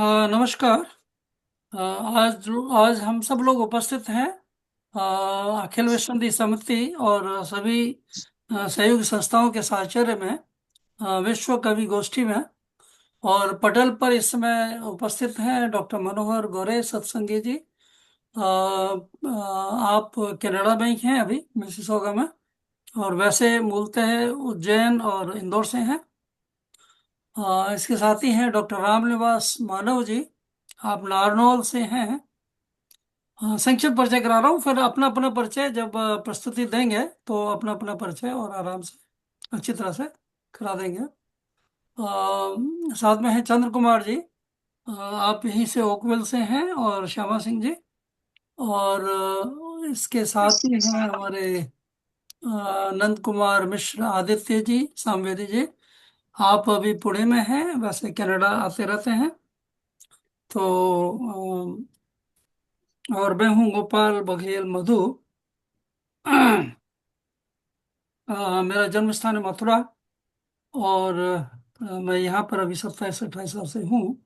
नमस्कार। आज आज हम सब लोग उपस्थित हैं अखिल विश्व हिंदी समिति और सभी सहयोगी संस्थाओं के साहचर्य में विश्व कवि गोष्ठी में। और पटल पर इस समय उपस्थित हैं डॉक्टर मनोहर गौरे सत्संगी जी। आप कनाडा में ही हैं अभी मिसिसोगा में, और वैसे मूलतः उज्जैन और इंदौर से हैं। इसके साथ ही हैं डॉक्टर रामनिवास मानव जी। आप नारनौल से हैं। हाँ, संक्षिप्त परिचय करा रहा हूँ, फिर अपना अपना परिचय जब प्रस्तुति देंगे तो अपना अपना परिचय और आराम से अच्छी तरह से करा देंगे। साथ में है चंद्र कुमार जी। आप यहीं से ओकविल से हैं, और श्यामा सिंह जी। और इसके साथ ही हैं हमारे नंद कुमार मिश्र आदित्य जी सामवेदी जी। आप अभी पुणे में हैं, वैसे कनाडा आते रहते हैं। तो और मैं हूँ गोपाल बघेल मधु। मेरा जन्म स्थान है मथुरा, और मैं यहाँ पर अभी 27-28 साल से हूँ।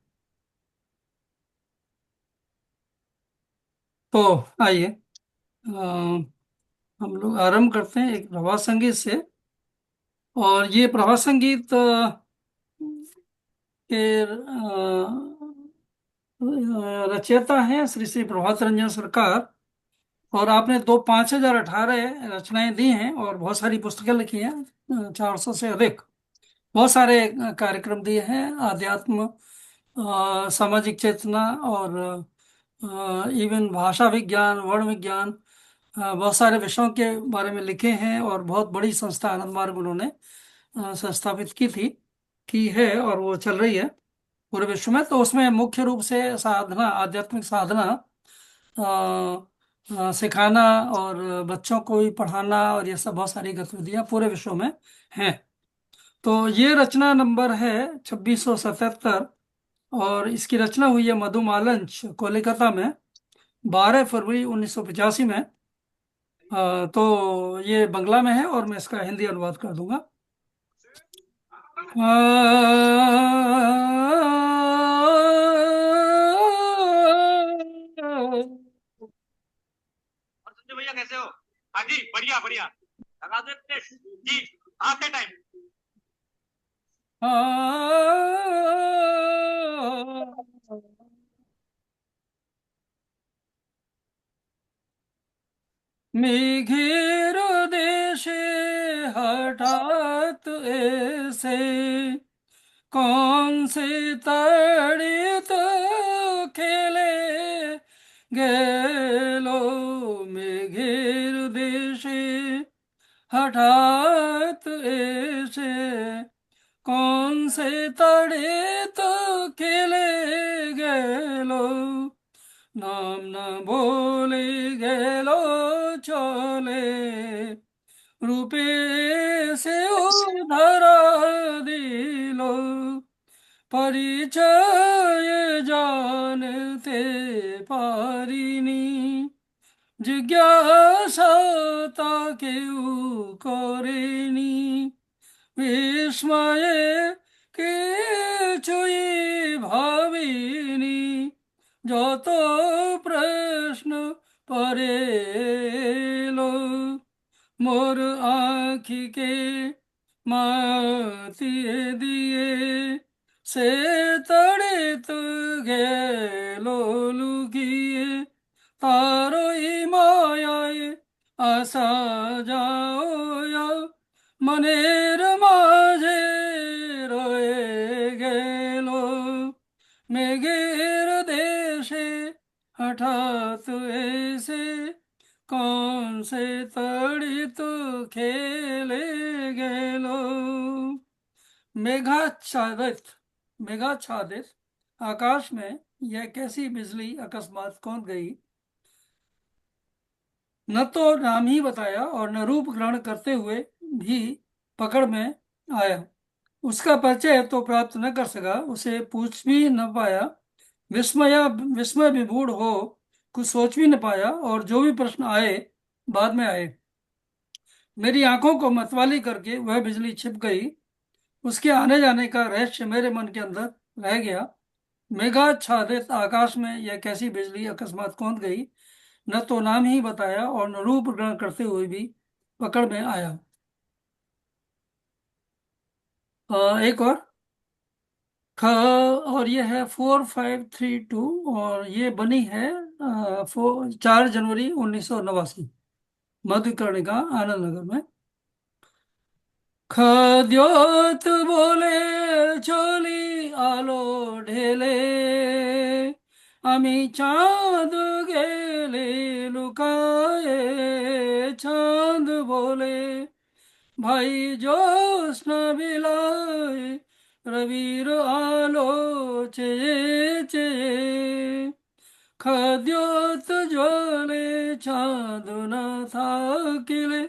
तो आइए, हम लोग आरंभ करते हैं एक प्रभात संगीत से। और ये प्रभात संगीत के रचयिता हैं श्री श्री प्रभात रंजन सरकार। और आपने दो 5018 रचनाएं दी हैं और बहुत सारी पुस्तकें लिखी हैं, 400 से अधिक। बहुत सारे कार्यक्रम दिए हैं, आध्यात्म, सामाजिक चेतना, और इवन भाषा विज्ञान, वर्ण विज्ञान, बहुत सारे विषयों के बारे में लिखे हैं। और बहुत बड़ी संस्था आनंद मार्ग उन्होंने संस्थापित की है, और वो चल रही है पूरे विश्व में। तो उसमें मुख्य रूप से साधना, आध्यात्मिक साधना, सिखाना, और बच्चों को भी पढ़ाना, और ये सब बहुत सारी गतिविधियां पूरे विश्व में हैं। तो ये रचना नंबर है 2677, और इसकी रचना हुई है मधुमालंच कोलकाता में 12 फरवरी 1985 में। तो ये बंगला में है, और मैं इसका हिंदी अनुवाद कर दूंगा। और संजय भैया कैसे हो? हाँ जी, बढ़िया बढ़िया। लगा दो जी, आते टाइम। मेघेर देशे हठात ऐसे, कौन से तड़ित खेले गेलो। मेघेर देशे हठात ऐसे, कौन से तड़ित खेले गेलो। नाम न बोले गेलो चले, रूपे से उधरा दिलो। परिचय जानते पारिनी, जिज्ञासा केउ करेनी। विस्मये কিছুই ভাবিনি, যত প্রশ্ন পরে এলো। মোর আঁখিকে মাতিয়ে দিয়ে সে তড়িৎ গেল লুকিয়ে। তারই মায়ায় আসা যাও মনের মাঝে রয়ে গেল। মেঘের দেশে হঠাৎ এসে, कौन से तड़ित खेले गेलो। मेघाच्छादित, मेघाच्छादित आकाश में यह कैसी बिजली अकस्मात कौन गई। न तो नाम ही बताया, और न रूप ग्रहण करते हुए भी पकड़ में आया। उसका परिचय तो प्राप्त न कर सका, उसे पूछ भी न पाया। विस्मया विस्मय विभूर हो, कुछ सोच भी न पाया, और जो भी प्रश्न आए बाद में आए। मेरी आंखों को मतवाली करके वह बिजली छिप गई। उसके आने जाने का रहस्य मेरे मन के अंदर रह गया। मेघाच्छादित आकाश में यह कैसी बिजली अकस्मात कौंध गई, न तो नाम ही बताया और न रूप ग्रहण करते हुए भी पकड़ में आया। एक और ख, और ये है 4532, और ये बनी है 4 जनवरी 1989, मधुकर्णिका आनंद नगर में। खद्योत बोले চলি আলো ঢেলে, আমি চাঁদ গেলে লুকায়ে, চাঁদ বলে ভাই জ্যোৎস্না বিলায়, রবির আলো চেয়ে চেয়ে, খদ্যোত জলে চাঁদ না থাকিলে,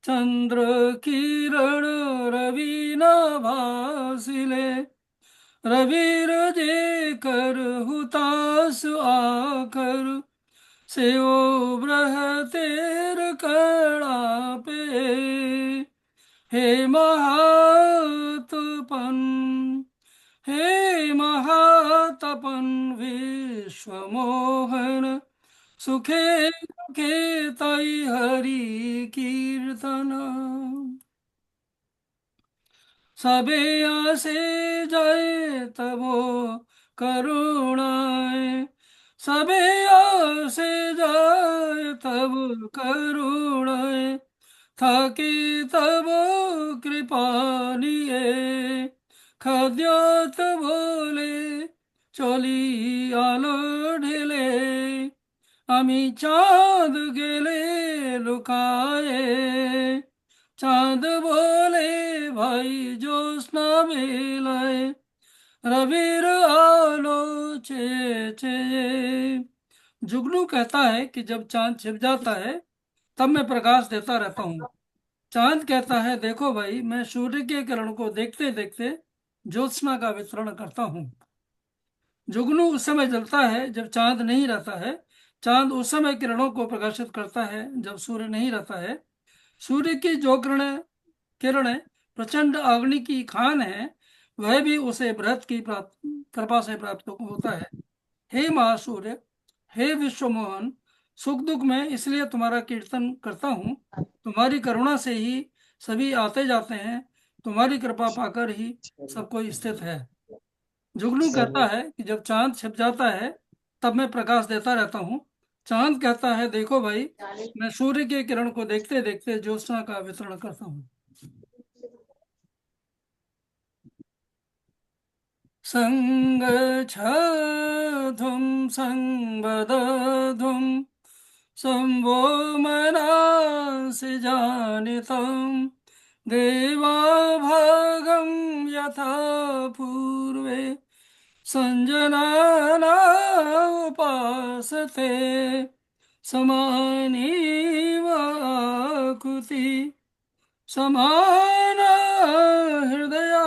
চন্দ্র কিরণ রবি না ভাসিলে, রবির যে कर हुतास आकर, से ओ बृहतेर कणा पे, हे महातपन, हे महातपन विश्वमोहन, सुखे सुखे तई हरि कीर्तन। सबे आसे जाए तबो करुणाए, सबे आसे जाए तब करुणाए, थाकी तब कृपा निये, खद्योत बोले চলি আলো ঢেলে, আমি চাঁদ গেলে লুকায়ে, চাঁদ बोले भाई ज्योत्स्ना बेलाए, रविर आलो चे चे। जुगनू कहता है कि जब चांद छिप जाता है तब मैं प्रकाश देता रहता हूँ। चांद कहता है देखो भाई, मैं सूर्य के किरण को देखते देखते ज्योत्सना का वितरण करता हूँ। जुगनू उस समय जलता है जब चांद नहीं रहता है। चांद उस समय किरणों को प्रकाशित करता है जब सूर्य नहीं रहता है। सूर्य की जो किरणें किरणें प्रचंड अग्नि की खान है, वह भी उसे बृहत की प्राप्त कृपा से प्राप्त होता है। हे महासूर्य, हे विश्वमोहन, सुख दुख में इसलिए तुम्हारा कीर्तन करता हूँ। तुम्हारी करुणा से ही सभी आते जाते हैं, तुम्हारी कृपा पाकर ही सब कोई स्थित है। जुगनू कहता है कि जब चांद छिप जाता है तब मैं प्रकाश देता रहता हूँ। चांद कहता है देखो भाई, मैं सूर्य के किरण को देखते देखते ज्योत्सना का वितरण करता हूँ। संगच्छध्वं संवदध्वं संवो मनांसि जानितं, देवाभागं यथा पूर्वे संजनाना उपासते, समानीव आकुति समान हृदया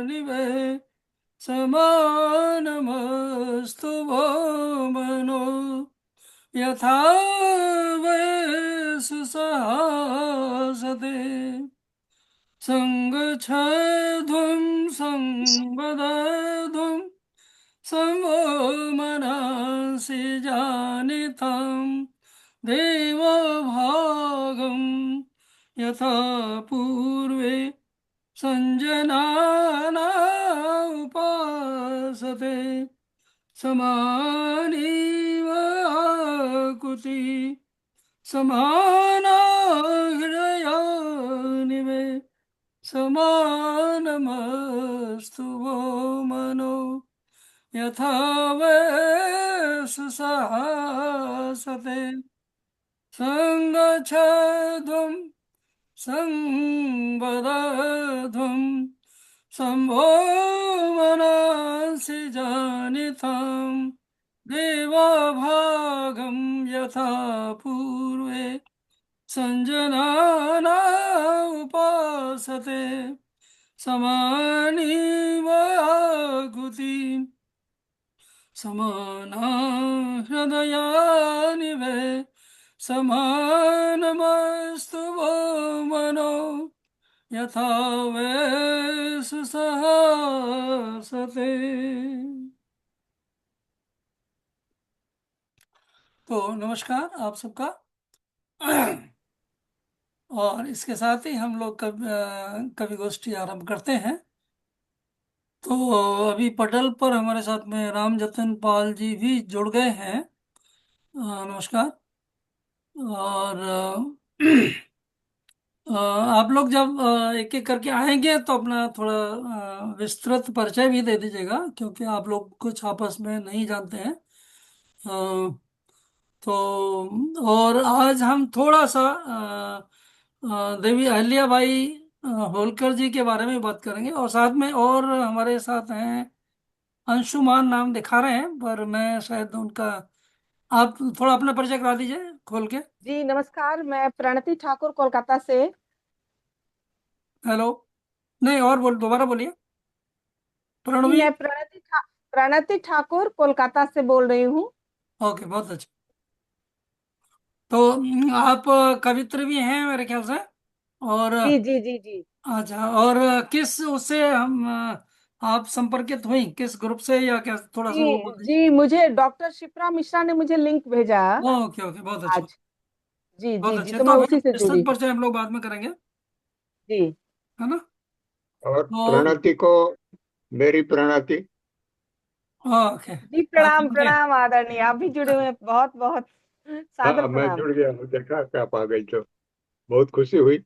निवे, समानमस्तु वो मनो, यथा वै सुसहासते। संगच्छध्वं संवदध्वं संवो मनांसि जानितं, देवभागं यथा पूर्वे संजनाना उपासते, समानीव आकुति समाना हृदया निवे, समानमस्तु वो मनो, यथा वै सुसहासते। संगच्छध्वं संवदध्वं संभो मनांसि जानितं, देवभागं यथा पूर्वे संजनाना उपासते, समानीव आकुति समाना हृदया निवे, समानमस्तु वो मनो, यथा वै सुसहासते। तो नमस्कार आप सबका। और इसके साथ ही हम लोग कवि गोष्ठी आरंभ करते हैं। तो अभी पटल पर हमारे साथ में राम जतन पाल जी भी जुड़ गए हैं। नमस्कार। और आप लोग जब एक एक करके आएंगे तो अपना थोड़ा विस्तृत परिचय भी दे दीजिएगा, क्योंकि आप लोग कुछ आपस में नहीं जानते हैं। तो और आज हम थोड़ा सा देवी अहिल्याबाई होलकर जी के बारे में बात करेंगे, और साथ में और हमारे साथ हैं अंशुमान, नाम दिखा रहे हैं पर मैं शायद उनका, आप थोड़ा अपना परिचय करा दीजिए खोल के। जी नमस्कार, मैं प्रणति ठाकुर कोलकाता से। हेलो। नहीं, और बोल, दोबारा बोलिए। जी प्रणवी। मैं प्रणति ठाकुर कोलकाता से बोल रही हूँ। ओके, बहुत अच्छा। तो आप कवित्री भी हैं मेरे ख्याल से। और जी जी जी जी अच्छा, और किस उससे हम आप संपर्कित हुई, किस ग्रुप से, या क्या, थोड़ा सा वो जी बोल दीजिए। जी मुझे डॉक्टर शिप्रा मिश्रा ने मुझे लिंक भेजा ओके ओके, बहुत अच्छा। आज। जी बहुत जी जी अच्छे, तो मैं तो फिर उसी से जुड़ी विस्तृत हूँ। परिचय हम लोग बाद में करेंगे, जी है ना। और तो प्रणति को मेरी प्रणति। ओके। जी, आप प्रणाम उनके, प्रणाम आदरणीय, आप भी जुड़े हुए हैं, बहुत बहुत सादर हाँ, मैं प्रणाम। जुड़ गया हूँ, देखा क्या आप आ गई तो बहुत खुशी हुई।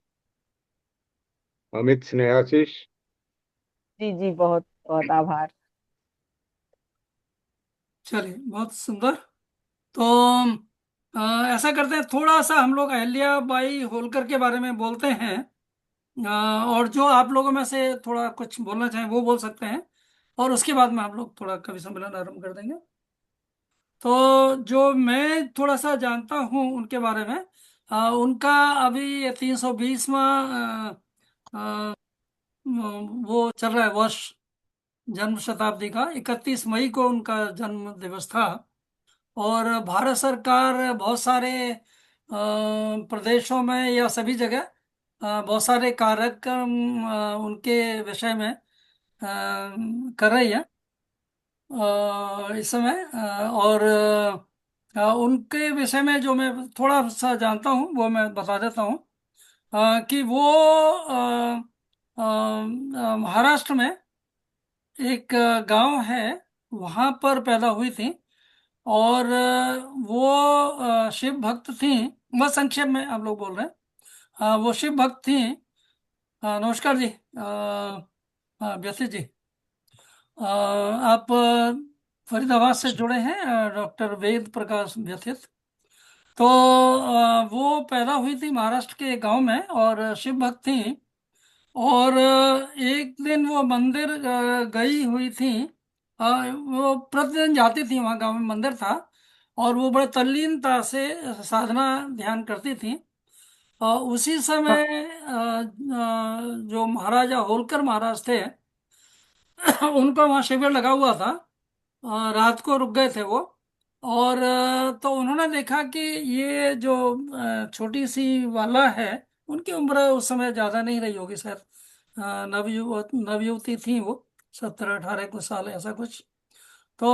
अमित स्नेहाशीष। जी जी, बहुत बहुत आभार। चलिए बहुत सुंदर। तो ऐसा करते हैं, थोड़ा सा हम लोग अहिल्याबाई होलकर के बारे में बोलते हैं। और जो आप लोगों में से थोड़ा कुछ बोलना चाहें वो बोल सकते हैं, और उसके बाद में हम लोग थोड़ा कवि सम्मेलन आरंभ कर देंगे। तो जो मैं थोड़ा सा जानता हूँ उनके बारे में, उनका अभी 320वां वो चल रहा है वर्ष, जन्म शताब्दी का। 31 मई को उनका जन्म दिवस था। और भारत सरकार बहुत सारे प्रदेशों में या सभी जगह बहुत सारे कार्यक्रम उनके विषय में कर रही है इस समय। और उनके विषय में जो मैं थोड़ा सा जानता हूँ वो मैं बता देता हूँ। कि वो महाराष्ट्र में एक गांव है, वहां पर पैदा हुई थी। और वो शिव भक्त थी। बस संक्षेप में आप लोग बोल रहे हैं। वो शिव भक्त थी। नमस्कार जी, व्यथित जी। आप फरीदाबाद से जुड़े हैं, डॉक्टर वेद प्रकाश व्यथित। तो वो पैदा हुई थी महाराष्ट्र के एक गांव में, और शिव भक्त थी। और एक दिन वो मंदिर गई हुई थी। वो प्रतिदिन जाती थी, वहाँ गांव में मंदिर था। और वो बड़े तल्लीनता से साधना ध्यान करती थी। और उसी समय जो महाराजा होलकर महाराज थे, उनका वहाँ शिविर लगा हुआ था। रात को रुक गए थे वो। और तो उन्होंने देखा कि ये जो छोटी सी वाला है, उनकी उम्र उस समय ज़्यादा नहीं रही होगी शायद। नवयुवती थी वो, 17-18 कुछ साल ऐसा कुछ। तो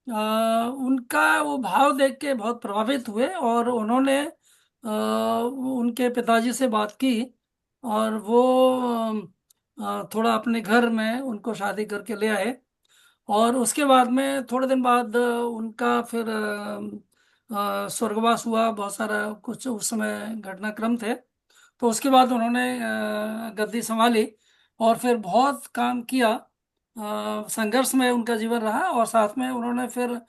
उनका वो भाव देख के बहुत प्रभावित हुए, और उन्होंने उनके पिताजी से बात की। और वो थोड़ा अपने घर में उनको शादी करके ले आए। और उसके बाद में थोड़े दिन बाद उनका फिर स्वर्गवास हुआ। बहुत सारा कुछ उस समय घटनाक्रम थे। तो उसके बाद उन्होंने गद्दी संभाली, और फिर बहुत काम किया। संघर्ष में उनका जीवन रहा, और साथ में उन्होंने फिर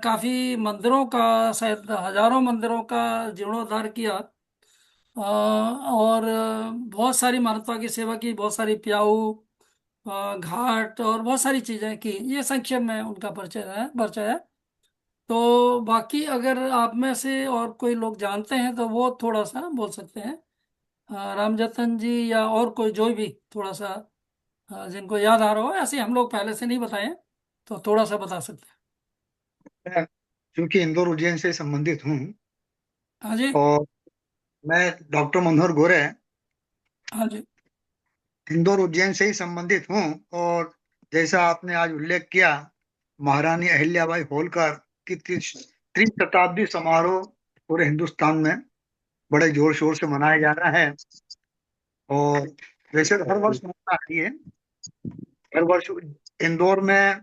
काफी मंदिरों का, शायद हजारों मंदिरों का जीर्णोद्धार किया। और बहुत सारी मानवता की सेवा की, बहुत सारी प्याऊ घाट और बहुत सारी चीजें की। ये संक्षेप में उनका परिचय है। तो बाकी अगर आप में से और कोई लोग जानते हैं तो वो थोड़ा सा बोल सकते हैं। रामजतन जी या और कोई जो भी थोड़ा सा जिनको याद आ रहा हो, ऐसे हम लोग पहले से नहीं बताएं तो थोड़ा सा बता सकते हैं। मैं चूंकि इंदौर उज्जैन से संबंधित हूँ हाँ जी। और मैं डॉक्टर मनोहर गोरे हाँ जी। इंदौर उज्जैन से ही संबंधित हूँ। और जैसा आपने आज उल्लेख किया, महारानी अहिल्याबाई होलकर की त्रिशताब्दी समारोह पूरे हिंदुस्तान में बड़े जोर शोर से मनाया जा रहा है। और वैसे तो हर वर्ष मनाता है ये, हर वर्ष इंदौर में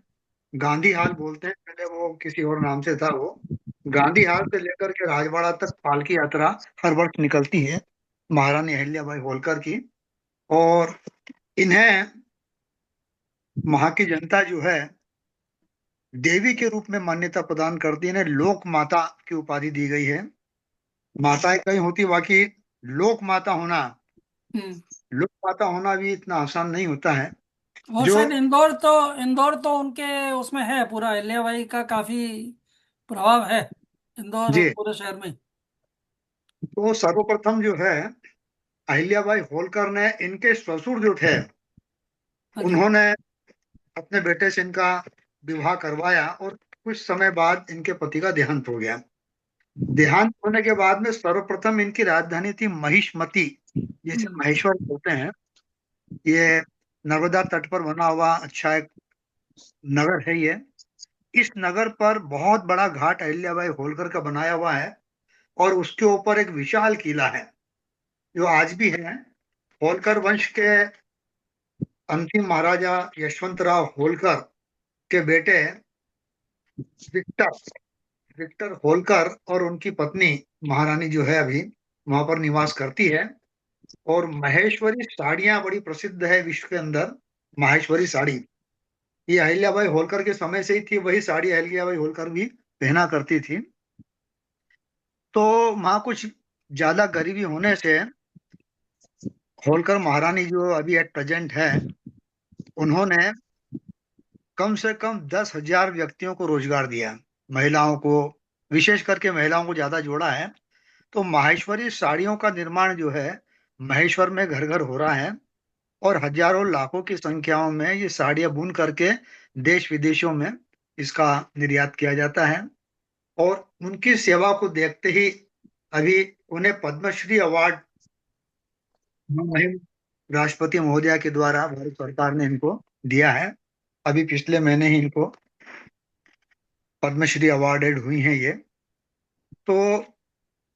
गांधी हाल बोलते हैं, पहले वो किसी और नाम से था। वो गांधी हाल से लेकर के राजवाड़ा तक पालकी यात्रा हर वर्ष निकलती है महारानी अहिल्याबाई होलकर की। और इन्हें वहां की जनता जो है देवी के रूप में मान्यता प्रदान करती है। इन्हें लोक माता की उपाधि दी गई है। माताएं कई होती, बाकी लोक माता होना, हम्म। लोक माता होना भी इतना आसान नहीं होता है। और जो शायद इंदौर तो उनके उसमें है, पूरा अहिल्याबाई का काफी प्रभाव है इंदौर जी, पूरे शहर में। तो सर्वप्रथम जो है अहिल्याबाई होलकर ने, इनके ससुर जो थे हाँ जी। उन्होंने अपने बेटे से इनका विवाह करवाया, और कुछ समय बाद इनके पति का देहांत हो गया। देहांत होने के बाद में सर्वप्रथम इनकी राजधानी थी महिष्मती, जिसे हम्म। महेश्वर बोलते हैं। ये नर्मदा तट पर बना हुआ अच्छा एक नगर है ये। इस नगर पर बहुत बड़ा घाट अहिल्याबाई होलकर का बनाया हुआ है, और उसके ऊपर एक विशाल किला है जो आज भी है। होलकर वंश के अंतिम महाराजा यशवंतराव होलकर के बेटे विक्टर विक्टर होलकर और उनकी पत्नी महारानी जो है अभी वहां पर निवास करती है। और महेश्वरी साड़ियां बड़ी प्रसिद्ध है विश्व के अंदर। माहेश्वरी साड़ी ये अहिल्याबाई होलकर के समय से ही थी, वही साड़ी अहिल्याबाई होलकर भी पहना करती थी। तो वहां कुछ ज्यादा गरीबी होने से होलकर महारानी जो अभी एट प्रेजेंट है, उन्होंने कम से कम 10,000 व्यक्तियों को रोजगार दिया। महिलाओं को, विशेष करके महिलाओं को ज्यादा जोड़ा है। तो माहेश्वरी साड़ियों का निर्माण जो है महेश्वर में घर घर हो रहा है, और हजारों लाखों की संख्याओं में ये साड़ियां बुन करके देश विदेशों में इसका निर्यात किया जाता है। और उनकी सेवा को देखते ही अभी उन्हें पद्मश्री अवार्ड मुहिम राष्ट्रपति महोदया के द्वारा भारत सरकार ने इनको दिया है। अभी पिछले महीने ही इनको पद्मश्री अवार्डेड हुई हैं ये। तो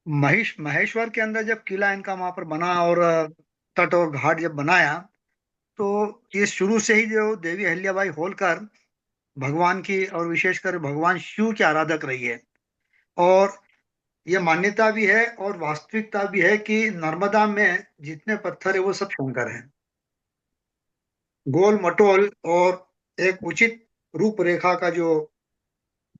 महेश्वर के अंदर जब किला इनका वहां पर बना, और तट और घाट जब बनाया, तो ये शुरू से ही जो देवी अहिल्याबाई होलकर भगवान की और विशेषकर भगवान शिव की आराधक रही है। और ये मान्यता भी है और वास्तविकता भी है कि नर्मदा में जितने पत्थर है वो सब शंकर हैं। गोल मटोल और एक उचित रूपरेखा का जो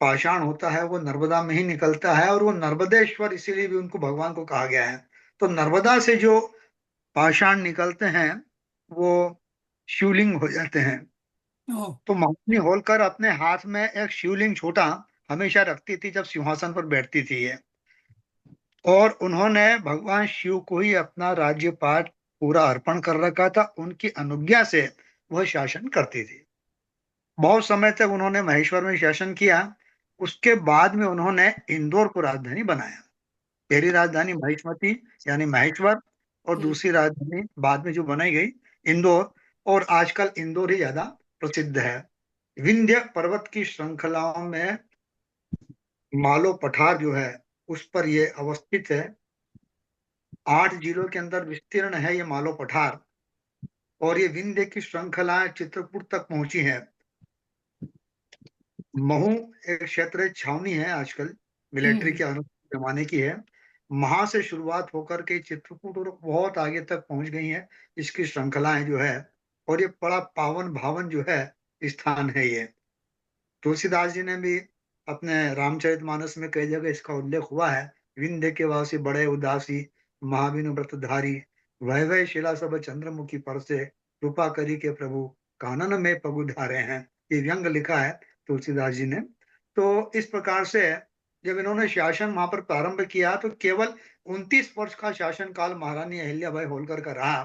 पाषाण होता है वो नर्मदा में ही निकलता है, और वो नर्मदेश्वर इसीलिए भी उनको भगवान को कहा गया है। तो नर्मदा से जो पाषाण निकलते हैं वो शिवलिंग हो जाते हैं। ओ। तो महारानी होलकर अपने हाथ में एक शिवलिंग छोटा हमेशा रखती थी जब सिंहासन पर बैठती थी ये। और उन्होंने भगवान शिव को ही अपना राज्यपाट पूरा अर्पण कर रखा था। उनकी अनुज्ञा से वह शासन करती थी। बहुत समय तक उन्होंने महेश्वर में शासन किया। उसके बाद में उन्होंने इंदौर को राजधानी बनाया। पहली राजधानी महिष्मती यानी महेश्वर, और हम्म। दूसरी राजधानी बाद में जो बनाई गई इंदौर। और आजकल इंदौर ही ज्यादा प्रसिद्ध है। विंध्य पर्वत की श्रृंखलाओं में मालो पठार जो है उस पर ये अवस्थित है। 8 जिलों के अंदर विस्तीर्ण है ये मालो पठार। और ये विंध्य की श्रृंखलाएं चित्रकूट तक पहुंची है। महू एक क्षेत्र छावनी है आजकल, मिलिट्री हम्म। के जमाने की है। वहां से शुरुआत होकर के चित्रकूट और बहुत आगे तक पहुंच गई है इसकी श्रृंखलाएं जो है। और ये बड़ा पावन भावन जो है स्थान है ये। तुलसीदास जी ने भी अपने रामचरितमानस में कई जगह इसका उल्लेख हुआ है। विंध्य के वासी बड़े उदासी, महाविनु व्रतधारी, वह वह शिला सब चंद्रमुखी पर से, कृपा करी के प्रभु कानन में पगुधारे हैं। ये व्यंग लिखा है तुलसीदास जी ने। तो इस प्रकार से जब इन्होंने शासन वहां पर प्रारंभ किया तो केवल 29 वर्ष का शासन काल महारानी अहिल्याबाई होलकर का रहा।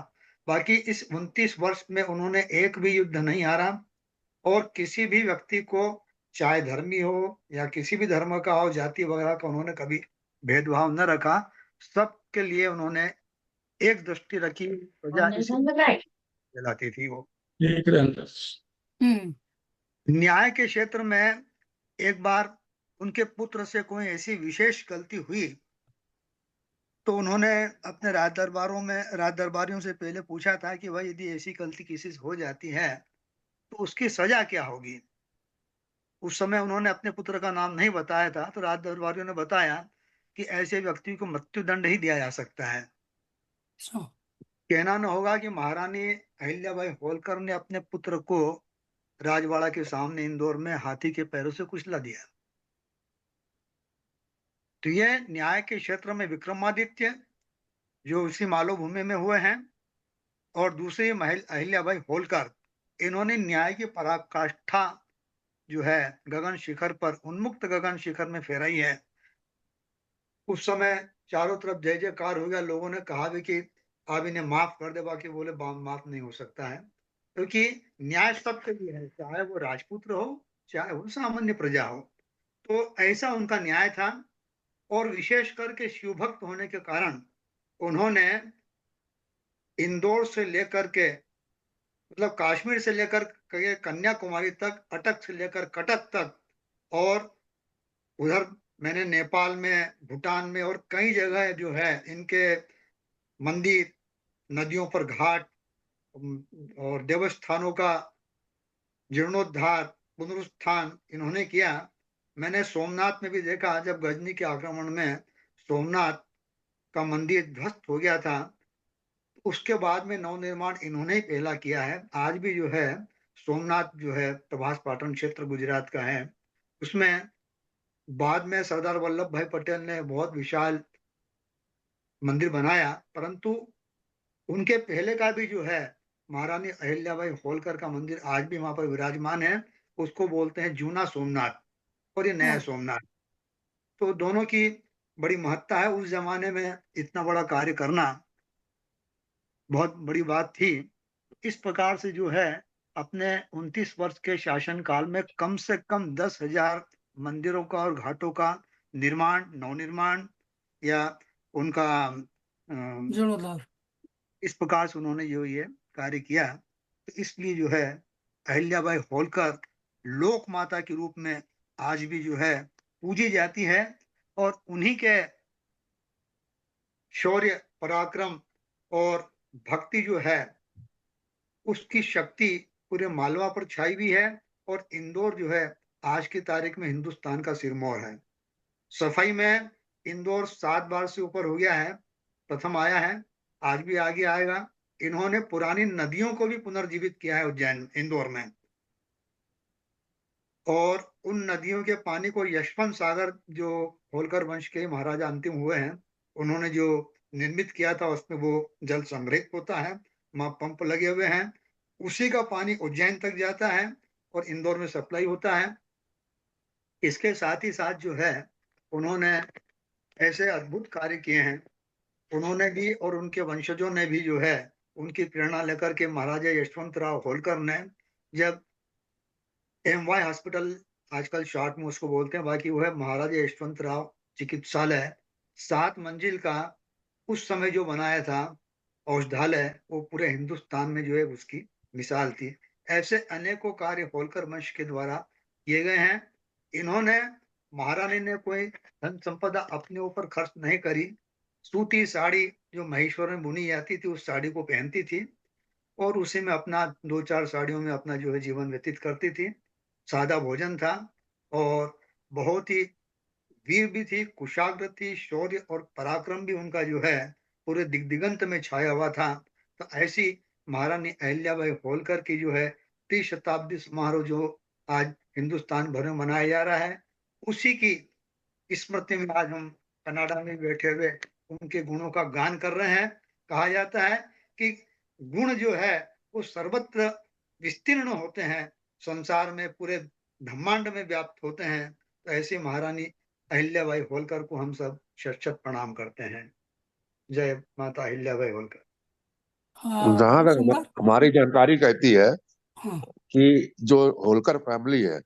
बाकी इस 29 वर्ष में उन्होंने एक भी युद्ध नहीं हारा, और किसी भी व्यक्ति को, चाहे धर्मी हो या किसी भी धर्म का हो, जाति वगैरह का, उन्होंने कभी भेदभाव न रखा। सबके लिए उन्होंने एक दृष्टि रखी। प्रजा इसी कहलाती थी वो। हम्म। न्याय के क्षेत्र में एक बार उनके पुत्र से कोई ऐसी विशेष गलती हुई तो उन्होंने अपने राज दरबारियों से पहले पूछा था कि भाई यदि ऐसी गलती किसी से हो जाती है तो उसकी सजा क्या होगी। उस समय उन्होंने अपने पुत्र का नाम नहीं बताया था, तो राज दरबारियों ने बताया कि ऐसे व्यक्ति को मृत्यु दंड ही दिया जा सकता है। अच्छा। कहना न होगा कि महारानी अहिल्याबाई होलकर ने अपने पुत्र को राजवाड़ा के सामने इंदौर में हाथी के पैरों से कुचला दिया। तो ये न्याय के क्षेत्र में विक्रमादित्य जो उसी मालूभूमि में हुए हैं, और दूसरी महल अहिल्याबाई होलकर, इन्होंने न्याय की पराकाष्ठा जो है गगन शिखर पर, उन्मुक्त गगन शिखर में फहराई है। उस समय चारों तरफ जय जयकार हो गया, लोगों ने कहा भी कि आप इन्हें माफ कर दे, बाकी बोले माफ नहीं हो सकता है, क्योंकि न्याय सबके लिए है, चाहे वो राजपुत्र हो चाहे वो सामान्य प्रजा हो। तो ऐसा उनका न्याय था। और विशेष करके शिव भक्त होने के कारण उन्होंने इंदौर से लेकर के, मतलब कश्मीर से लेकर के कन्याकुमारी तक, अटक से लेकर कटक तक, और उधर मैंने नेपाल में, भूटान में और कई जगह जो है इनके मंदिर, नदियों पर घाट और देवस्थानों का जीर्णोद्धार, पुनरुत्थान इन्होंने किया। मैंने सोमनाथ में भी देखा, जब गजनी के आक्रमण में सोमनाथ का मंदिर ध्वस्त हो गया था, उसके बाद में नवनिर्माण इन्होंने ही पहला किया है। आज भी जो है सोमनाथ जो है प्रभास पाटन क्षेत्र गुजरात का है, उसमें बाद में सरदार वल्लभ भाई पटेल ने बहुत विशाल मंदिर बनाया, परंतु उनके पहले का भी जो है महारानी अहिल्याबाई होलकर का मंदिर आज भी वहां पर विराजमान है। उसको बोलते हैं जूना सोमनाथ और ये नया हाँ। सोमनाथ। तो दोनों की बड़ी महत्ता है। उस जमाने में इतना बड़ा कार्य करना बहुत बड़ी बात थी। इस प्रकार से जो है अपने 29 वर्ष के शासन काल में कम से कम 10,000 मंदिरों का और घाटों का निर्माण, नवनिर्माण या उनका जीर्णोद्धार। इस प्रकार से उन्होंने जो ये कार्य किया। तो इसलिए जो है अहिल्याबाई होलकर लोक माता के रूप में आज भी जो है पूजी जाती है, और उन्हीं के शौर्य, पराक्रम और भक्ति जो है उसकी शक्ति पूरे मालवा पर छाई हुई है। और इंदौर जो है आज की तारीख में हिंदुस्तान का सिरमौर है। सफाई में इंदौर 7 बार से ऊपर हो गया है, प्रथम आया है, आज भी आगे आएगा। इन्होंने पुरानी नदियों को भी पुनर्जीवित किया है उज्जैन, इंदौर में। और उन नदियों के पानी को यशवंत सागर, जो होलकर वंश के महाराजा अंतिम हुए हैं, उन्होंने जो निर्मित किया था, उसमें वो जल संग्रहित होता है, वहां पंप लगे हुए हैं, उसी का पानी उज्जैन तक जाता है और इंदौर में सप्लाई होता है। इसके साथ ही साथ जो है उन्होंने ऐसे अद्भुत कार्य किए हैं। उन्होंने भी और उनके वंशजों ने भी जो है उनकी प्रेरणा लेकर के महाराजा यशवंत राव होलकर ने जब MY हॉस्पिटल, आजकल शॉर्ट में उसको बोलते हैं, बाकी वो है महाराजा यशवंत राव चिकित्सालय, 7 मंजिल का, उस समय जो बनाया था औषधालय, वो पूरे हिंदुस्तान में जो है उसकी मिसाल थी। ऐसे अनेकों कार्य होलकर वंश के द्वारा किए गए हैं। इन्होंने, महारानी ने कोई धन संपदा अपने ऊपर खर्च नहीं करी। सूती साड़ी जो महेश्वर में बुनी जाती थी उस साड़ी को पहनती थी और उसी में अपना 2-4 साड़ियों में अपना जो है जीवन व्यतीत करती थी। सादा भोजन था और बहुत ही वीर भी थी, कुशाग्र थी, शौर्य और पराक्रम भी उनका जो है पूरे दिग्दिगंत में छाया हुआ था। तो ऐसी महारानी अहिल्याबाई होलकर की जो है त्रिशताब्दी समारोह जो आज हिंदुस्तान भर में मनाया जा रहा है, उसी की स्मृति में आज हम कनाडा में बैठे हुए उनके गुणों का गान कर रहे हैं। कहा जाता है कि गुण जो है वो सर्वत्र विस्तीर्ण होते हैं, संसार में पूरे ब्रह्मांड में व्याप्त होते हैं। तो ऐसी महारानी अहिल्याबाई होलकर को हम सब शत शत प्रणाम करते हैं। जय माता अहिल्याबाई होलकर। जहां तक सुंदर। हमारी जानकारी कहती है हाँ। कि जो होलकर फैमिली है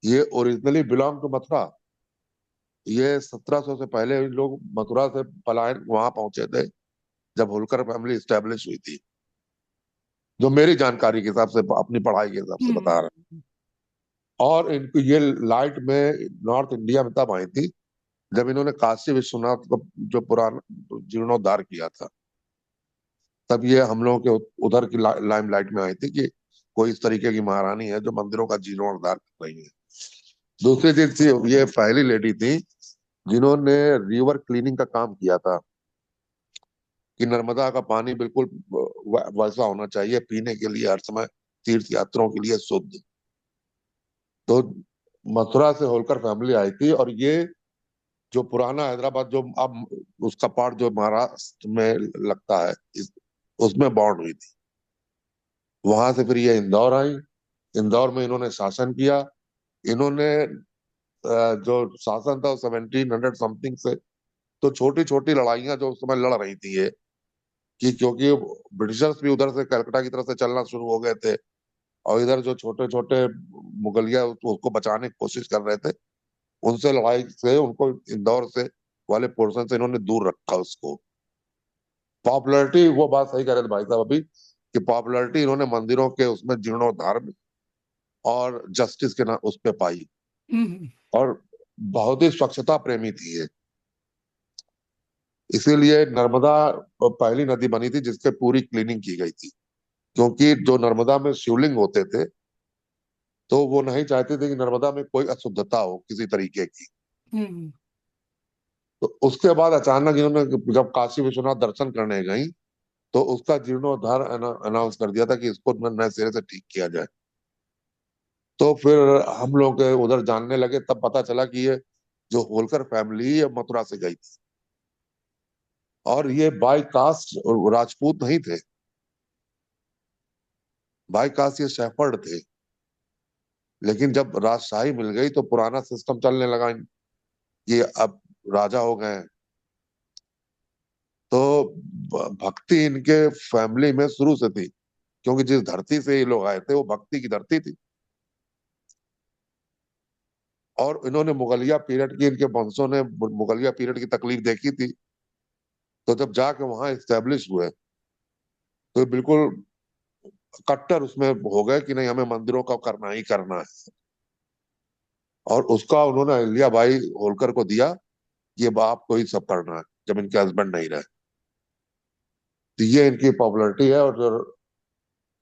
ये ओरिजिनली बिलोंग टू मथुरा। ये 1700 से पहले इन लोग मथुरा से पलायन वहां पहुंचे थे जब होलकर फैमिली स्टैब्लिश हुई थी, जो मेरी जानकारी के हिसाब से, अपनी पढ़ाई के हिसाब से बता रहा हूं। और इनको ये लाइट में नॉर्थ इंडिया में तब आई थी जब इन्होंने काशी विश्वनाथ को जो पुराना जीर्णोद्धार किया था, तब ये हम लोगों के उधर की लाइमलाइट में आई थी कि कोई इस तरीके की महारानी है जो मंदिरों का जीर्णोद्धार कर रही है। दूसरी चीज थी, ये पहली लेडी थी जिन्होंने रिवर क्लीनिंग का काम किया था कि नर्मदा का पानी बिल्कुल वैसा होना चाहिए पीने के लिए हर समय, तीर्थ यात्रियों के लिए शुद्ध। तो मथुरा से होलकर फैमिली आई थी और ये जो पुराना हैदराबाद जो अब उसका पार्ट जो महाराष्ट्र में लगता है उसमें बॉर्न हुई थी। वहां से फिर ये इंदौर आई। इंदौर में इन्होंने शासन किया। इन्होंने जो शासन था 1700 समथिंग से, तो छोटी छोटी लड़ाइयां जो उस समय लड़ रही थी ये, कि क्योंकि ब्रिटिशर्स भी उधर से कलकत्ता की तरफ से चलना शुरू हो गए थे और इधर जो छोटे छोटे मुगलिया उसको बचाने की कोशिश कर रहे थे, उनसे लड़ाई से उनको इंदौर से वाले पोर्शन से इन्होंने दूर रखा उसको। पॉपुलैरिटी, वो बात सही कह रहे थे भाई साहब अभी, कि पॉपुलैरिटी इन्होंने मंदिरों के उसमें जीर्णोद्धार में और जस्टिस के ना उस पे पाई। हम्म। और बहुत ही स्वच्छता प्रेमी थी ये, इसीलिए नर्मदा पहली नदी बनी थी जिसके पूरी क्लीनिंग की गई थी। क्योंकि जो नर्मदा में शिवलिंग होते थे तो वो नहीं चाहते थे कि नर्मदा में कोई अशुद्धता हो किसी तरीके की। हम्म। तो उसके बाद अचानक इन्होंने जब काशी विश्वनाथ दर्शन करने गई तो उसका जीर्णोद्धार अनाउंस कर दिया था कि इसको नए सिरे से ठीक किया जाए। तो फिर हम लोग उधर जानने लगे, तब पता चला कि ये जो होलकर फैमिली ये मथुरा से गई थी और ये बाय कास्ट राजपूत नहीं थे, बाय कास्ट ये शेफर्ड थे। लेकिन जब राजशाही मिल गई तो पुराना सिस्टम चलने लगा कि अब राजा हो गए हैं। तो भक्ति इनके फैमिली में शुरू से थी, क्योंकि जिस धरती से ये लोग आए थे वो भक्ति की धरती थी। और इन्होंने मुगलिया पीरियड की, इनके वंशों ने मुगलिया पीरियड की तकलीफ देखी थी। तो जब जाके वहां एस्टेब्लिश हुए तो ये बिल्कुल कट्टर उसमें हो गए कि नहीं, हमें मंदिरों का करना ही करना है। और उसका उन्होंने अहिल्या बाई होलकर को दिया कि ये बाप को ही सब करना है जब इनके हस्बैंड नहीं रहे। तो ये इनकी पॉपुलैरिटी है और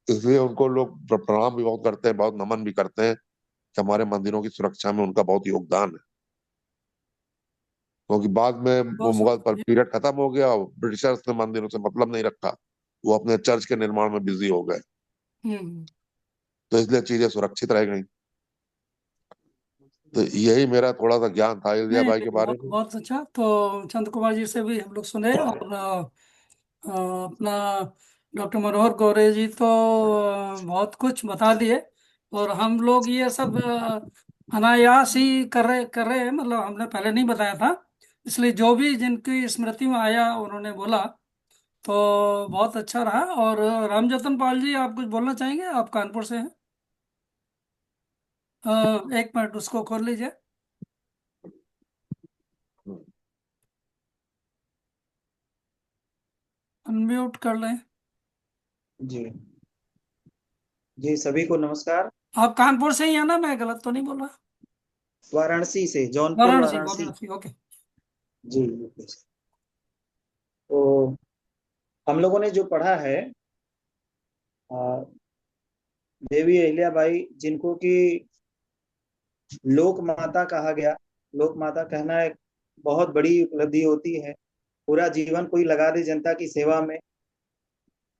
इसलिए उनको लोग प्रणाम भी बहुत करते हैं, बहुत नमन भी करते हैं कि हमारे मंदिरों की सुरक्षा में उनका बहुत योगदान है। क्योंकि बाद में वो बहुत मुगल पर शुक्रिया। पीरियड खत्म हो गया और ब्रिटिशर्स ने मंदिरों से मतलब नहीं रखा, वो अपने चर्च के निर्माण में बिजी हो गए। हम्म। तो इसलिए चीजें सुरक्षित रह गई। तो यही मेरा थोड़ा सा ज्ञान था अहिल्या नहीं बाई नहीं, के बारे बहुत में। बहुत अच्छा। तो चंद्र कुमार जी से भी हम लोग सुने, और अपना डॉक्टर मनोहर गौरे जी तो बहुत कुछ बता दिए। और हम लोग ये सब अनायास ही कर रहे हैं, मतलब हमने पहले नहीं बताया था, इसलिए जो भी जिनकी स्मृति में आया उन्होंने बोला, तो बहुत अच्छा रहा। और रामजतन पाल जी, आप कुछ बोलना चाहेंगे? आप कानपुर से हैं। एक मिनट, उसको खोल लीजिए, अनम्यूट कर लें। जी जी, सभी को नमस्कार। आप कानपुर से ही है ना? मैं गलत तो नहीं बोल रहा? वाराणसी से, जौनपुर वाराणसी, वाराणसी। वाराणसी, ओके। जी। तो हम लोगों ने जो पढ़ा है, आ, देवी अहिल्याबाई, जिनको कि लोक माता कहा गया। लोक माता कहना एक बहुत बड़ी उपलब्धि होती है। पूरा जीवन कोई लगा दे जनता की सेवा में,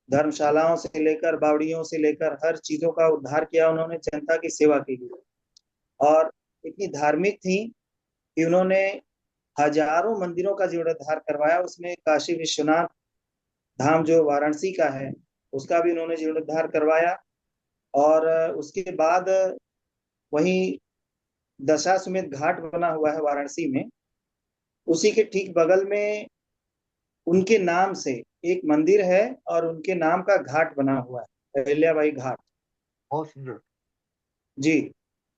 धर्मशालाओं से लेकर बावड़ियों से लेकर हर चीजों का उद्धार किया उन्होंने, जनता की सेवा की। और इतनी धार्मिक थी कि उन्होंने हजारों मंदिरों का जीर्णोद्धार करवाया। उसमें काशी विश्वनाथ धाम जो वाराणसी का है उसका भी उन्होंने जीर्णोद्धार करवाया। और उसके बाद वहीं दशाश्वमेध घाट बना हुआ है वाराणसी में, उसी के ठीक बगल में उनके नाम से एक मंदिर है और उनके नाम का घाट बना हुआ है, अहिल्याबाई घाट। बहुत सुंदर। जी।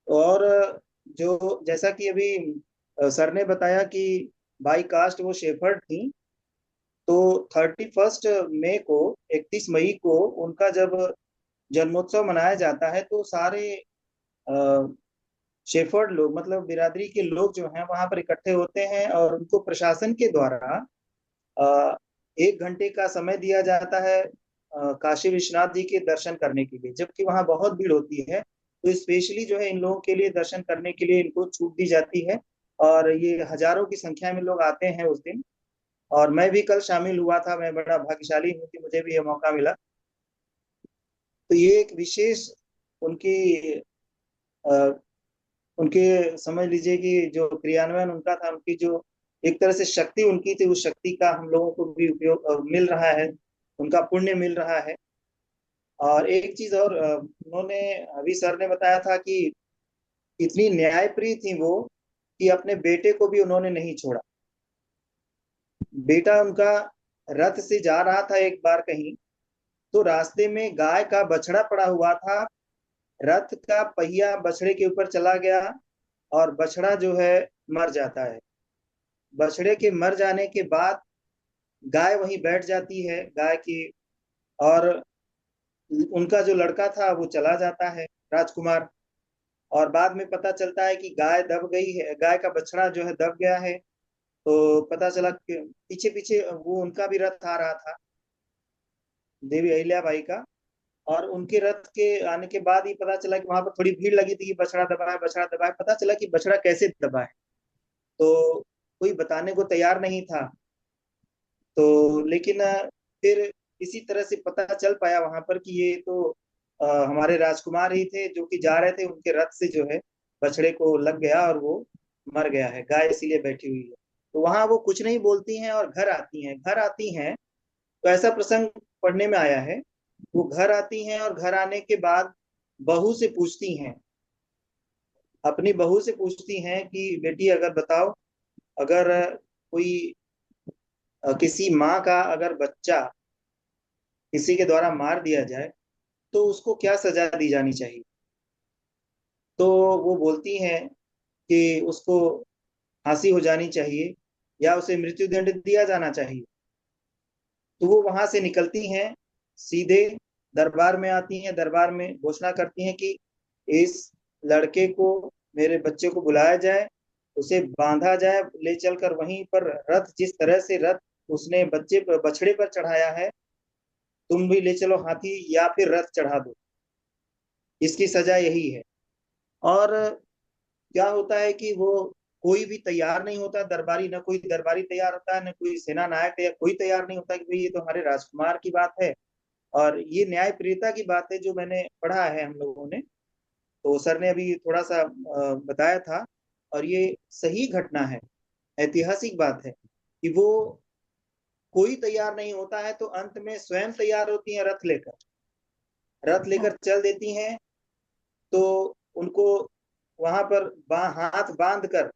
और जो जैसा कि अभी सर ने बताया कि बाई कास्ट वो शेफर्ड थी, तो 31 मई को, 31 मई को, उनका जब जन्मोत्सव मनाया जाता है तो सारे शेफर्ड लोग मतलब बिरादरी के लोग जो हैं वहां पर इकट्ठे होते हैं और उनको प्रशासन के द्वारा 1 घंटे का समय दिया जाता है काशी विश्वनाथ जी के दर्शन करने के लिए, जबकि वहां बहुत भीड़ होती है। तो स्पेशली जो है इन लोगों के लिए दर्शन करने के लिए इनको छूट दी जाती है और ये हजारों की संख्या में लोग आते हैं उस दिन। और मैं भी कल शामिल हुआ था, मैं बड़ा भाग्यशाली हूँ कि मुझे भी ये मौका मिला। तो ये एक विशेष उनकी अ, उनके समझ लीजिए कि जो क्रियान्वयन उनका था, उनकी जो एक तरह से शक्ति उनकी थी, उस शक्ति का हम लोगों को भी उपयोग मिल रहा है, उनका पुण्य मिल रहा है। और एक चीज और उन्होंने अभी सर ने बताया था कि इतनी न्यायप्रिय थी वो कि अपने बेटे को भी उन्होंने नहीं छोड़ा। बेटा उनका रथ से जा रहा था एक बार कहीं, तो रास्ते में गाय का बछड़ा पड़ा हुआ था, रथ का पहिया बछड़े के ऊपर चला गया और बछड़ा जो है मर जाता है। बछड़े के मर जाने के बाद गाय वहीं बैठ जाती है गाय की, और उनका जो लड़का था वो चला जाता है राजकुमार। और बाद में पता चलता है कि गाय दब गई है, गाय का बछड़ा जो है दब गया है। तो पता चला कि पीछे पीछे वो उनका भी रथ आ रहा था, देवी अहिल्या बाई का। और उनके रथ के आने के बाद ही पता चला कि वहां पर थोड़ी भीड़ लगी थी कि बछड़ा दबा है, बछड़ा दबा है। पता चला कि बछड़ा कैसे दबा है तो कोई बताने को तैयार नहीं था। तो लेकिन फिर इसी तरह से पता चल पाया वहां पर कि ये तो हमारे राजकुमार ही थे जो कि जा रहे थे, उनके रथ से जो है बछड़े को लग गया और वो मर गया है, गाय इसीलिए बैठी हुई है। तो वहां वो कुछ नहीं बोलती हैं और घर आती हैं। घर आती हैं तो ऐसा प्रसंग पढ़ने में आया है, वो घर आती हैं और घर आने के बाद बहू से पूछती हैं, अपनी बहू से पूछती हैं कि बेटी अगर बताओ, अगर कोई किसी माँ का अगर बच्चा किसी के द्वारा मार दिया जाए तो उसको क्या सजा दी जानी चाहिए। तो वो बोलती हैं कि उसको फांसी हो जानी चाहिए या उसे मृत्यु दंड दिया जाना चाहिए। तो वो वहां से निकलती हैं, सीधे दरबार में आती हैं, दरबार में घोषणा करती हैं कि इस लड़के को, मेरे बच्चे को बुलाया जाए, उसे बांधा जाए, ले चलकर वहीं पर रथ, जिस तरह से रथ उसने बच्चे पर बछड़े पर चढ़ाया है, तुम भी ले चलो हाथी या फिर रथ चढ़ा दो, इसकी सजा यही है। और क्या होता है कि वो कोई भी तैयार नहीं होता, दरबारी, न कोई दरबारी तैयार होता है, न कोई सेना नायक या कोई तैयार नहीं होता कि भाई ये तो हमारे राजकुमार की बात है। और ये न्याय प्रियता की बात है जो मैंने पढ़ा है हम लोगों ने, तो सर ने अभी थोड़ा सा बताया था। और ये सही घटना है, ऐतिहासिक बात है कि वो कोई तैयार नहीं होता है तो अंत में स्वयं तैयार होती हैं, रथ लेकर चल देती हैं। तो उनको वहां पर हाथ बांध कर,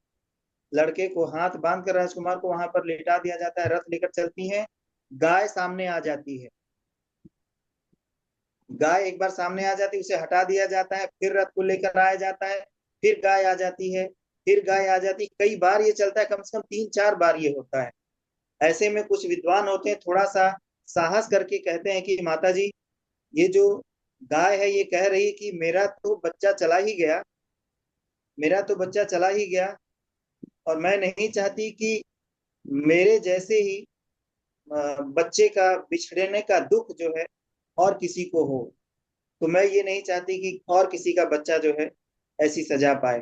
लड़के को हाथ बांध कर राजकुमार को वहां पर लेटा दिया जाता है, रथ लेकर चलती हैं। गाय सामने आ जाती है, गाय एक बार सामने आ जाती है, उसे हटा दिया जाता है, फिर रथ को लेकर आया जाता है, फिर गाय आ जाती है, फिर गाय आ जाती है। कई बार ये चलता है, कम से कम 3-4 बार ये होता है। ऐसे में कुछ विद्वान होते हैं, थोड़ा सा साहस करके कहते हैं कि माता जी, ये जो गाय है ये कह रही कि मेरा तो बच्चा चला ही गया, मेरा तो बच्चा चला ही गया, और मैं नहीं चाहती कि मेरे जैसे ही बच्चे का बिछड़ने का दुख जो है और किसी को हो। तो मैं ये नहीं चाहती कि और किसी का बच्चा जो है ऐसी सजा पाए।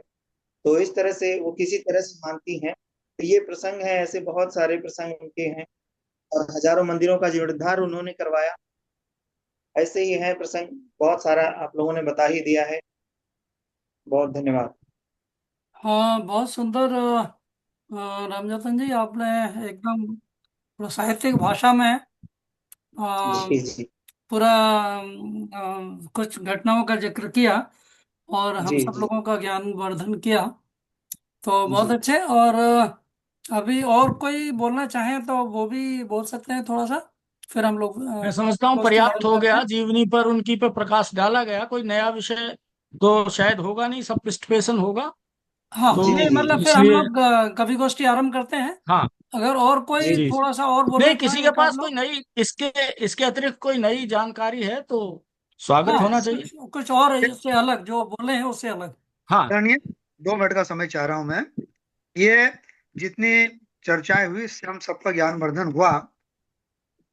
तो इस तरह से वो किसी तरह से मानती हैं। तो ये प्रसंग है, ऐसे बहुत सारे प्रसंग उनके हैं, और हजारों मंदिरों का जीर्णोद्धार उन्होंने करवाया। ऐसे ही है प्रसंग, बहुत सारा आप लोगों ने बता ही दिया है। बहुत धन्यवाद। हाँ, बहुत सुंदर रामजतन जी, आपने एकदम पूरा साहित्यिक भाषा में अ, जी जी पूरा कुछ घटनाओं का जिक्र किया और हम जी सब जी लोगों का ज्ञान वर्धन किया। तो बहुत जी। अच्छे। और अभी और कोई बोलना चाहें तो वो भी बोल सकते हैं थोड़ा सा, फिर हम लोग मैं समझता हूँ गोष्ठी पर्याप्त बंद हो करते गया, हैं। जीवनी पर उनकी पर प्रकाश डाला गया, कोई नया विषय तो शायद होगा नहीं, सब पृष्ठपेशन होगा। हाँ, जी तो नहीं जी मतलब जी फिर हम इसलिए लोग कवि गोष्ठी आरंभ करते हैं। हाँ। अगर और जी कोई जी थोड़ा सा और बोलना नहीं, चाहे किसी के एक आध पास कोई लोग। नई, इसके इसके अतिरिक्त कोई नई जानकारी है तो स्वागत हाँ, होना चाहिए। कुछ कुछ और इससे अलग जो बोले हैं उससे अलग। हाँ। जानिए, 2 मिनट का समय चाह रहा हूं मैं। ये जितनी चर्चाएं हुई इससे हम सबका ज्ञानवर्धन हुआ।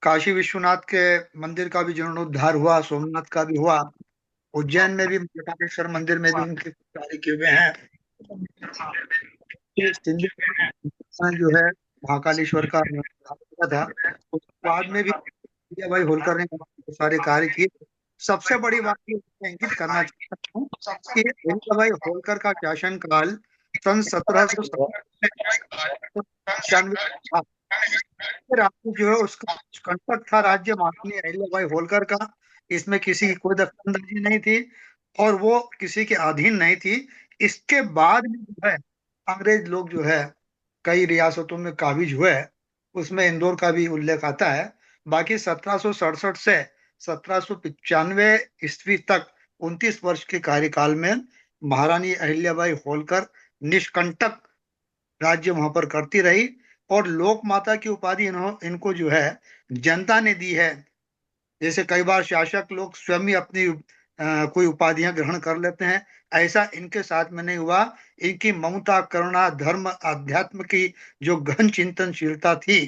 काशी विश्वनाथ के मंदिर का भी जीर्णोद्धार हुआ, सोमनाथ का भी हुआ, उज्जैन में भी महाकालेश्वर मंदिर में भी उनके कार्य किए हुए हैं। ये सिंधु जो है महाकालेश्वर का किया था, उसके बाद में भी भैया भाई होलकर ने बहुत सारे कार्य किए। सबसे बड़ी बात ये मैं इंगित करना चाहता हूँ कि भैया भाई होलकर का शासन काल सन 1795 था। राज्य जो है उसका कंटक था, राज्य महारानी अहिल्याबाई होलकर का। इसमें किसी की कोई दखलंदाजी नहीं थी और वो किसी के अधीन नहीं थी। इसके बाद में जो है अंग्रेज लोग जो है कई रियासतों में काबिज हुए, उसमें इंदौर का भी उल्लेख आता है। बाकी 1767 से 1795 ईस्वी तक 29 वर्ष के कार्यकाल में महारानी अहिल्याबाई होलकर निष्कंटक राज्य वहां पर करती रही। और लोक माता की उपाधि इनको जो है जनता ने दी है। जैसे कई बार शासक लोग स्वयं ही अपनी कोई उपाधियां ग्रहण कर लेते हैं, ऐसा इनके साथ में नहीं हुआ। इनकी ममता, करुणा, धर्म, अध्यात्म की जो गहन चिंतनशीलता थी,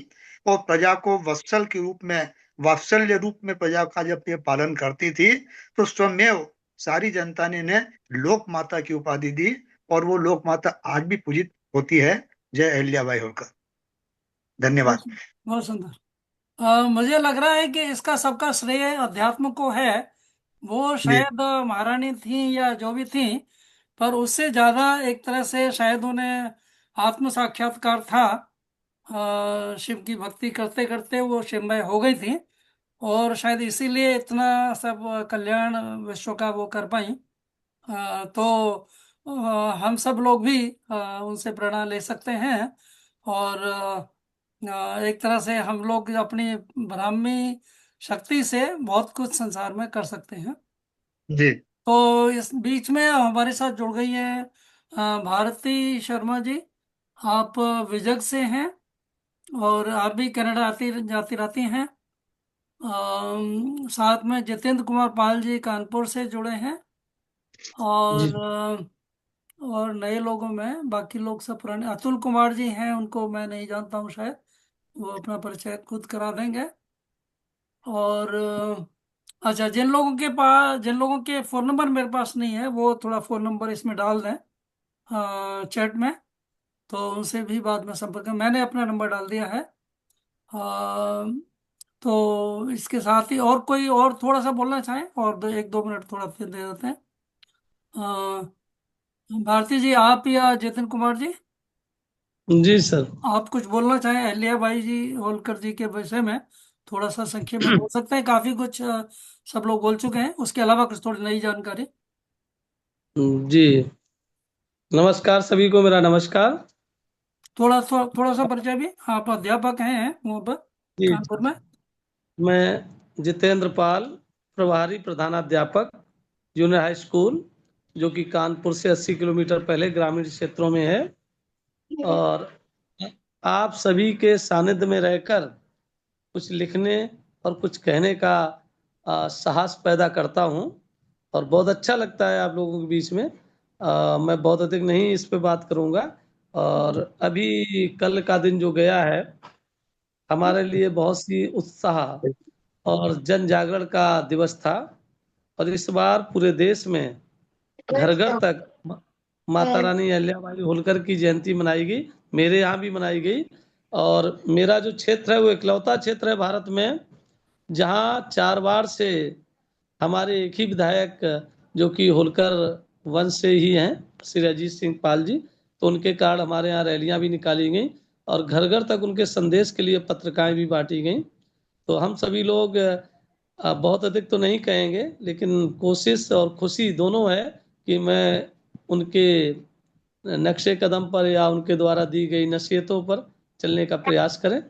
वो प्रजा को वत्सल के रूप में, वात्सल्य रूप में प्रजा का जब ये पालन करती थी, तो स्वयं सारी जनता ने इन्हें लोक माता की उपाधि दी। और वो लोक माता आज भी पूजित होती है। जय अहिल्याबाई होलकर। धन्यवाद। बहुत बहुत सुंदर। मुझे लग रहा है कि इसका सबका श्रेय अध्यात्म को है। वो जी शायद महारानी थी या जो भी थी, पर उससे ज्यादा एक तरह से शायद उन्हें आत्म साक्षात्कार था। शिव की भक्ति करते करते वो शिवमय हो गई थी, और शायद इसीलिए इतना सब कल्याण विश्व का वो कर पाई। तो अ, हम सब लोग भी उनसे प्रेरणा ले सकते हैं। और एक तरह से हम लोग अपनी ब्राह्मी शक्ति से बहुत कुछ संसार में कर सकते हैं। जी तो इस बीच में हमारे साथ जुड़ गई है भारती शर्मा जी। आप विजग से हैं, और आप भी कनाडा आती जाती रहती हैं। साथ में जितेंद्र कुमार पाल जी कानपुर से जुड़े हैं। जी। और और नए लोगों में बाकी लोग सब पुराने, अतुल कुमार जी हैं, उनको मैं नहीं जानता हूँ शायद, वो अपना परिचय खुद करा देंगे। और अच्छा, जिन लोगों के फ़ोन नंबर मेरे पास नहीं है, वो थोड़ा फ़ोन नंबर इसमें डाल दें चैट में, तो उनसे भी बाद में संपर्क करें। मैंने अपना नंबर डाल दिया है। तो इसके साथ ही और कोई और थोड़ा सा बोलना चाहें, और 1-2 मिनट थोड़ा फिर दे देते हैं। भारती जी, आप या जतिन कुमार जी, जी सर। आप कुछ बोलना चाहें अहल्या बाई जी होलकर जी के विषय में? थोड़ा सा संक्षेप में बोल सकते हैं, काफी कुछ सब लोग बोल चुके हैं, उसके अलावा कुछ थोड़ी नई जानकारी। जी, नमस्कार सभी को, मेरा नमस्कार। थोड़ा सा परिचय भी। आप अध्यापक हैं वहाँ पर जी, कानपुर में? मैं जितेंद्र पाल, प्रभारी प्रधानाध्यापक, जूनियर हाई स्कूल, जो कि कानपुर से 80 किलोमीटर पहले ग्रामीण क्षेत्रों में है। और आप सभी के सानिध्य में रहकर कुछ लिखने और कुछ कहने का साहस पैदा करता हूँ, और बहुत अच्छा लगता है आप लोगों के बीच में। मैं बहुत अधिक नहीं इस पे बात करूंगा। और अभी कल का दिन जो गया है, हमारे लिए बहुत सी उत्साह और जन जागरण का दिवस था। और इस बार पूरे देश में घर घर तक माता रानी अहिल्याबाई होलकर की जयंती मनाई गई। मेरे यहाँ भी मनाई गई। और मेरा जो क्षेत्र है वो इकलौता क्षेत्र है भारत में जहाँ 4 बार से हमारे एक ही विधायक, जो कि होलकर वंश से ही हैं, श्री अजीत सिंह पाल जी, तो उनके कारण हमारे यहाँ रैलियां भी निकाली गई और घर घर तक उनके संदेश के लिए पत्रिकाएं भी बांटी गई। तो हम सभी लोग बहुत अधिक तो नहीं कहेंगे, लेकिन कोशिश और खुशी दोनों है कि मैं उनके नक्शे कदम पर या उनके द्वारा दी गई नसीहतों पर चलने का प्रयास करें।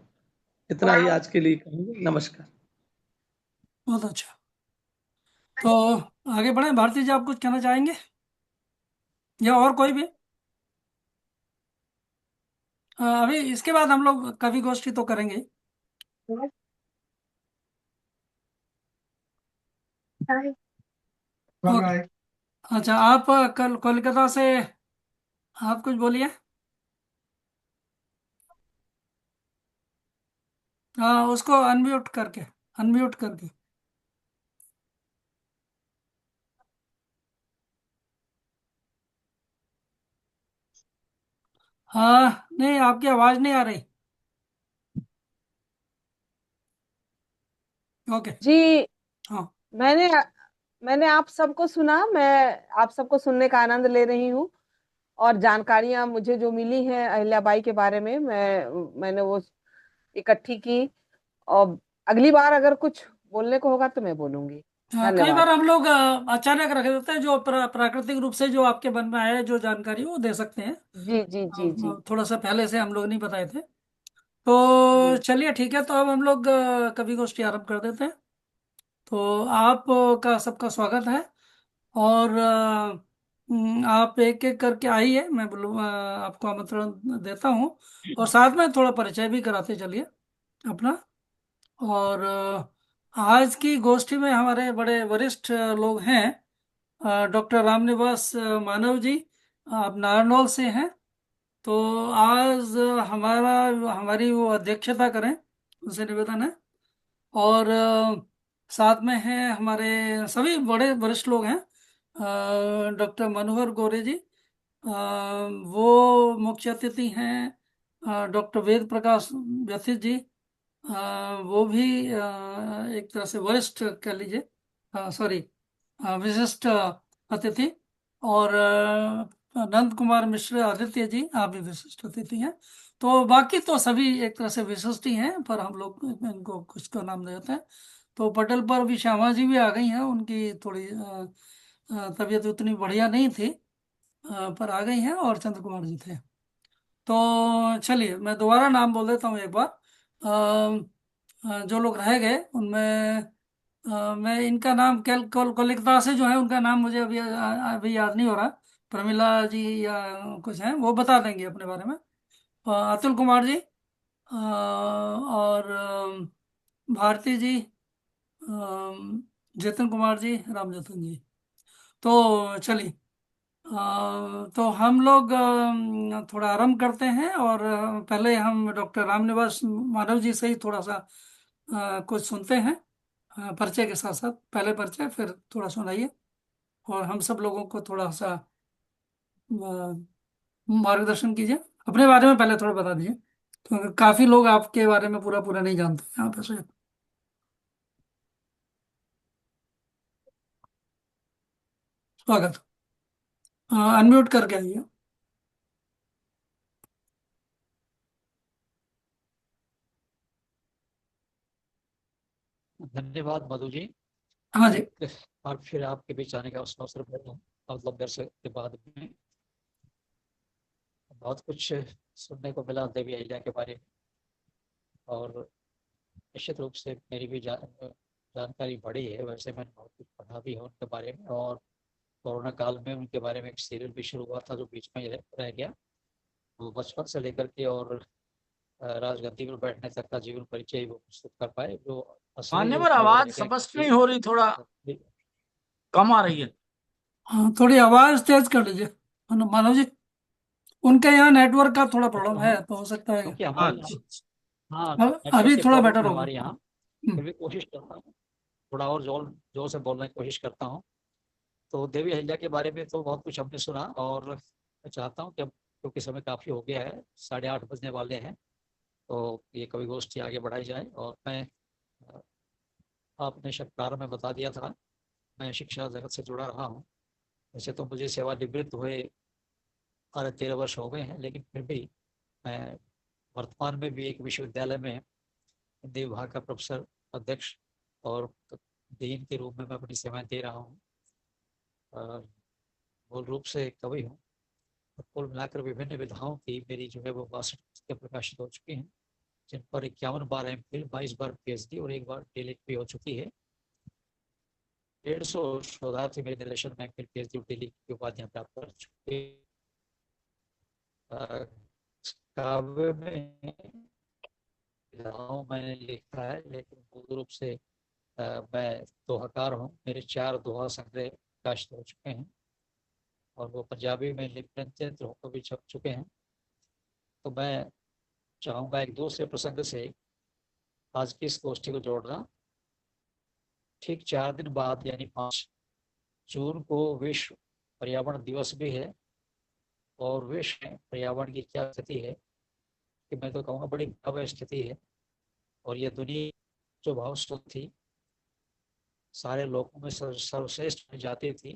इतना ही आज के लिए कहेंगे। नमस्कार। बहुत अच्छा। तो आगे बढ़े, भारती जी, आप कुछ कहना चाहेंगे, या और कोई भी? अभी इसके बाद हम लोग कवि गोष्ठी तो करेंगे। ओके। अच्छा, आप कल कोलकाता से आप कुछ बोलिए। हाँ, उसको अनम्यूट करके। हाँ, नहीं, आपकी आवाज नहीं आ रही। ओके। जी। हाँ। मैंने मैंने आप सबको सुना। मैं आप सबको सुनने का आनंद ले रही हूँ। और जानकारियां मुझे जो मिली हैं अहिल्याबाई के बारे में, मैंने वो इकट्ठी की। और अगली बार अगर कुछ बोलने को होगा तो मैं बोलूंगी। हाँ, कई बार धन्यवाद। हम लोग अचानक रख देते हैं, जो प्राकृतिक रूप से जो आपके मन में आया, जो जानकारी वो दे सकते हैं। जी जी जी जी थोड़ा सा पहले से हम लोग नहीं बताए थे। तो जी। चलिए, ठीक है, तो अब हम लोग कवि गोष्ठी आरंभ कर देते हैं। तो आप का सबका स्वागत है। और आप एक एक करके आइए, मैं बोलूँ आपको आमंत्रण देता हूँ। और साथ में थोड़ा परिचय भी कराते चलिए अपना। और आज की गोष्ठी में हमारे बड़े वरिष्ठ लोग हैं। डॉक्टर रामनिवास मानव जी, आप नारनौल से हैं। तो आज हमारी वो अध्यक्षता करें, उनसे निवेदन है। और साथ में हैं हमारे सभी बड़े वरिष्ठ लोग हैं। डॉक्टर मनोहर गोरे जी, वो मुख्य अतिथि हैं। डॉक्टर वेद प्रकाश व्यथित जी, वो भी एक तरह से वरिष्ठ कह लीजिए, सॉरी, विशिष्ट अतिथि। और नंद कुमार मिश्र आदित्य जी, आप भी विशिष्ट अतिथि हैं। तो बाकी तो सभी एक तरह से विशिष्ट ही हैं, पर हम लोग इनको कुछ का नाम देते हैं। तो पटल पर भी श्यामा जी भी आ गई हैं, उनकी थोड़ी तबीयत उतनी बढ़िया नहीं थी, पर आ गई हैं। और चंद्र कुमार जी थे। तो चलिए, मैं दोबारा नाम बोल देता हूँ एक बार। जो लोग रह गए उनमें मैं इनका नाम कोलिकता से जो है, उनका नाम मुझे अभी याद नहीं हो रहा। प्रमिला जी या कुछ हैं, वो बता देंगे अपने बारे में। अतुल कुमार जी, और भारती जी, जतन कुमार जी, राम जतन जी। तो चलिए, तो हम लोग थोड़ा आरंभ करते हैं। और पहले हम डॉक्टर रामनिवास माधव जी से ही थोड़ा सा कुछ सुनते हैं। परिचय के साथ साथ पहले परिचय, फिर थोड़ा सुनाइए। और हम सब लोगों को थोड़ा सा मार्गदर्शन कीजिए। अपने बारे में पहले थोड़ा बता दीजिए, तो काफी लोग आपके बारे में पूरा पूरा नहीं जानते यहाँ पे से। स्वागत। अनम्यूट करके आइए। धन्यवाद मधु जी। हाँ जी। एक बार फिर आपके बीच आने का अवसर मिला, मतलब दरअसल के बाद में बहुत कुछ सुनने को मिला देवी अहिल्या के बारे में। और निश्चित रूप से मेरी भी जानकारी बढ़ी है। वैसे मैंने बहुत कुछ पढ़ा भी है उनके बारे में। और कोरोना काल में उनके बारे में एक सीरियल भी शुरू हुआ था जो बीच में रह गया। वो बचपन से लेकर के और राजगद्दी पर बैठने तक का जीवन परिचय वो प्रस्तुत कर पाए, जो असली आने जो पर खबर आवाज लेकर स्पष्ट थी। नहीं हो रही, थोड़ा कम आ रही है। हाँ, थोड़ी आवाज तेज कर लीजिए मानव जी। उनके यहाँ नेटवर्क का थोड़ा प्रॉब्लम है, हाँ, तो हो सकता है। क्योंकि हमारे अच्छा। यहाँ, हाँ, अब नेटवर्क अभी की थोड़ा प्रॉब्लम बेटर है होगा। हमारे यहाँ। हम्म। फिर भी कोशिश करता हूँ, थोड़ा और जोर जोर से बोलने की कोशिश करता हूँ। तो देवी अहिल्या के बारे में तो बहुत कुछ हमने सुना। और मैं चाहता हूँ कि अब, क्योंकि समय काफ़ी हो गया है, 8:30 बजने वाले हैं, तो ये कवि गोष्ठी आगे बढ़ाई जाए। और मैं, अ, आपने शायद प्रारंभ में बता दिया था, मैं शिक्षा जगत से जुड़ा रहा हूँ। वैसे तो मुझे सेवानिवृत्त हुए 13 वर्ष हो गए हैं, लेकिन फिर भी मैं वर्तमान में भी एक विश्वविद्यालय में हिंदी विभाग का प्रोफेसर, अध्यक्ष और डीन के रूप में मैं अपनी सेवाएं दे रहा हूँ। मूल रूप से कवि हूँ। कुल मिलाकर विभिन्न विधाओं की मेरी जो है वो 62 पुस्तकें प्रकाशित हो चुकी हैं, जिन पर 51 बार एमफिल, 22 बार पीएचडी और 1 बार डीलिट भी हो चुकी है। 150 शोधार्थी मेरे निर्देशन में एमफिल, पीएचडी और डीलिट की उपाधियां प्राप्त कर चुके हैं। काव्य में विधाओं मैंने लिखा है, लेकिन मूल रूप से मैं दोहाकार हूँ। मेरे 4 दोहा संग्रह प्रकाशित हो चुके हैं। और वो पंजाबी में लिप्यंतरित होकर भी छप चुके हैं। तो मैं चाहूँगा एक दूसरे प्रसंग से आज की इस गोष्ठी को जोड़ना। ठीक 4 दिन बाद यानी 5 जून को विश्व पर्यावरण दिवस भी है, और विश्व में पर्यावरण की क्या स्थिति है कि मैं तो कहूँगा बड़ी भयावह स्थिति है। और ये दुनिया जो बहुत शुद्ध थी, सारे लोगों में सर्वश्रेष्ठ जाती थी,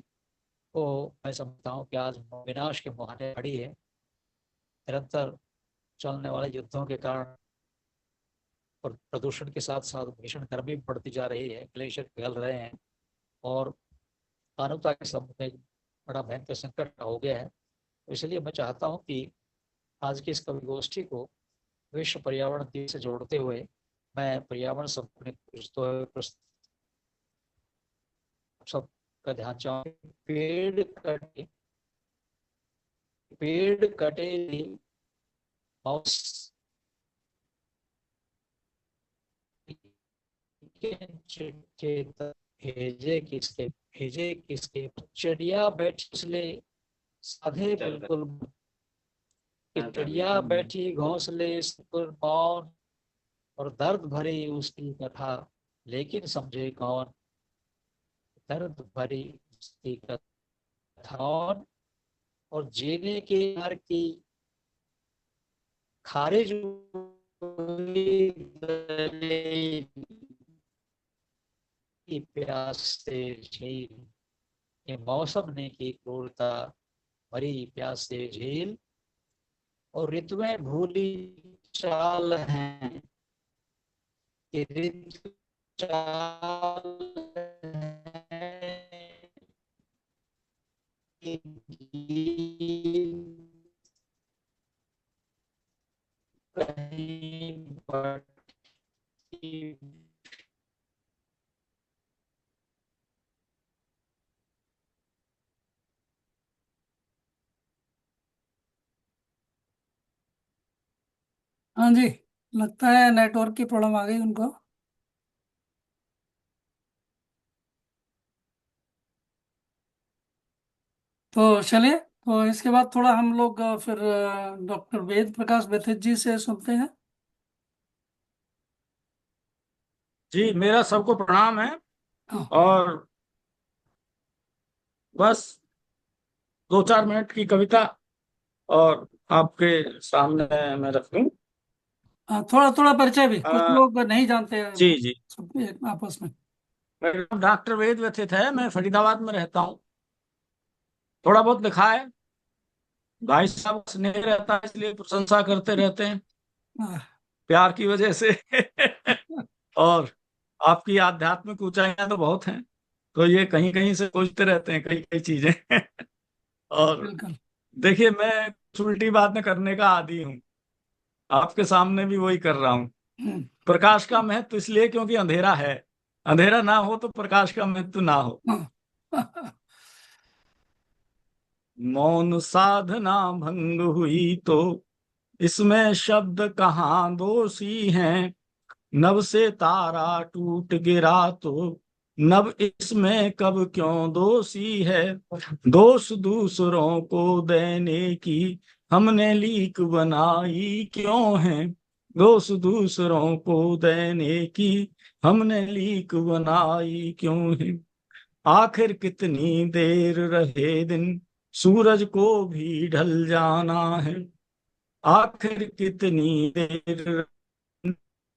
तो मैं समझता हूँ कि आज विनाश के मुहाने खड़ी है। निरंतर चलने वाले युद्धों के कारण और प्रदूषण के साथ साथ भीषण गर्मी बढ़ती जा रही है, ग्लेशियर पिघल रहे हैं और मानवता के सामने बड़ा भयंकर संकट हो गया है। तो इसलिए मैं चाहता हूँ कि आज की इस कवि गोष्ठी को विश्व पर्यावरण दिवस से जोड़ते हुए मैं पर्यावरण सबका ध्यान चाहूँ। पेड़ कटे माउस भेजे किसके चिड़िया बैठी घोंसले साधे बिल्कुल, चिड़िया बैठी घोंसले मौन, और दर्द भरी उसकी कथा लेकिन समझे कौन, दर्द भरी उसकी कथा। और जीने के हर की खारिज की प्यास से झील, ये मौसम ने की क्रूरता भरी प्यास से झील, और ऋतुएं भूली चाल हैं कि ऋतु चाल हैं कि कहीं बढ़ती। हाँ जी, लगता है नेटवर्क की प्रॉब्लम आ गई उनको। तो चलिए, तो इसके बाद थोड़ा हम लोग फिर डॉक्टर वेद प्रकाश बेथित जी से सुनते हैं। जी, मेरा सबको प्रणाम है। हाँ, और बस 2-4 मिनट की कविता और आपके सामने मैं रख दूं। हाँ, थोड़ा थोड़ा परिचय भी, कुछ आ, लोग नहीं जानते हैं जी जी, सब आपस में। मेरा नाम डॉक्टर वेद व्यथित है, मैं फरीदाबाद में रहता हूँ। थोड़ा बहुत लिखा है, भाई साहब स्नेह रहता है इसलिए प्रशंसा करते रहते हैं हाँ, प्यार की वजह से। और आपकी आध्यात्मिक ऊंचाइयां तो बहुत हैं, तो ये कहीं कहीं से पूछते रहते हैं कई कई चीजें। और बिल्कुल। देखिए, मैं कुछ उल्टी बातें करने का आदी हूँ, आपके सामने भी वही कर रहा हूँ। हम्म, प्रकाश का महत्व इसलिए क्योंकि अंधेरा है, अंधेरा ना हो तो प्रकाश का महत्व ना हो। हाँ, मौन साधना भंग हुई तो इसमें शब्द कहाँ दोषी हैं, नभ से तारा टूट गिरा तो नभ इसमें कब क्यों दोषी है, दोष दूसरों को देने की हमने लीक बनाई क्यों है, दोष दूसरों को देने की हमने लीक बनाई क्यों है, आखिर कितनी देर रहे दिन सूरज को भी ढल जाना है, आखिर कितनी देर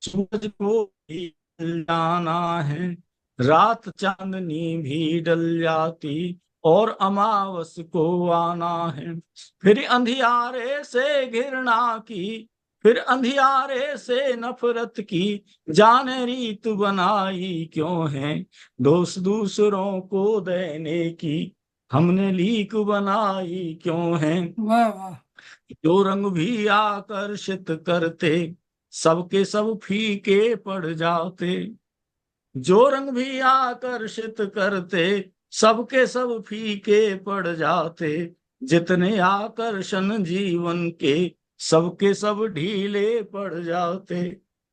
सूरज को भी ढल जाना है, रात चांदनी भी डल जाती और अमावस को आना है, फिर अंधियारे से घृणा की फिर अंधियारे से नफरत की जाने रीत बनाई क्यों है, दोष दूसरों को देने की हमने लीक बनाई क्यों है, वाह वाह। जो रंग भी आकर्षित करते सबके सब फीके पड़ जाते, जो रंग भी आकर्षित करते सबके सब फीके पड़ जाते, जितने आकर्षण जीवन के सबके सब ढीले पड़ जाते,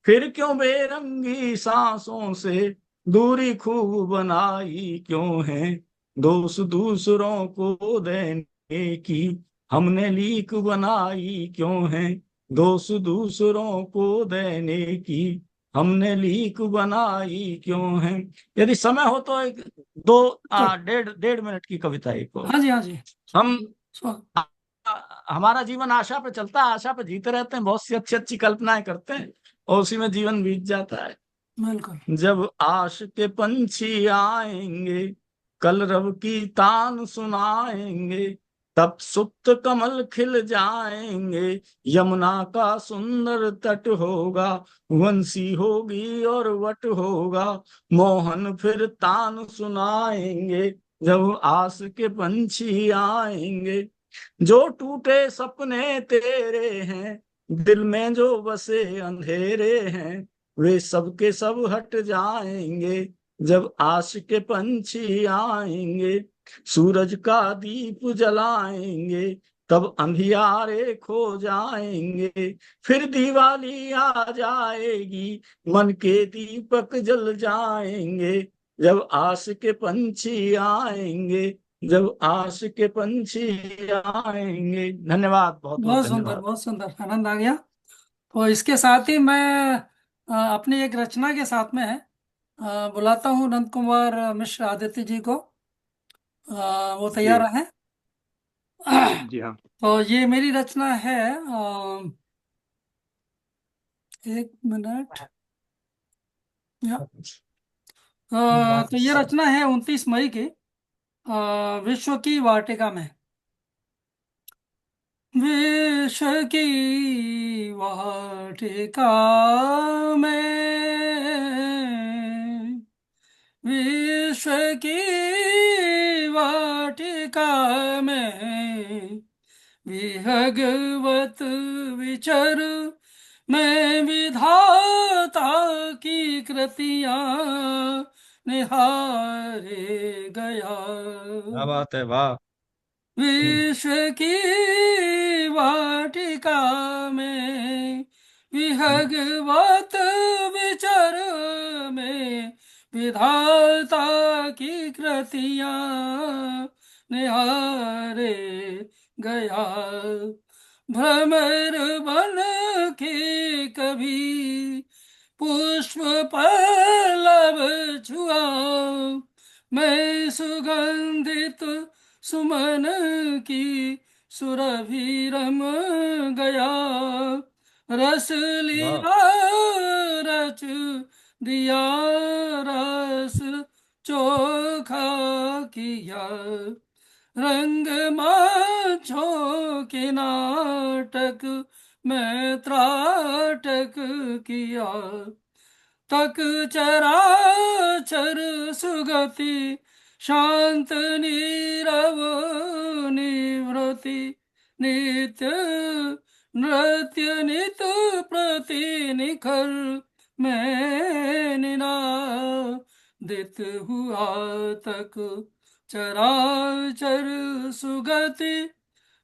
फिर क्यों बेरंगी सांसों से दूरी खूब बनाई क्यों है, दोष दूसरों को देने की हमने लीक बनाई क्यों है, दोष दूसरों को देने की हमने लीक बनाई क्यों है। यदि समय हो तो एक दो डेढ़ डेढ़ मिनट की कविता एक और। हाँ जी, हाँ जी। हम स्व- हमारा जीवन आशा पे चलता है, आशा पे जीते रहते हैं, बहुत सी अच्छी अच्छी कल्पनाएं करते हैं और उसी में जीवन बीत जाता है। बिल्कुल। जब आश के पंछी आएंगे, कलरव की तान सुनाएंगे, तब सुप्त कमल खिल जाएंगे, यमुना का सुंदर तट होगा, वंशी होगी और वट होगा, मोहन फिर तान सुनाएंगे, जब आस के पंछी आएंगे। जो टूटे सपने तेरे हैं, दिल में जो बसे अंधेरे हैं, वे सब के सब हट जाएंगे, जब आश के पंछी आएंगे। सूरज का दीप जलाएंगे, तब अंधियारे खो जाएंगे, फिर दिवाली आ जाएगी, मन के दीपक जल जाएंगे, जब आश के पंछी आएंगे, जब आश के पंछी आएंगे। धन्यवाद, बहुत बहुत बहुत सुंदर, धन्यवाद। बहुत सुंदर, आनंद आ गया। तो इसके साथ ही मैं अपनी एक रचना के साथ में बुलाता हूँ नंद कुमार मिश्र आदित्य जी को। वो जी तैयार है। जी हाँ। तो ये मेरी रचना है। एक मिनट। या तो ये रचना है 29 मई की, विश्व की वाटिका में। विश्व की वाटिका में, विश्व की वाटिका में, विहगवत विचर में, विधाता की कृतियां निहारे गया। क्या बात है, वाह। विश्व की वाटिका में, विहगवत विचर में, विधाता की कृतियां निहारे गया। भ्रमर बन के कभी पुष्प पल्लव छुआ, मैं सुगंधित सुमन की सुरभि रम गया। रस लीला रच दिया, रस चोखा किया, रंग मांझों के नाटक में त्राटक किया। तक चराचर सुगति शांत नीरव निवृत्ति, नित्य नृत्य नित प्रति निखर मैं निनादित हुआ। तक चराचर सुगति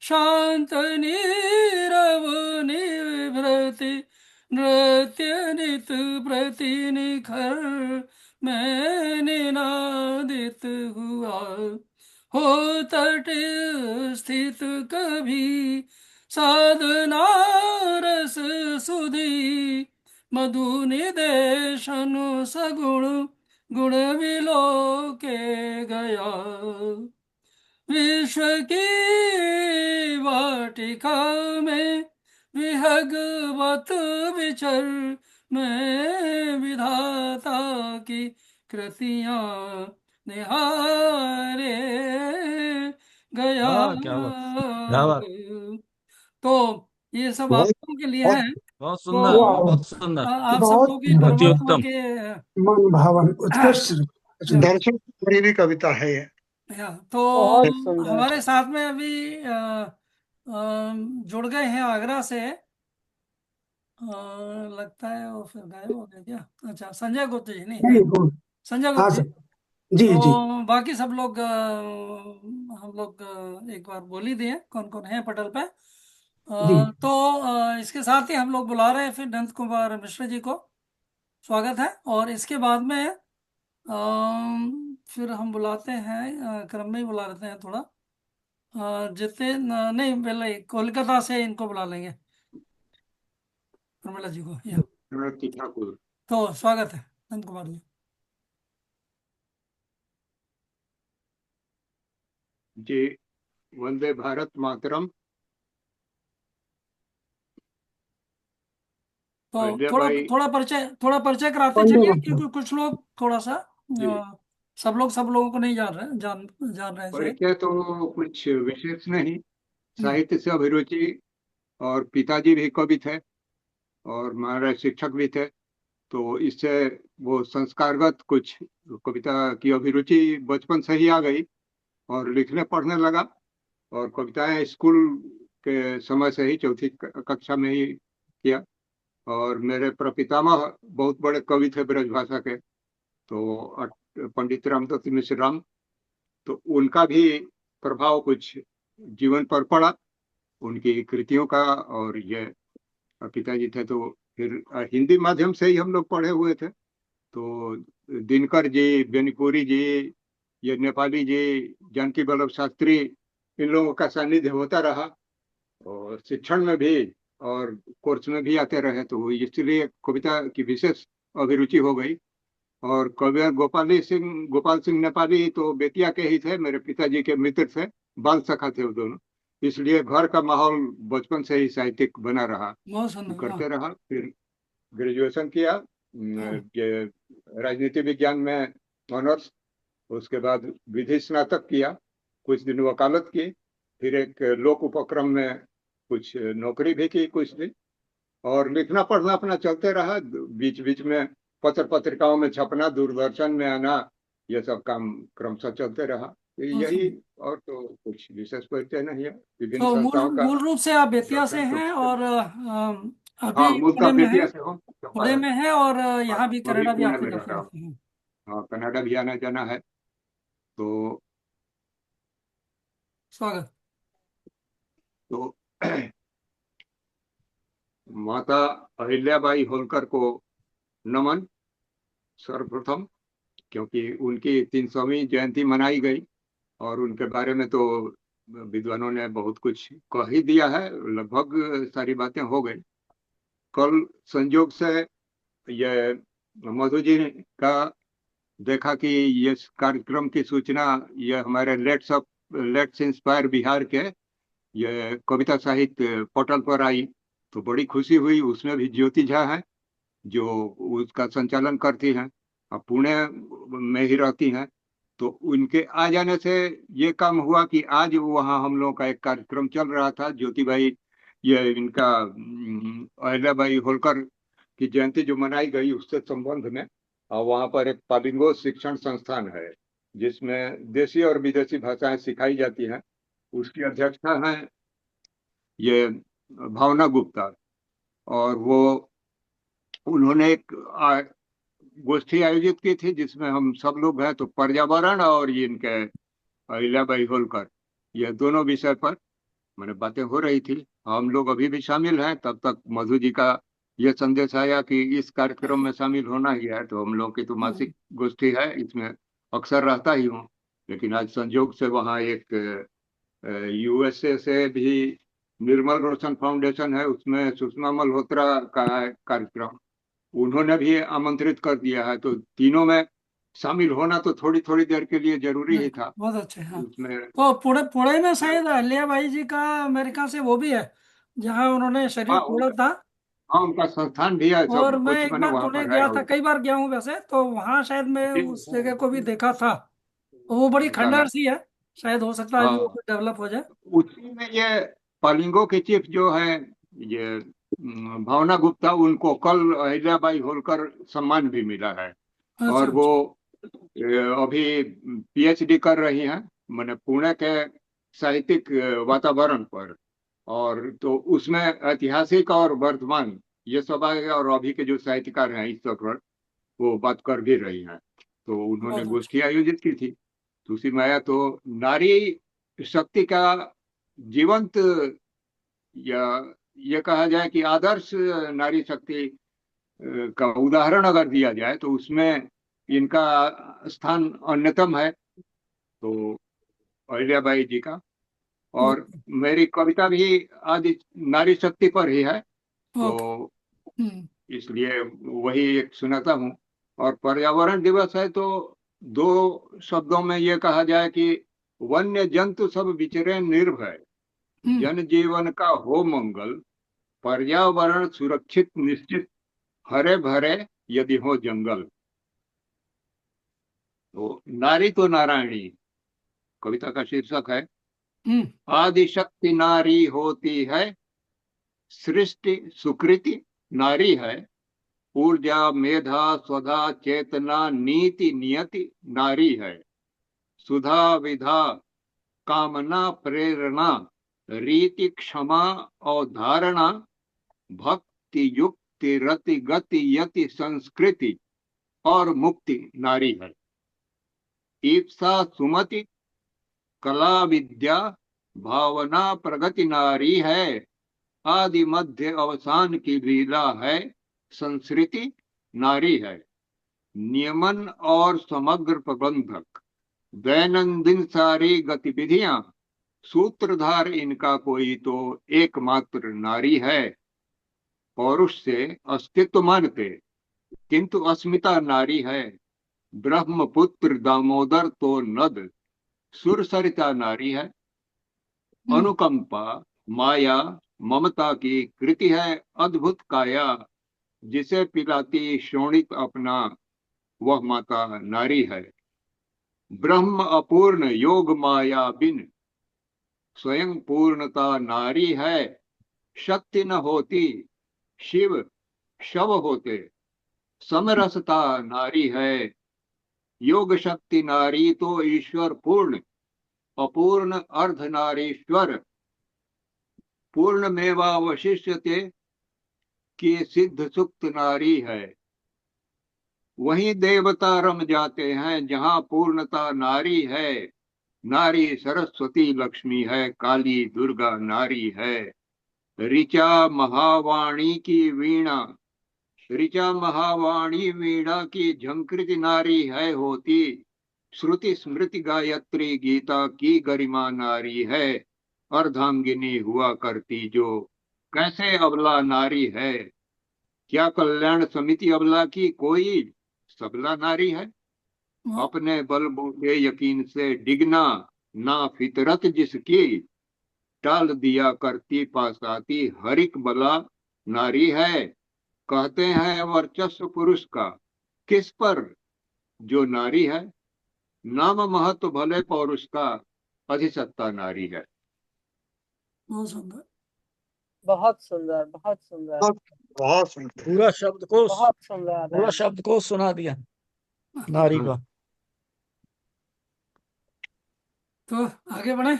शांत नीरव निवृत्ति, नृत्य नित प्रति निखर मैं निनादित हुआ। हो तट स्थित कभी साधना रस सुधी, मधु निदेशन सगुण गुण विलो के गया। विश्व की वाटिका में, विहगवत विचर में, विधाता की कृतियां निहारे गया। वाह, क्या बात, क्या बात। तो ये सब आप बहुत लोगों के लिए बहुत है। बहुत सुंदर, तो बहुत सुंदर, आप सब बहुत लोग भी अति परमात्मा उत्तम। के मन भावन उत्कृष्ट रचना। दर्शन से जुड़ी हुई कविता है ये। तो बहुत सुंदर। हमारे साथ में अभी जुड़ गए हैं आगरा से। लगता है वो फिर गायब हो गए क्या? अच्छा, संजय गुप्त जी नहीं है। नहीं बोल। संजय हाँ गुप्त जी। सर। जी जी। तो बाकी सब लोग हम लोग एक बार बोल ही दिए कौन कौन है पटल पे। जी तो इसके साथ ही हम लोग बुला रहे हैं फिर नंद कुमार मिश्र जी को। स्वागत है। और इसके बाद में फिर हम बुलाते हैं, क्रम में ही बुला लेते हैं थोड़ा। जितेन नहीं, पहले कोलकाता से इनको बुला लेंगे, उर्मिला जी को। या ठाकुर। तो स्वागत है नंद कुमार जी। जी, वंदे भारत मातरम। तो अहिल्याबाई। थोड़ा परिचय कराते वंदे चलिए, मातरम। क्योंकि कुछ लोग थोड़ा सा जी, सब लोगों को नहीं जान रहे हैं शायद। परिचय तो कुछ विशेष नहीं। हम्म, साहित्य से अभिरुचि, और पिताजी भी कवि थे और हमारे शिक्षक भी थे, तो इससे वो संस्कारगत कुछ कविता की अभिरुचि बचपन से ही आ गई और लिखने पढ़ने लगा। और कविताएं स्कूल के समय से ही, चौथी कक्षा में ही किया। और मेरे प्रपितामह बहुत बड़े कवि थे ब्रजभाषा के, तो पंडित रामदत्त मिश्र राम। तो उनका भी प्रभाव कुछ जीवन पर पड़ा, उनकी कृतियों का। और ये पिताजी थे तो फिर हिंदी माध्यम से ही हम लोग पढ़े हुए थे, तो दिनकर जी, बेनीपुरी जी, ये नेपाली जी, जानकी वल्लभ शास्त्री, इन लोगों का सानिध्य होता रहा और शिक्षण में भी और कोर्स में भी आते रहे, तो इसलिए कविता की विशेष अभिरुचि हो गई। और कवि गोपाल सिंह नेपाली तो बेतिया के ही थे, मेरे पिताजी के मित्र थे, बाल सखा थे वो दोनों। इसलिए घर का माहौल बचपन से ही साहित्यिक बना रहा, बहुत सुंदर। हाँ करते रहा। फिर ग्रेजुएशन किया, हाँ। ये राजनीति विज्ञान में ऑनर्स। उसके बाद विधि स्नातक किया, कुछ दिन वकालत की, फिर एक लोक उपक्रम में कुछ नौकरी भी की कुछ दिन। और लिखना पढ़ना अपना चलते रहा, बीच बीच में पत्र पत्रिकाओं में छपना, दूरदर्शन में आना, ये सब काम क्रमशः चलते रहा। तो बहुत यही, सुंदर। और तो कुछ विशेष परिचय नहीं है। विभिन्न तो संस्थाओं का मूल रूप से आप बेतिया से अध्यक्ष हैं, प्रोफेसर। और हाँ, अभी मूलतः पुणे में है। बेतिया से हूँ, पुणे चंपारण। में है, और हाँ, यहाँ भी अभी कनाडा भी पुणे आते में रह जाते रहा हूँ। रहते हैं। हाँ, कनाडा भी आना जाना है। तो स्वागत। तो माता अहिल्याबाई होलकर को नमन सर्वप्रथम, क्योंकि उनकी 300वीं जयंती मनाई गई। और उनके बारे में तो विद्वानों ने बहुत कुछ कह ही दिया है, लगभग सारी बातें हो गई। कल संयोग से ये मधु जी का देखा कि ये कार्यक्रम की सूचना ये हमारे लेट्स इंस्पायर बिहार के ये कविता साहित्य पोर्टल पर आई, तो बड़ी खुशी हुई। उसमें भी ज्योति झा है जो उसका संचालन करती हैं, अब पुणे में ही रहती हैं। तो उनके आ जाने से ये काम हुआ कि आज वहाँ हम लोगों का एक कार्यक्रम चल रहा था, ज्योतिबाई, ये इनका अहिल्याबाई होलकर की जयंती जो मनाई गई उससे संबंध में। और वहाँ पर एक पाबिंगो शिक्षण संस्थान है जिसमें देसी और विदेशी भाषाएं सिखाई जाती हैं। उसकी अध्यक्षता है ये भावना गुप्ता। और वो उन्होंने एक गोष्ठी आयोजित की थी जिसमें हम सब लोग हैं, तो पर्यावरण और ये इनके अहिल्याबाई होलकर, ये दोनों विषय पर मैंने बातें हो रही थी। हम लोग अभी भी शामिल हैं। तब तक मधु जी का ये संदेश आया कि इस कार्यक्रम में शामिल होना ही है, तो हम लोग की तो मासिक गोष्ठी है, इसमें अक्सर रहता ही हूँ। लेकिन आज संयोग से वहाँ एक यूएसए से भी निर्मल रोशन फाउंडेशन है, उसमें सुषमा मल्होत्रा का है कार्यक्रम, उन्होंने भी आमंत्रित कर दिया है। तो तीनों में शामिल होना तो थोड़ी थोड़ी देर के लिए जरूरी नहीं, ही था बहुत अच्छे। हाँ, उसमें। तो पुणे में शायद अहिल्याबाई जी का अमेरिका से वो भी है, जहाँ उन्होंने शरीर हाँ, छोड़ा था। हाँ, उनका संस्थान भी है, और सब मैं कुछ एक मैंने बार वहां पुणे पर है। गया था, और कई बार गया हूँ वैसे, तो वहाँ शायद मैं उस जगह को भी देखा था। तो वो बड़ी देखा है। खंडहर सी है, शायद हो सकता है अभी वो हाँ, कुछ डेवलप हो जाए। उसी में ये पालिंगो के चीफ जो है, ये भावना गुप्ता, उनको कल अहिल्याबाई होलकर सम्मान भी मिला है। अच्छा और वो अच्छा। अभी पीएचडी कर रही हैं, मैंने पुणे के साहित्यिक वातावरण पर। और तो उसमें ऐतिहासिक और वर्तमान ये सब आएगा, और अभी के जो साहित्यकार हैं इस पर वो बात कर भी रही हैं। तो उन्होंने बहुत अच्छा। गोष्ठी आयोजित की थी, तो उसी में आया। तो नारी शक्ति का जीवंत, या ये कहा जाए कि आदर्श नारी शक्ति का उदाहरण अगर दिया जाए तो उसमें इनका स्थान अन्यतम है, तो अहिल्याबाई जी का। और मेरी कविता भी आदि नारी शक्ति पर ही है, तो ओके। इसलिए वही एक सुनाता हूँ। और पर्यावरण दिवस है तो दो शब्दों में ये कहा जाए कि वन्य जंतु सब विचरे निर्भय, जन जीवन का हो मंगल, पर्यावरण सुरक्षित निश्चित, हरे भरे यदि हो जंगल। तो नारी तो नारायणी कविता का शीर्षक है। आदि शक्ति नारी होती है, सृष्टि सुकृति नारी है, ऊर्जा मेधा स्वधा चेतना नीति नियति नारी है, सुधा विधा कामना प्रेरणा रीति क्षमा अवधारणा भक्ति युक्ति रति गति यति संस्कृति और मुक्ति नारी है। ईप्सा सुमति कला विद्या भावना प्रगति नारी है, आदि मध्य अवसान की लीला है, संस्कृति नारी है। नियमन और समग्र प्रबंधक दैनंदिन सारी गतिविधियां, सूत्रधार इनका कोई तो एकमात्र नारी है। पौरुष से अस्तित्व मानते किंतु अस्मिता नारी है, ब्रह्मपुत्र दामोदर तो नद सुर सरिता नारी है। अनुकंपा माया ममता की कृति है अद्भुत काया, जिसे पिलाती शोणित अपना वह माता नारी है। ब्रह्म अपूर्ण योग माया बिन स्वयं पूर्णता नारी है, शक्ति न होती शिव शव होते, समरसता नारी है। योग शक्ति नारी तो ईश्वर पूर्ण, अपूर्ण अर्धनारीश्वर, पूर्णमेवावशिष्यते की सिद्ध सुक्त नारी है। वहीं देवता रम जाते हैं जहां पूर्णता नारी है। नारी सरस्वती लक्ष्मी है, काली दुर्गा नारी है। ऋचा महावाणी की वीणा, ऋचा महावाणी वीणा की झंकृति नारी है होती, श्रुति स्मृति गायत्री गीता की गरिमा नारी है। अर्धांगिनी हुआ करती जो कैसे अबला नारी है, क्या कल्याण समिति अबला की कोई सबला नारी है। अपने बलबूते यकीन से डिगना ना फितरत जिसकी, टाल दिया करती पासाती हरिक बला नारी है। कहते हैं वर्चस्व पुरुष का किस पर जो नारी है, नाम महत्व भले पौरुष का अधिसत्ता नारी है। बहुत सुंदर, बहुत सुंदर, बहुत सुंदर, बहुत सुंदर। पूरा शब्द को बहुत सुंदर। पूरा शब्द को सुना दिया नारी का। तो आगे बढ़े।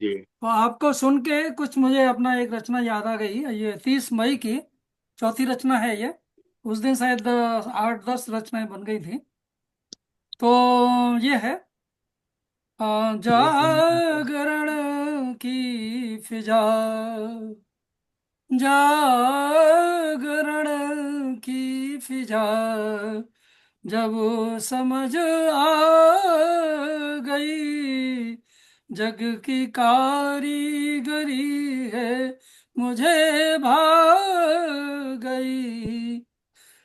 जी तो आपको सुन के कुछ मुझे अपना एक रचना याद आ गई। ये 30 मई की चौथी रचना है ये। उस दिन शायद 8-10 रचनाएं बन गई थी। तो ये है जागरण की फिजा, जागरण की फिजा, जब समझ आ गई, जग की कारीगरी है मुझे भा गई।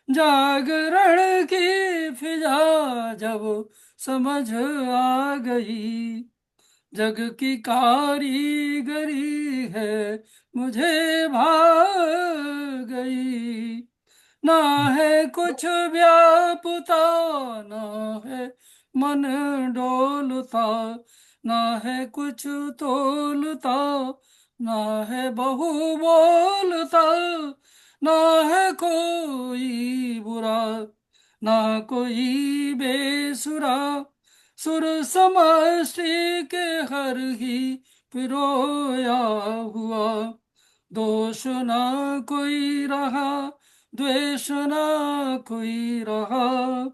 जागरण की फिजा जब समझ आ गई, जग की कारीगरी है मुझे भा गई। ना है कुछ व्यापुता, ना है मन डोलता, ना है कुछ तोलता, ना है बहु बोलता, ना है कोई बुरा, ना कोई बेसुरा, सुर समष्टि के हर ही पिरोया हुआ। दोष ना कोई रहा, द्वेष ना कोई रहा,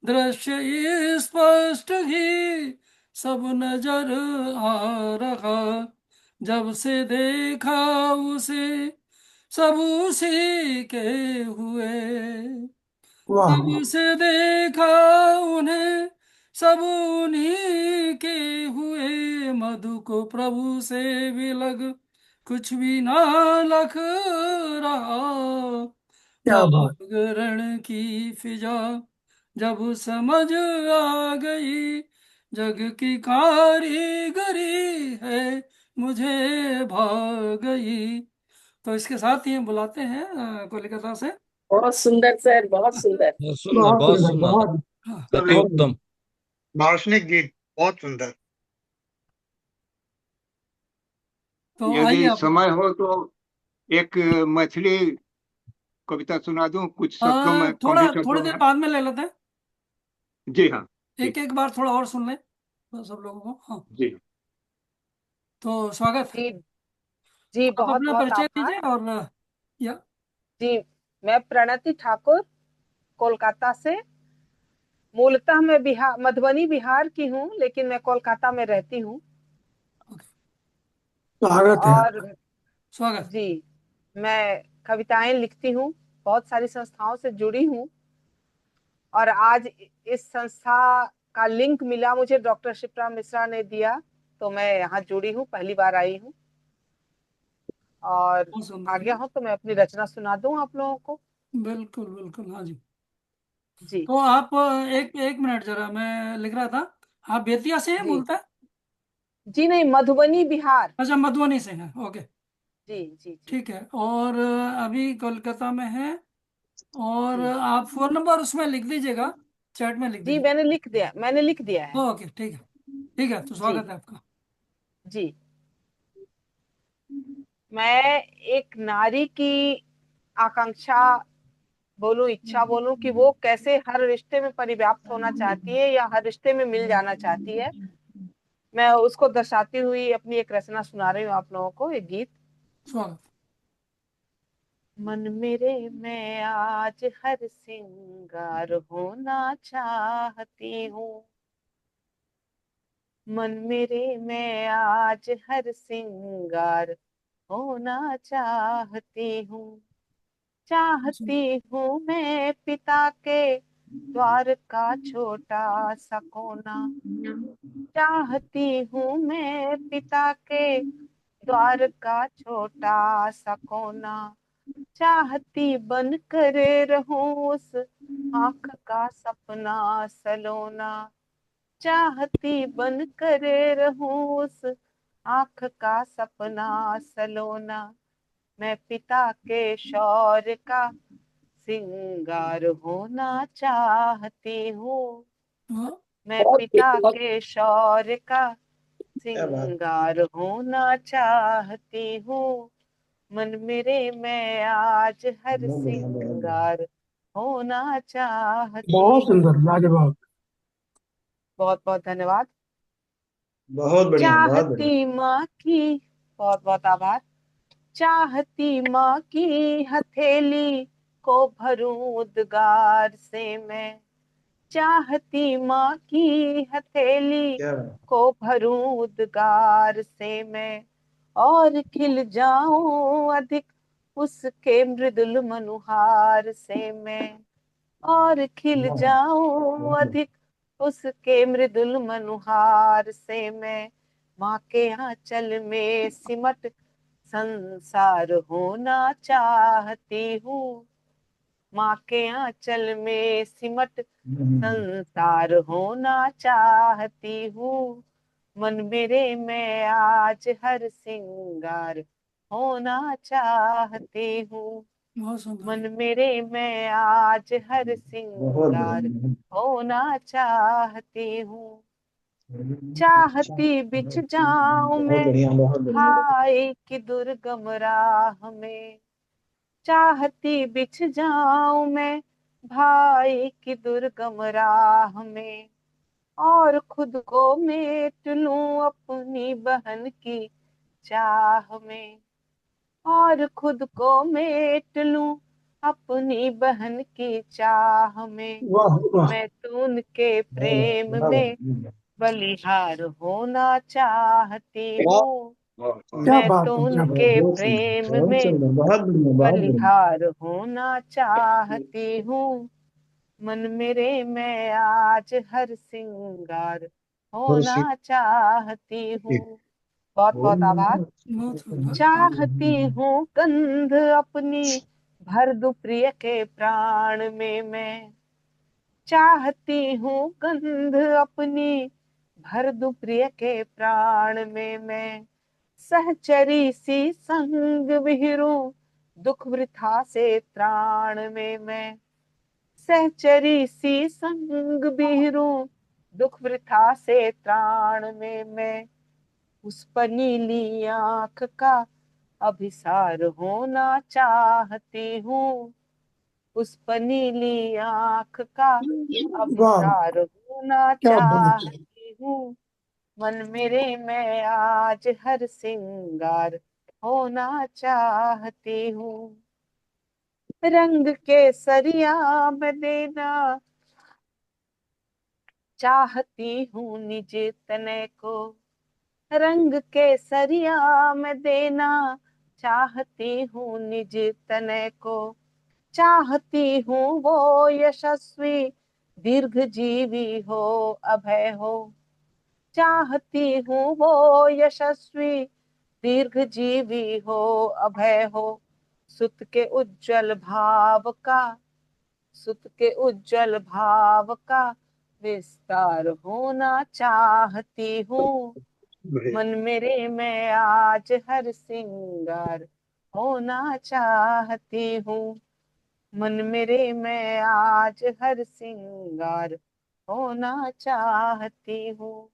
दृश्य स्पष्ट ही सब नजर आ रहा। जब से देखा उसे सब उसी के हुए, वाह जब से देखा उन्हें सब उन्हीं के हुए, मधु को प्रभु से भी लग कुछ भी ना लख रहा। क्या बात। जागरण की फिजा जब समझ आ गई, जग की कारीगरी है मुझे भा गई। तो इसके साथ ही हम बुलाते हैं कोलकाता से। बहुत सुंदर सर, बहुत सुंदर। बहुत सुंदर, बहुत बहुत सुंदर, सुंदर, बहुत हाँ, अति बहुत उत्तम। दार्शनिक गीत, बहुत सुंदर। तो आइए यदि आप। समय हो तो एक मैथिली कविता सुना दूं, कुछ शब्दों में, थोड़ा कम थोड़ी शब्दों देर में। बाद में ले लेते हैं। जी हाँ। एक ठीक। एक बार थोड़ा और सुन लें तो सब लोगों को। हाँ, जी। तो स्वागत है। जी जी, आप बहुत अपना बहुत परिचय आभार। दीजिए और या जी, मैं प्रणति ठाकुर, कोलकाता से। मूलतः मैं बिहार, मधुबनी बिहार की हूँ, लेकिन मैं कोलकाता में रहती हूँ। स्वागत है और आपका। स्वागत। जी, मैं कविताएं लिखती हूँ, बहुत सारी संस्थाओं से जुड़ी हूँ। और आज इस संस्था का लिंक मिला मुझे, डॉक्टर शिप्रा मिश्रा ने दिया, तो मैं यहाँ जुड़ी हूँ, पहली बार आई हूँ। और बहुत सुंदर आ है। गया हूँ तो मैं अपनी रचना सुना दूँ आप लोगों को। बिल्कुल बिल्कुल, हाँ जी। जी तो आप एक एक मिनट जरा, मैं लिख रहा था। आप बेतिया से हैं जी बोलता है? जी, नहीं, मधुबनी बिहार। अच्छा, मधुबनी से हैं, ओके। जी जी जी ठीक है। और अभी कोलकाता में है। और जी आप फोन नंबर उसमें लिख दीजिएगा, चैट में लिख जी, दीजिए। मैंने लिख दिया है। ओके, ठीक है। ठीक है, तो जी स्वागत है आपका। जी, मैं एक नारी की आकांक्षा बोलूं, इच्छा बोलूं, कि वो कैसे हर रिश्ते में परिव्याप्त होना चाहती है या हर रिश्ते में मिल जाना चाहती है, मैं उसको दर्शाती हुई अपनी एक रचना सुना रही हूँ आप लोगों को, एक गीत। स्वागत। मन मेरे में आज हर सिंगार होना चाहती हूँ, मन मेरे में आज हर सिंगार होना चाहती हूँ। चाहती हूँ मैं पिता के द्वार का छोटा सा कोना, चाहती हूँ मैं पिता के द्वार का छोटा सा कोना, चाहती बन कर रहूं उस आँख का सपना सलोना, चाहती बन कर रहूं उस आँख का सपना सलोना। मैं पिता के शौर्य का सिंगार होना चाहती हूँ, हाँ, मैं पिता के शौर्य का सिंगार होना चाहती हूँ, मन मेरे में आज हर सिंगार होना चाहती बहुत हूँ। सुंदर, लाजवाब। बहुत बहुत धन्यवाद। बहुत बढ़िया, बहुत बढ़िया। चाहती माँ की, बहुत बहुत आभार। चाहती माँ की हथेली को भरूं उद्गार से मैं, चाहती माँ की हथेली क्या बात। को भरूं उद्गार से मैं, और खिल जाऊं अधिक उसके मृदुल मनुहार से मैं, और खिल जाऊं अधिक उसके मृदुल मनुहार से मैं। माँ के आंचल में सिमट संसार होना चाहती हूँ, माँ के आंचल में सिमट संसार होना चाहती हूँ, मन मेरे में आज हर सिंगार होना चाहती हूँ, बहुत सुंदर। मन मेरे में आज हर बहुत सिंगार बढ़िया, होना चाहती हूँ। चाहती बिछ जाऊं बहुत मैं बढ़िया, बहुत बढ़िया। भाई की दुर्गम राह में, चाहती बिछ जाऊं मैं भाई की दुर्गम राह में, और खुद को मेट लूं अपनी बहन की चाह में, और खुद को मेट लूं अपनी बहन की चाह में। वाह वाह। मैं तो उनके प्रेम क्या में बलिहार होना चाहती हूँ, क्या मैं बात तो है, क्या बात। उनके बहुत प्रेम सुंदर, बहुत में सुंदर, बहुत बढ़िया, बहुत बढ़िया। बलिहार होना चाहती हूँ, मन मेरे में आज हर सिंगार और सी होना चाहती हूँ। बहुत बहुत आभार। बहुत सुंदर। चाहती हूँ गंध अपनी भर दूं प्रिय के प्राण में मैं। चाहती हूँ गंध अपनी भर दूं प्रिय के प्राण में मैं। सहचरी सी संग विहरूं दुख वृथा से त्राण में मैं। सहचरी सी संग विहरूं दुख वृथा से त्राण में मैं। उस पर नीली आंख का अभिसार होना चाहती हूँ। उस पर नीली आंख का वाह, अभिसार होना क्या बात है। चाहती हूँ। मन मेरे में आज हर सिंगार होना चाहती हूँ। रंग केसरिया में देना चाहती हूँ निज तने को। रंग केसरिया में देना चाहती हूँ निज तने को। चाहती हूँ वो यशस्वी दीर्घजीवी हो अभय हो। चाहती हूँ वो यशस्वी दीर्घजीवी हो अभय हो। सुत के उज्जवल भाव का सुत के उज्जवल भाव का विस्तार होना चाहती हूँ। मन मेरे में आज हर सिंगार होना चाहती हूँ। मन मेरे में आज हर सिंगार होना चाहती हूँ।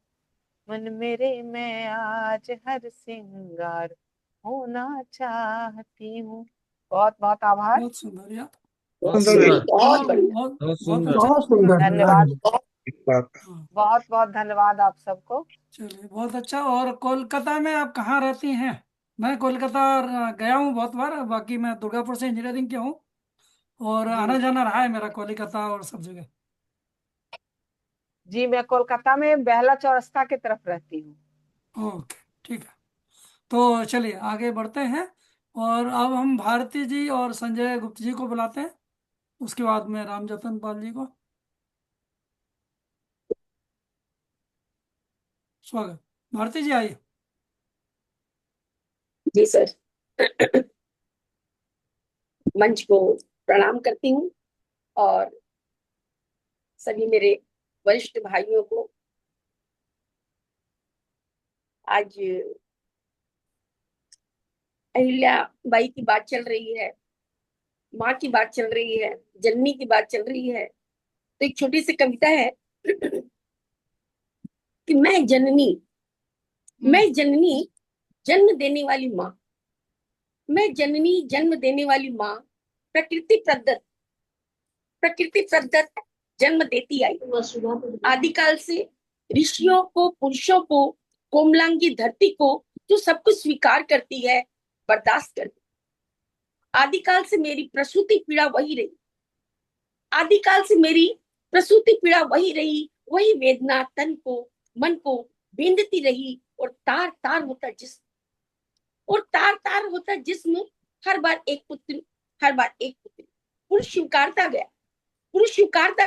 मन मेरे में आज हर सिंगार होना चाहती हूँ। बहुत बहुत आभार। बहुत सुंदर यार। बहुत सुंदर है। सुंदर, बहुत बहुत बढ़िया। बहुत बहुत बहुत सुंदर। अच्छा बहुत सुंदर। सुंदर धन्यवाद। हाँ, बहुत बहुत धन्यवाद आप सबको। चलिए बहुत अच्छा। और कोलकाता में आप कहाँ रहती हैं? मैं कोलकाता गया हूँ बहुत बार। बाकी मैं दुर्गापुर से इंजीनियरिंग किया हूँ और आना जी जाना रहा है मेरा कोलकाता और सब जगह। जी, मैं कोलकाता में बेहला चौरस्ता की तरफ रहती हूँ। ओके, ठीक है। तो चलिए आगे बढ़ते हैं। और अब हम भारती जी और संजय गुप्त जी को बुलाते हैं। उसके बाद में रामजतन पाल जी को। स्वागत। भारती जी आइए। जी सर। मंच को प्रणाम करती हूँ और सभी मेरे वरिष्ठ भाइयों को। आज अहिल्या बाई की बात चल रही है, माँ की बात चल रही है, जननी की बात चल रही है। तो एक छोटी सी कविता है कि मैं जननी जन्म देने वाली माँ। मैं जननी जन्म देने वाली माँ। प्रकृति प्रदत्त जन्म देती आई। आदिकाल से ऋषियों को, पुरुषों को, कोमलांगी धरती को जो सब कुछ स्वीकार करती है, बर्दाश्त करती। आदिकाल से मेरी प्रसूति पीड़ा वही रही। आदिकाल से मेरी प्रसूति पीड़ा वही रही। वही वेदना तन को, मन को बींधती रही। और तार तार होता जिस्म। हर बार एक पुत्र, हर बार एक पुत्री। पुरुष स्वीकारता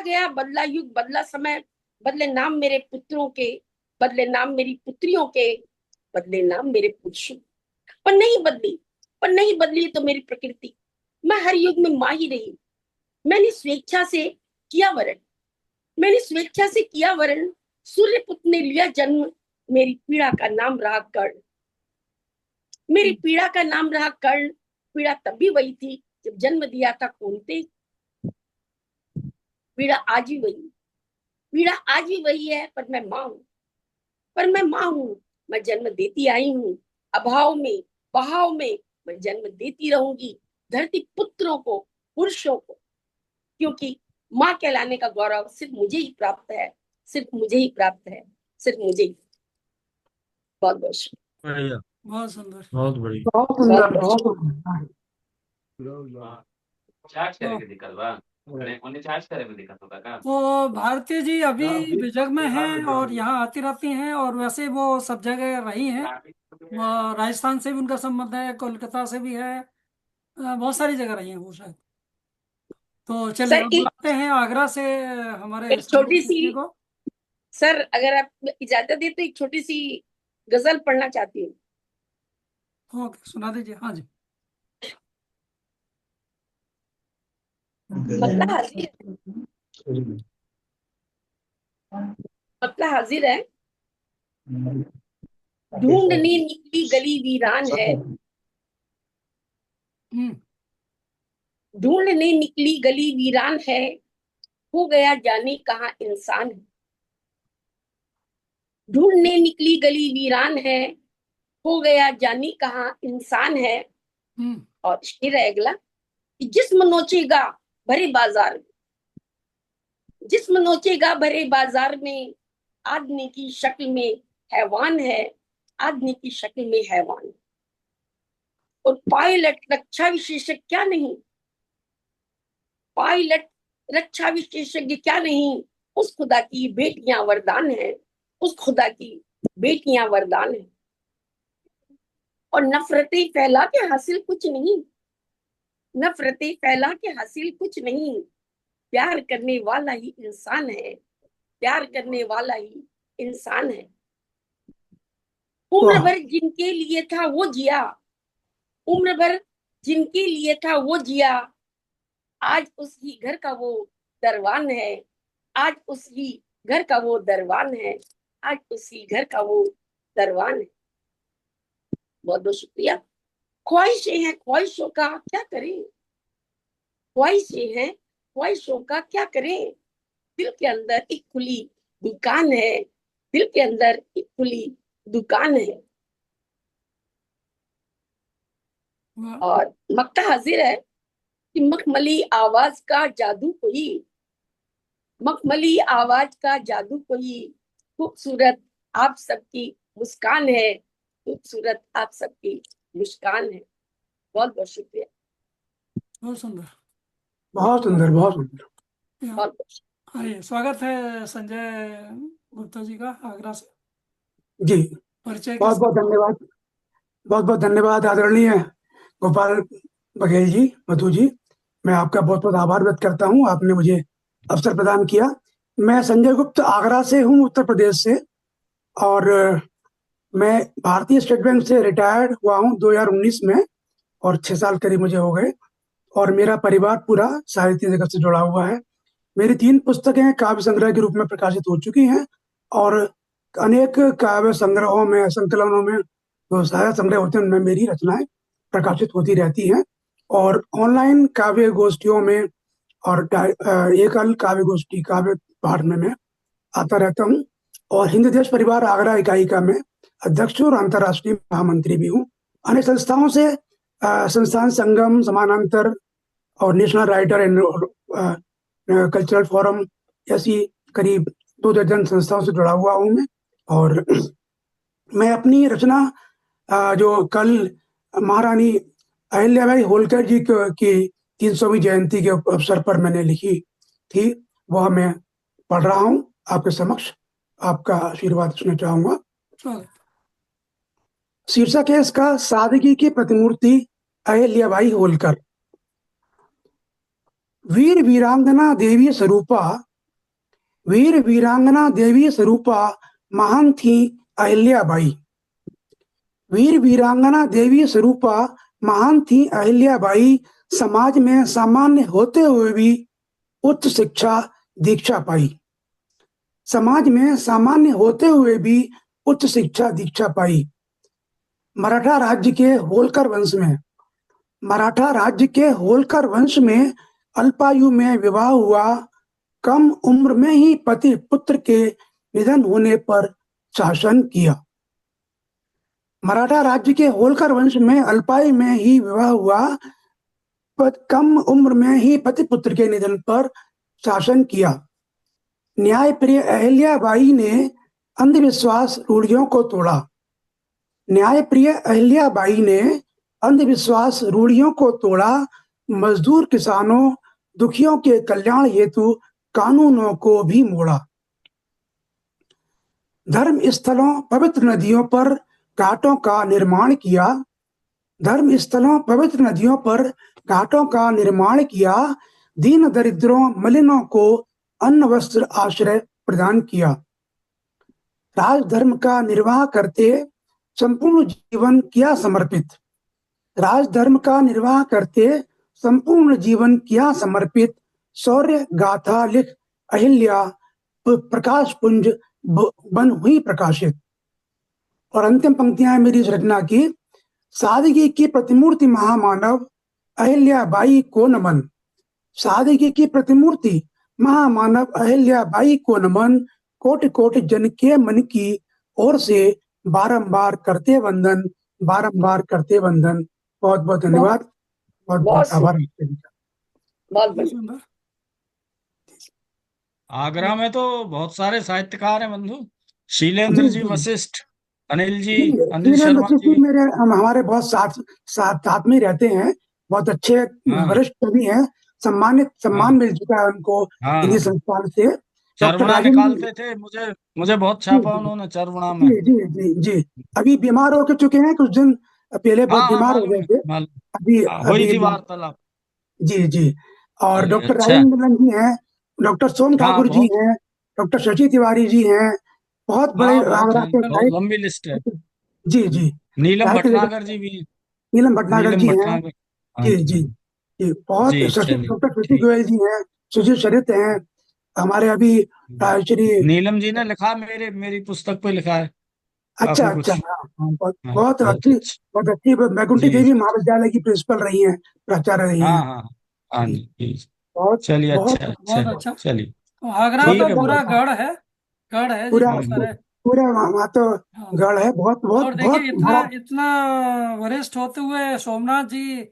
गया। बदला युग, बदला समय, बदले नाम मेरे पुत्रों के, बदले नाम मेरी पुत्रियों के, बदले नाम मेरे पुरुषों। पर नहीं बदली तो मेरी प्रकृति। मैं हर युग में माँ ही रही। मैंने स्वेच्छा से किया वरण। मैंने स्वेच्छा से किया वरण। सूर्य पुत्र ने लिया जन्म। मेरी पीड़ा का नाम रहा कर्ण। मेरी पीड़ा का नाम रहा कर्ण। पीड़ा तब भी वही थी जब जन्म दिया था कुंती। पीड़ा आज भी वही पीड़ा आज भी वही है। पर मैं माँ हूँ। मैं जन्म देती आई हूँ। अभाव में, बहाव में मैं जन्म देती रहूंगी। धरती पुत्रों को, पुरुषों को। क्योंकि माँ कहलाने का गौरव सिर्फ मुझे ही प्राप्त है। सिर्फ मुझे ही प्राप्त है। सिर्फ मुझे ही। बहुत बहुत शुक्रिया। बढ़िया, बहुत सुंदर। बहुत बढ़िया। बहुत सुंदर, बहुत सुंदर। चार्ज तो, करके दिक्कत बा उन्हें चार्ज करे में दिक्कत होगा का तो भारती जी अभी विजग में हैं और यहाँ आती रहती हैं और वैसे वो सब जगह रही हैं। राजस्थान से भी उनका संबंध है, कोलकाता से भी है। बहुत सारी जगह रही हैं वो शायद। तो चलिए सर अब एक बुलाते हैं आगरा से हमारे एक छोटी सी, संजय को। सर अगर आप इजाजत दे तो एक छोटी सी गजल पढ़ना चाहती हूँ। ओके, सुना दीजिए। हाँ जी। मतलब हाजिर मतलब हाजिर है। ढूंढने निकली गली वीरान है, ढूंढने निकली गली वीरान है, हो गया जाने कहाँ इंसान है। ढूंढने निकली गली वीरान है, हो गया जाने कहाँ इंसान है। और शेर है अगला कि जिस्म नोचेगा भरे बाजार में, जिस्म नोचेगा भरे बाजार में, आदमी की शक्ल में हैवान है, आदमी की शक्ल में हैवान। और पायलट रक्षा विशेषज्ञ क्या नहीं, पायलट रक्षा विशेषज्ञ क्या नहीं, उस खुदा की बेटियां वरदान है, उस खुदा की बेटियां वरदान है। और नफरतें फैला के हासिल कुछ नहीं, नफरतें फैला के हासिल कुछ नहीं, प्यार करने वाला ही इंसान है, प्यार करने वाला ही इंसान है। उम्र भर जिनके लिए था वो जिया, उम्र भर जिनके लिए था वो जिया, आज उसकी घर का वो दरवान है, आज उसकी घर का वो दरवान है, आज उसी घर का वो दरवान है। बहुत बहुत शुक्रिया। ख्वाहिशें हैं ख्वाहिशों का क्या करें, ख्वाहिशें हैं ख्वाहिशों का क्या करें, दिल के अंदर एक खुली दुकान है, दिल के अंदर एक खुली दुकान है। और मक्ता हाजिर है कि मखमली आवाज का जादू कोई, मखमली आवाज का जादू कोई, खूबसूरत आप सबकी मुस्कान है, खूबसूरत आप सबकी मुस्कान है। बहुत बहुत शुक्रिया। बहुत सुंदर, बहुत सुंदर, बहुत सुंदर। बहुत आइए, स्वागत है संजय गुप्ता जी का आगरा से। जी, परिचय बहुत बहुत धन्यवाद, बहुत बहुत धन्यवाद आदरणीय गोपाल बघेल जी, मधु जी। मैं आपका बहुत बहुत आभार व्यक्त करता हूँ, आपने मुझे अवसर प्रदान किया। मैं संजय गुप्त आगरा से हूँ, उत्तर प्रदेश से, और मैं भारतीय स्टेट बैंक से रिटायर्ड हुआ हूँ 2019 में, और 6 साल करीब मुझे हो गए। और मेरा परिवार पूरा साहित्य जगत से जुड़ा हुआ है। मेरी 3 पुस्तकें काव्य संग्रह के रूप में प्रकाशित हो चुकी हैं, और अनेक काव्य संग्रहों में, संकलनों में, जो साहित्य संग्रह होते हैं उनमें मेरी रचनाएं प्रकाशित होती रहती हैं। और ऑनलाइन काव्य गोष्ठियों में और एकल काव्य गोष्ठी, काव्य पाठ में मैं आता रहता हूँ। और हिंद देश परिवार आगरा इकाई का मैं अध्यक्ष और अंतर्राष्ट्रीय महामंत्री भी हूँ। अन्य संस्थाओं से संस्थान संगम, समानांतर और national writer and cultural forum ऐसी करीब 2 दर्जन संस्थाओं से जुड़ा हुआ हूँ मैं। और मैं अपनी रचना जो कल महारानी अहिल्याबाई होलकर जी की 300वीं जयंती के अवसर पर मैंने लिखी थी, वह मैं पढ़ रहा हूँ आपके समक्ष, आपका आशीर्वाद सुनना चाहूंगा। शीर्षक है इसका सादगी की प्रतिमूर्ति अहिल्याबाई होलकर। वीर वीरांगना देवी स्वरूपा, वीर वीरांगना देवी स्वरूपा महान थी अहिल्याबाई। वीर वीरांगना देवी स्वरूपा महान थी अहिल्याबाई, समाज में सामान्य होते हुए भी उच्च शिक्षा दीक्षा पाई। समाज में सामान्य होते हुए भी उच्च शिक्षा दीक्षा पाई। मराठा राज्य के होलकर वंश में, मराठा राज्य के होलकर वंश में अल्पायु में विवाह हुआ। कम उम्र में ही पति पुत्र के निधन होने पर शासन किया। मराठा राज्य के होलकर वंश में अल्पायु में ही विवाह हुआ, कम उम्र में ही पति पुत्र के निधन पर शासन किया। न्यायप्रिय अहिल्याबाई ने अंधविश्वास रूढ़ियों को तोड़ा। न्यायप्रिय अहिल्याबाई ने अंधविश्वास रूढ़ियों को तोड़ा। मजदूर, किसानों, दुखियों के कल्याण हेतु कानूनों को भी मोड़ा। धर्म स्थलों, पवित्र नदियों पर घाटों का निर्माण किया। धर्म स्थलों, पवित्र नदियों पर घाटों का निर्माण किया। दीन दरिद्रों मलिनों को अन्न वस्त्र आश्रय प्रदान किया। राजधर्म का निर्वाह करते संपूर्ण जीवन किया समर्पित। राजधर्म का निर्वाह करते संपूर्ण जीवन किया समर्पित। शौर्य गाथा लिख अहिल्या प्रकाश पुंज बन हुई प्रकाशित। और अंतिम पंक्तियां हैं मेरी इस रचना की। सादगी की प्रतिमूर्ति महामानव अहिल्याबाई को नमन। सादगी की प्रतिमूर्ति महामानव अहिल्याबाई को नमन। कोटि कोटि जन के मन की ओर से बारंबार करते वंदन, बारंबार करते वंदन। बहुत बहुत धन्यवाद, बहुत बहुत बहुत आभार। बहुत बढ़िया। सुंदर। आगरा में तो बहुत सारे साहित्यकार हैं बंधु। शीलेंद्र जी जी जी वशिष्ठ, अनिल जी, जी, अनिल शीलेंद्र शर्मा वशिष्ठ जी। जी मेरे हमारे बहुत साथ साथ साथ में ही रहते हैं। बहुत अच्छे हाँ वरिष्ठ कवि हैं। सम्मान हाँ मिल चुका है उनको हाँ हिंदी हाँ। संस्थान से। डॉक्टर चरवणा राजेंद्र निकालते थे, मुझे मुझे बहुत जी छापा उन्होंने चरवणा में। जी जी जी जी अभी बीमार हो चुके हैं, कुछ दिन पहले बहुत हाँ हाँ, बीमार हो मालूम गए है, थे। मालूम। अभी हाँ, हुई अभी थी वार्तालाप। जी जी। और चलिए डॉक्टर अच्छा है। राजेंद्र मिलन जी हैं, डॉक्टर सोम हाँ ठाकुर जी बहुत। हैं, डॉक्टर शशि तिवारी जी हैं। बहुत बड़े हाँ बहुत आगरा हैं, के बहुत साहित्य। लंबी लिस्ट है। जी जी नीलम साहित्य भटनागर जगत जी भी हैं। नीलम भटनागर नीलम जी हैं। भटनागर। हाँ जी जी जी हाँ जी बहुत जी। शशि चलिए डॉक्टर शशि ठीक। गोयल जी हैं, सुजीत शरित हैं हमारे अभी श्री। नीलम जी ने लिखा, मेरी पुस्तक पे लिखा है अच्छा काफी अच्छा, कुछ। हाँ हाँ, बहुत हाँ बहुत बहुत अच्छी, अच्छा। बहुत अच्छी बैकुंठी जी देवी महाविद्यालय की प्रिंसिपल रही हैं, प्राचार्य रही हाँ हैं। हाँ हाँ हाँ जी, जी जी। बहुत चलिए बहुत अच्छा अच्छा। बहुत अच्छा। चलिए तो आगरा ठीक तो है पूरा बंधु। गढ़ है, गढ़ है जी, पूरा बहुत सारे। पूरा वहाँ तो हाँ। गढ़ है, बहुत बहुत और बहुत देखिए इतना बड़ा। इतना वरिष्ठ होते हुए सोमनाथ जी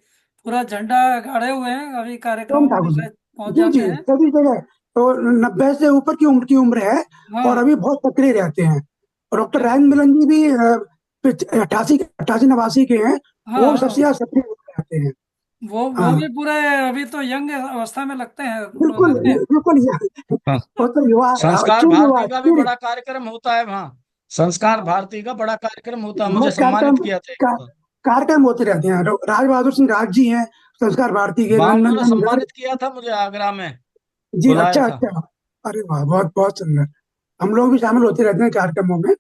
पूरा झंडा गाड़े हुए हैं, अभी सोम कार्यक्रमों में ठाकुर जी शायद पहुंच जी जाते जी हैं। सभी जगह तो 90 से ऊपर की उम्र है और हाँ अभी बहुत सक्रिय रहते हैं। और डॉक्टर क्या। राजेंद्र मिलन जी भी 88 89 के हैं। हाँ वो सबसे हाँ, ज्यादा सक्रिय रहते हैं। वो हाँ भी पूरे अभी तो यंग अवस्था में लगते हैं, बिल्कुल लगते हैं। बिल्कुल हाँ, वो तो युवा, संस्कार युवा भारती का भी स्पिरिट। बड़ा कार्यक्रम होता है वहाँ। संस्कार हाँ भारती का बड़ा कार्यक्रम होता है, मुझे बहुत कार्यक्रम सम्मानित किया था एक बार। कार्यक्रम होते रहते हैं। राज बहादुर सिंह राज जी हैं संस्कार भारती के, वहाँ उन्होंने नंदन गर्ग सम्मानित किया था मुझे, आगरा में जी। बुलाया अच्छा था। अच्छा, अरे वाह, बहुत बहुत सुंदर। हम लोग भी शामिल होते रहते हैं कार्यक्रमों में।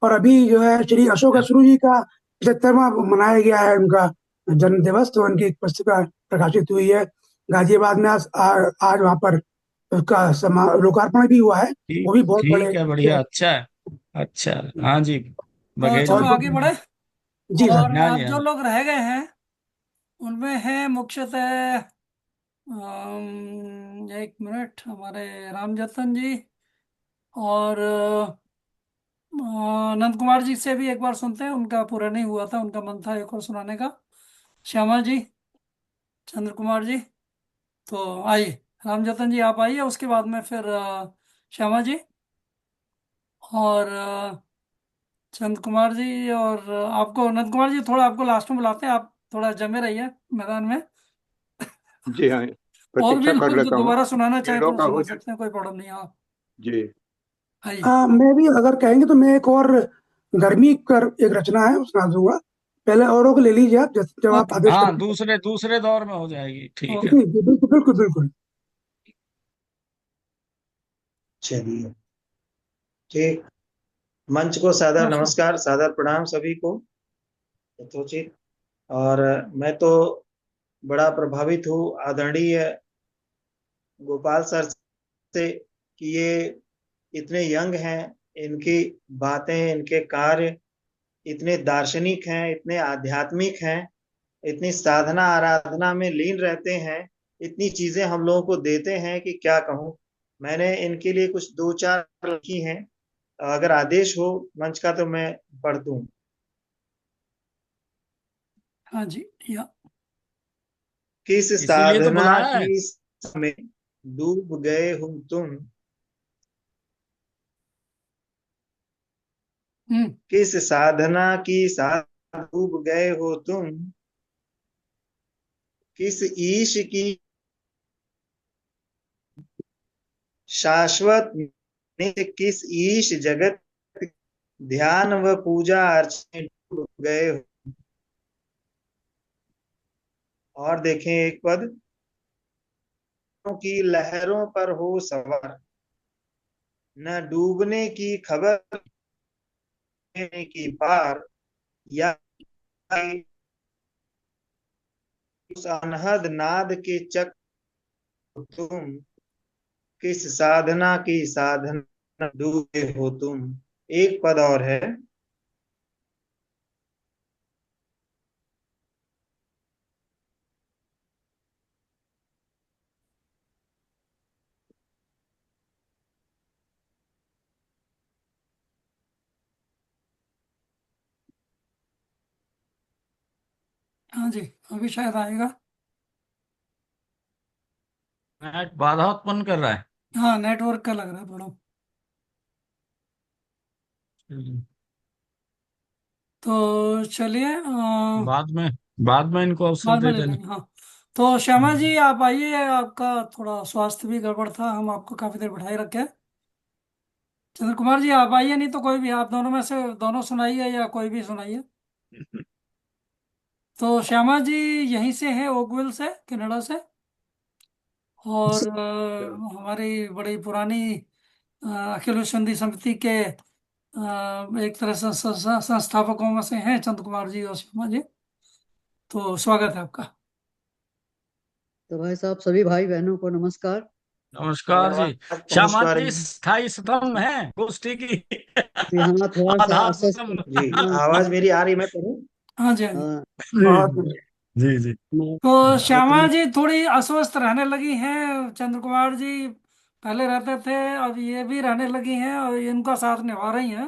और अभी जो है श्री अशोक अश्रु जी का 75वां मनाया गया है उनका जन्म दिवस, तो उनकी एक पुस्तिका प्रकाशित हुई है गाजियाबाद में। आज वहाँ पर उसका लोकार्पण भी हुआ है। ठीक वो भी बहुत बड़े ठीक है, बढ़िया, अच्छा है। अच्छा है। हाँ जी तो बघेल चलो बहुत जी। बहुत आगे बढ़े। धन्यवाद। जी सर। और हाँ जी अब हाँ जो जी। लोग रह गए हैं उनमें है मुख्यतः एक मिनट, हमारे रामजतन जी और नंद कुमार जी से भी एक बार सुनते हैं, उनका पूरा नहीं हुआ था, उनका मन था एक और सुनाने का। श्यामा जी, चंद्र कुमार जी, तो आइए रामजतन जी आप आइए, उसके बाद में फिर श्यामा जी और चंद कुमार जी और आपको नंद कुमार जी थोड़ा आपको लास्ट में बुलाते हैं, आप थोड़ा जमे रहिए मैदान में। जी हाँ, और भी प्रतीक्षा कर लोग जो लेता हूँ। दोबारा सुनाना चाहे पेड़ों तो का सुना हो जाए। सकते हैं, कोई प्रॉब्लम नहीं है। हाँ जी आइए। मैं भी अगर कहेंगे तो मैं एक और गर्मी कर एक रचना है, वो सुना दूंगा। पहले औरों को ले लीजिए आप, जब आप ओके आदेश हाँ, करेंगे। दूसरे दूसरे दौर में हो जाएगी, ठीक है। ओके। जी जी बिल्कुल बिल्कुल बिल्कुल। चलिए ठीक। मंच को सादर नमस्कार। नमस्कार, सादर प्रणाम सभी को, यथोचित। और मैं तो बड़ा प्रभावित हूँ आदरणीय गोपाल सर से कि ये इतने यंग हैं, इनकी बातें, इनके कार्य इतने दार्शनिक हैं, इतने आध्यात्मिक हैं, इतनी साधना आराधना में लीन रहते हैं, इतनी चीजें हम लोगों को देते हैं कि क्या कहूँ। मैंने इनके लिए कुछ दो चार लिखी हैं, अगर आदेश हो मंच का तो मैं पढ़ दूं। हाँ जी या किस इसीलिए तो साधना बुलाया है। की में डूब गए हो तुम, हम्म। किस साधना की साथ डूब गए हो तुम, किस ईश की शाश्वत में, किस ईश जगत ध्यान व पूजा अर्चना डूब गए हो। और देखें एक पद, की लहरों पर हो सवार, न डूबने की खबर लेने की पार, या उस अनहद नाद के चक तुम, किस साधना की साधना डूबे हो तुम। एक पद और है। हाँ जी, अभी शायद आएगा। नेट बाधा उत्पन्न कर रहा है। हाँ, नेटवर्क का लग रहा है थोड़ा। तो चलिए बाद में इनको अवसर बाद में दे ले देना। लेंगे। हाँ, तो श्यामा जी आप आइए, आपका थोड़ा स्वास्थ्य भी गड़बड़ था, हम आपको काफी देर बैठाए रखे। चंद्र कुमार जी आप आइए, नहीं तो कोई भी, आप दोनों में से दोनों सुनाइए या कोई भी सुनाइए। तो श्यामा जी यहीं से है, ओकविल से, कनाडा से। और हमारी बड़ी पुरानी अखिल विश्व हिंदी समिति के एक तरह से संस्थापकों में से हैं चंद्र कुमार जी और श्यामा जी। तो स्वागत है आपका। तो भाई साहब, सभी भाई बहनों को नमस्कार। नमस्कार जी। श्यामा नमस्कार जी स्थायी स्तंभ है गोष्ठी की। जी हाँ, थोड़ा सा आधार अस्वस्थ। स्तंभ। जी, हाँ, आवाज मेरी आ रही, मैं पढ़ूं? हाँ जी, हाँ जी। हाँ, बहुत जी जी। तो आज श्यामा जी थोड़ी अस्वस्थ रहने लगी हैं, चंद्र कुमार जी पहले रहते थे, अब ये भी रहने लगी हैं और इनका साथ निभा रही हैं।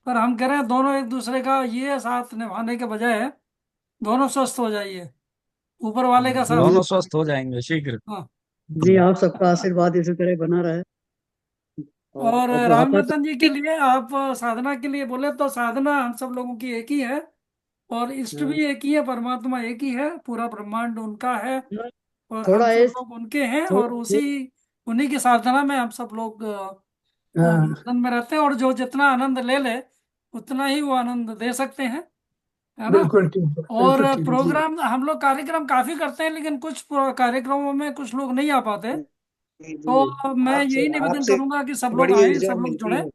पर हम कह रहे हैं दोनों एक दूसरे का ये साथ निभाने के बजाय दोनों स्वस्थ हो जाइए, ऊपर वाले का साथ जी दोनों लेना है। स्वस्थ हो जाएंगे शीघ्र। हाँ। जी, आप सबका आशीर्वाद इसी तरह बना रहे। और और अब राम आपात रतन जी के लिए आप साधना के लिए बोले तो साधना हम सब लोगों की एक ही है, और इष्ट भी एक ही है, परमात्मा एक ही है, पूरा ब्रह्मांड उनका है और हम थोड़ा सब एज लोग उनके हैं, थो, और उसी उन्हीं की साधना में हम सब लोग हाँ, आनंद में रहते हैं, और जो जितना आनंद ले ले उतना ही वो आनंद दे सकते हैं, है ना। बिल्कुल ठीक है, और बिल्कुल ठीक है जी। प्रोग्राम हम लोग कार्यक्रम काफी करते हैं, लेकिन कुछ कार्यक्रमों में कुछ लोग नहीं आ पाते। जी जी, तो मैं आपसे यही निवेदन आपसे करूंगा कि सब लोग बड़ी आएं, ऊर्जा सब लोग मिलती जुड़ें। है।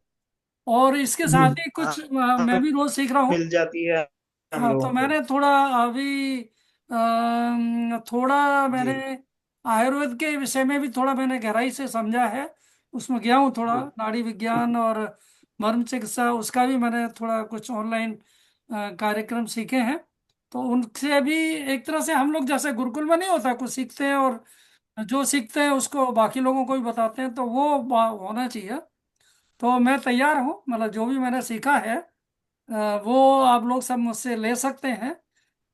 और इसके जी, साथ ही कुछ मैं भी रोज सीख रहा हूँ। मिल जाती है हम हाँ, तो लोगों को। मैंने थोड़ा अभी थोड़ा जी मैंने आयुर्वेद के विषय में भी थोड़ा मैंने गहराई से समझा है, उसमें गया हूँ थोड़ा, जी नाड़ी विज्ञान और मर्म चिकित्सा, उसका भी मैंने थोड़ा कुछ ऑनलाइन कार्यक्रम सीखे हैं। तो उनसे भी एक तरह से हम लोग जैसे गुरुकुल में नहीं होता, कुछ सीखते हैं और जो सीखते हैं उसको बाकी लोगों को भी बताते हैं, तो वो होना चाहिए। तो मैं तैयार हूँ, मतलब जो भी मैंने सीखा है वो आप लोग सब मुझसे ले सकते हैं।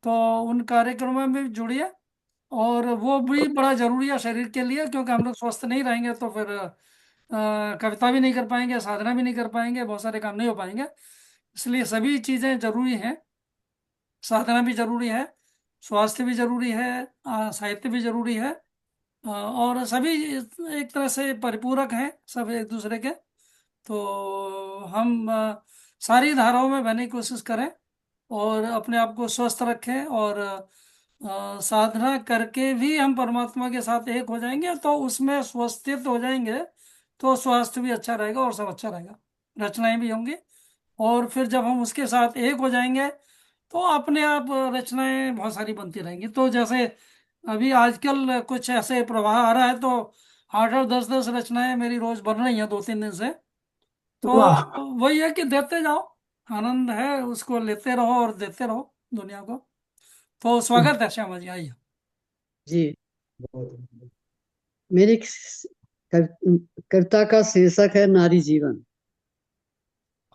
तो उन कार्यक्रमों में भी जुड़िए, और वो भी बड़ा जरूरी है शरीर के लिए, क्योंकि हम लोग स्वस्थ नहीं रहेंगे तो फिर कविता भी नहीं कर पाएंगे, साधना भी नहीं कर पाएंगे, बहुत सारे काम नहीं हो पाएंगे। इसलिए सभी चीज़ें जरूरी हैं, साधना भी जरूरी है, स्वास्थ्य भी जरूरी है, साहित्य भी जरूरी है, और सभी एक तरह से परिपूरक हैं सब एक दूसरे के। तो हम सारी धाराओं में बहने की कोशिश करें और अपने आप को स्वस्थ रखें, और साधना करके भी हम परमात्मा के साथ एक हो जाएंगे, तो उसमें स्वस्थित हो जाएंगे, तो स्वास्थ्य भी अच्छा रहेगा और सब अच्छा रहेगा, रचनाएं भी होंगी। और फिर जब हम उसके साथ एक हो जाएंगे तो अपने आप रचनाएं बहुत सारी बनती रहेंगी। तो जैसे अभी आजकल कुछ ऐसे प्रवाह आ रहा है, तो 8-8 10-10 रचनाएं मेरी रोज बन रही हैं 2-3 दिन से। तो वाह, वही है कि देते जाओ, आनंद है उसको लेते रहो और देते रहो दुनिया को। तो स्वागत है श्यामा जी, आइए। जी, बहुत मेरी कविता का शीर्षक है नारी जीवन।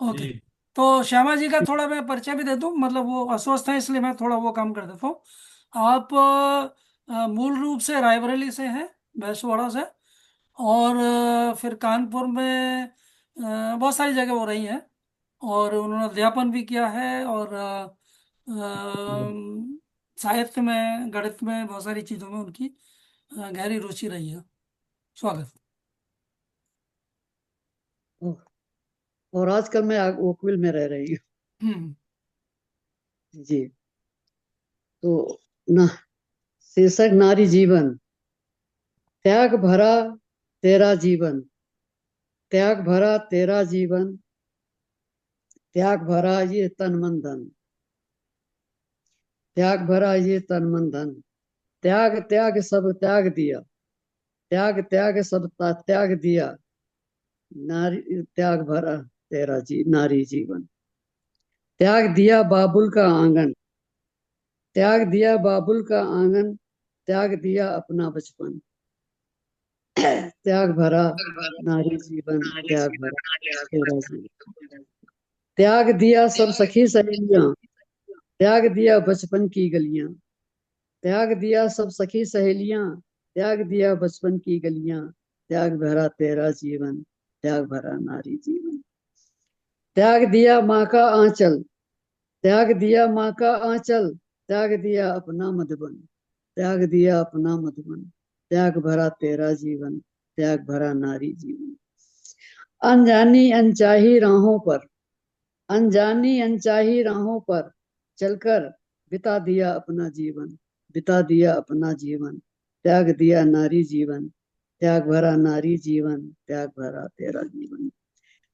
ओके। जी तो श्यामा जी का थोड़ा मैं परिचय भी दे दूं, मतलब वो अस्वस्थ हैं इसलिए मैं थोड़ा वो काम कर देता हूँ। आप मूल रूप से रायबरेली से हैं, भैंसवाड़ा से, और फिर कानपुर में बहुत सारी जगह हो रही हैं, और उन्होंने अध्यापन भी किया है, और साहित्य में, गणित में, बहुत सारी चीज़ों में उनकी गहरी रुचि रही है। स्वागत। और आजकल मैं ओकविल में रह रही हम्म। हूँ। जी, तो ना शीर्षक नारी जीवन। त्याग भरा तेरा जीवन, त्याग भरा तेरा जीवन, त्याग भरा ये तन मन धन, त्याग भरा ये तन मन धन, त्याग त्याग सब त्याग दिया, त्याग त्याग सब त्याग दिया, नारी त्याग भरा तेरा नारी जीवन, त्याग दिया बाबुल का आंगन, त्याग दिया बाबुल का आंगन, त्याग दिया अपना बचपन, त्याग भरा नारी जीवन, त्याग भरा तेरा जीवन, त्याग दिया सब सखी सहेलियां, त्याग दिया बचपन की गलियां, त्याग दिया सब सखी सहेलियां, त्याग दिया बचपन की गलियां, त्याग भरा तेरा जीवन, त्याग भरा नारी जीवन, त्याग दिया माँ का आंचल, त्याग दिया माँ का आंचल, त्याग दिया अपना मधुबन, त्याग दिया अपना मधुबन, त्याग भरा तेरा जीवन, त्याग भरा नारी जीवन, अनजानी अनचाही राहों पर, अनजानी अनचाही राहों पर चलकर बिता दिया अपना जीवन, बिता दिया अपना जीवन, त्याग दिया नारी जीवन, त्याग भरा नारी जीवन, त्याग भरा तेरा जीवन,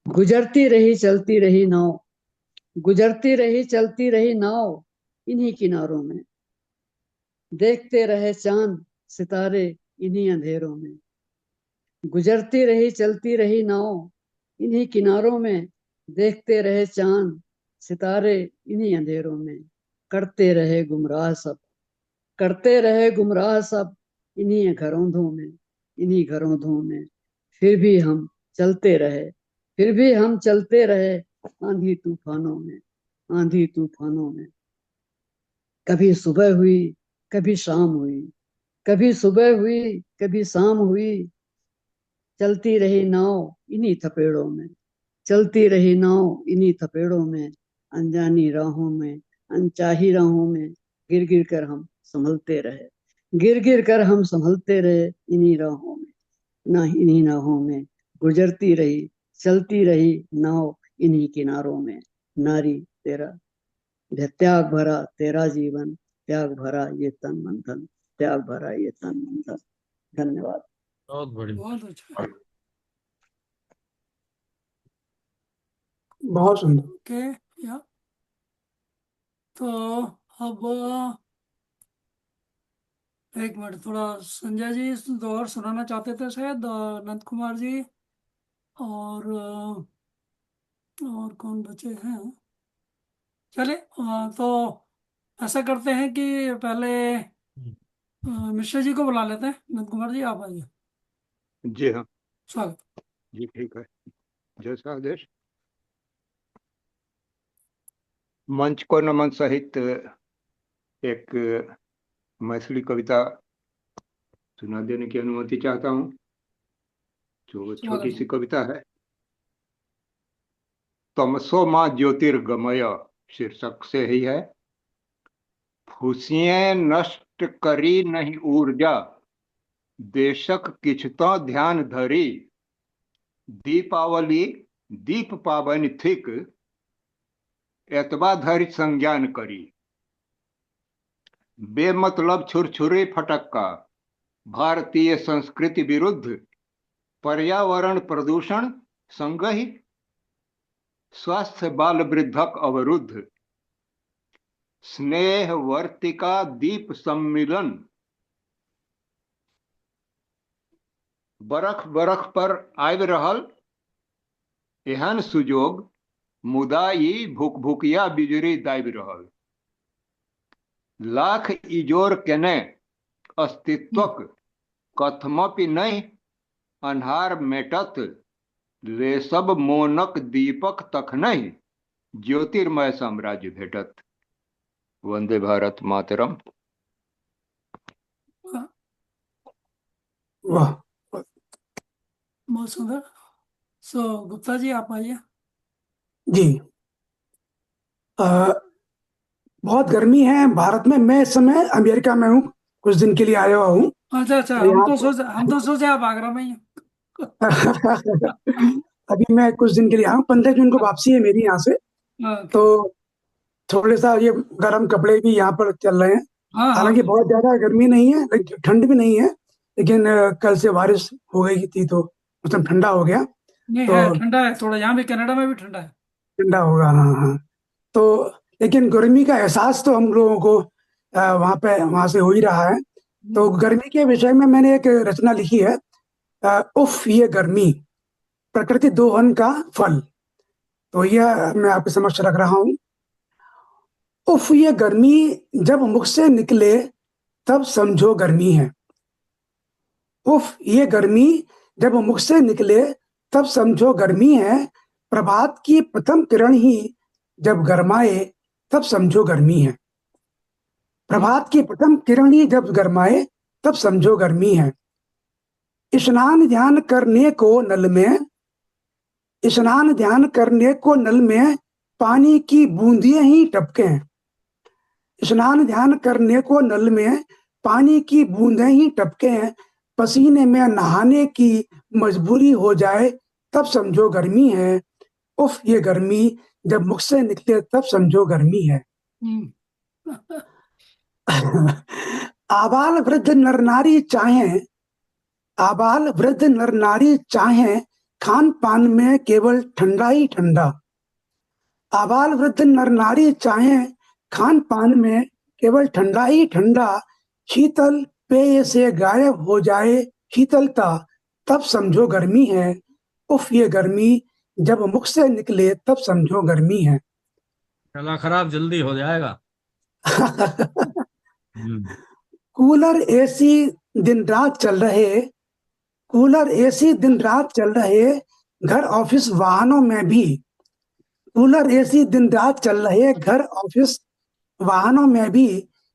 गुजरती रही चलती रही नाव, गुजरती रही चलती रही नाव इन्हीं किनारों में, देखते रहे चांद सितारे इन्हीं अंधेरों में, गुजरती रही चलती रही नाव इन्हीं किनारों में, देखते रहे चांद सितारे इन्हीं अंधेरों में, करते रहे गुमराह सब, करते रहे गुमराह सब इन्हीं घरोंधों में, इन्हीं घरोंधों में, फिर भी हम चलते रहे, फिर भी हम चलते रहे आंधी तूफानों में, आंधी तूफानों में, कभी सुबह हुई कभी शाम हुई, कभी सुबह हुई कभी शाम हुई, चलती रही नाव इन्हीं थपेड़ों में, चलती रही नाव इन्हीं थपेड़ों में, अनजानी राहों में अनचाही राहों में, गिर गिर कर हम संभलते रहे, गिर गिर कर हम संभलते रहे इन्हीं राहों में, ना इन्हीं राहों में, गुजरती रही चलती रही नाव इन्हीं किनारों में, नारी तेरा त्याग भरा तेरा जीवन, त्याग भरा ये तन मन धन, त्याग भरा ये तन मन धन। धन्यवाद। बहुत बढ़िया। बहुत अच्छा। बहुत सुंदर। ओके, या तो अब एक मिनट, थोड़ा संजय जी दो और सुनाना चाहते थे शायद, अनंत कुमार जी और कौन बचे हैं। चले, तो ऐसा करते हैं कि पहले मिश्रा जी को बुला लेते हैं। अनंत कुमार जी आप आइए। जी हाँ स्वागत। जी, ठीक है, जैसा आदेश। मंच को नमन सहित एक मैथिली कविता सुना देने की अनुमति चाहता हूँ, जो छोटी सी कविता है। तमसो माँ ज्योतिर्गमय शीर्षक से ही है। फुसिए नष्ट करी नहीं ऊर्जा, देशक किछुतो ध्यान धरी, दीपावली दीप पाबनि थिक, एतबा धरि संज्ञान करी। बेमतलब छुरछुरी फटक्का, भारतीय संस्कृति विरुद्ध, पर्यावरण प्रदूषण संगहि, स्वास्थ्य बाल वृद्धक अवरुद्ध, स्नेह वर्तिका दीप सम्मिलन, बरख बरख पर आबि रहल एहन सुजोग, मुदा ई भुकभुकिया बिजुरी दाबि रहल। लाख इजोर केने अस्तित्वक कथमपि नहीं, अन्हार मेटत ले सब मोनक दीपक तखनहि, ज्योतिर्मय साम्राज्य भेटत। वंदे भारत मातरम। वाह, बहुत सुंदर। गुप्ता जी आप आइए। जी। बहुत गर्मी है भारत में। मैं इस समय अमेरिका में हूँ, कुछ दिन के लिए आया हुआ हूँ। अच्छा अच्छा, और यहाँ हम तो सोचे आप आगरा में ही हैं। अभी मैं कुछ दिन के लिए आया हूँ, 15 जून को वापसी है मेरी यहाँ से। तो थोड़े सा ये गर्म कपड़े भी यहाँ पर चल रहे हैं। हाँ हाँ। हालांकि बहुत ज्यादा गर्मी नहीं है, लेकिन ठंड भी नहीं है, लेकिन कल से बारिश हो गई थी तो मौसम ठंडा हो गया। नहीं तो है, ठंडा है थोड़ा, यहाँ भी कनाडा में भी ठंडा है। ठंडा होगा, हाँ हाँ। तो लेकिन गर्मी का एहसास तो हम लोगों को वहाँ से हो ही रहा है। तो गर्मी के विषय में मैंने एक रचना लिखी है, उफ ये गर्मी, प्रकृति दोहन का फल। तो यह मैं आपके समक्ष रख रहा हूँ। उफ ये गर्मी जब मुख से निकले तब समझो गर्मी है। उफ ये गर्मी जब मुख से निकले तब समझो गर्मी है। प्रभात की प्रथम किरण ही जब गरमाए तब समझो गर्मी है। प्रभात की प्रथम किरण ही जब गरमाए तब समझो गर्मी है। स्नान ध्यान करने को नल में, स्नान ध्यान करने को नल में पानी की बूंदियां ही टपके। स्नान ध्यान करने को नल में पानी की बूंदें ही टपके। पसीने में नहाने की मजबूरी हो जाए तब समझो गर्मी है। उफ ये गर्मी जब मुख से निकले तब समझो गर्मी है। आबाल वृद्ध नर नारी चाहें, आबाल वृद्ध नर नारी चाहें खान पान में केवल ठंडा ही ठंडा। आबाल वृद्ध नर नारी चाहें खान पान में केवल ठंडा ही ठंडा। शीतल पेय से गायब हो जाए शीतलता तब समझो गर्मी है। उफ ये गर्मी जब मुख से निकले तब समझो गर्मी है। गला खराब जल्दी हो जाएगा। कूलर एसी दिन रात चल रहे, कूलर एसी दिन रात चल रहे, घर ऑफिस वाहनों में भी। कूलर एसी दिन रात चल रहे, घर ऑफिस वाहनों में भी।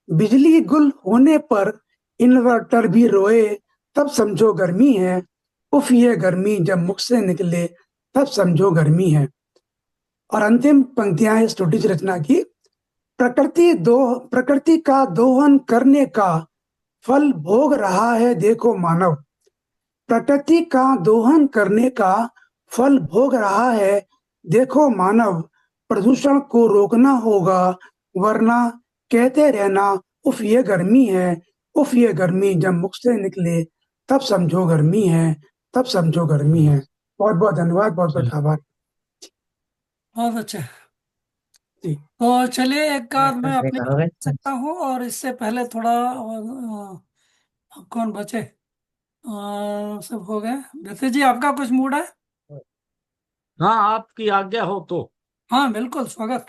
बिजली गुल होने पर इन्वर्टर भी रोए तब समझो गर्मी है। उफ ये गर्मी जब मुख से निकले तब समझो गर्मी है। और अंतिम पंक्तियां इस छोटी सी रचना की। प्रकृति का दोहन करने का फल भोग रहा है देखो मानव। प्रकृति का दोहन करने का फल भोग रहा है देखो मानव। प्रदूषण को रोकना होगा वरना कहते रहना उफ ये गर्मी है। उफ ये गर्मी जब मुख से निकले तब समझो गर्मी है, तब समझो गर्मी है। बहुत बहुत धन्यवाद, बहुत बहुत आभार। बहुत अच्छा। जी तो चलिए एक आध मैं अपनी बात कर सकता हूँ, और इससे पहले थोड़ा कौन बचे, सब हो गए। व्यतीत जी आपका कुछ मूड है? हाँ, आपकी आज्ञा हो तो। हाँ बिल्कुल, स्वागत।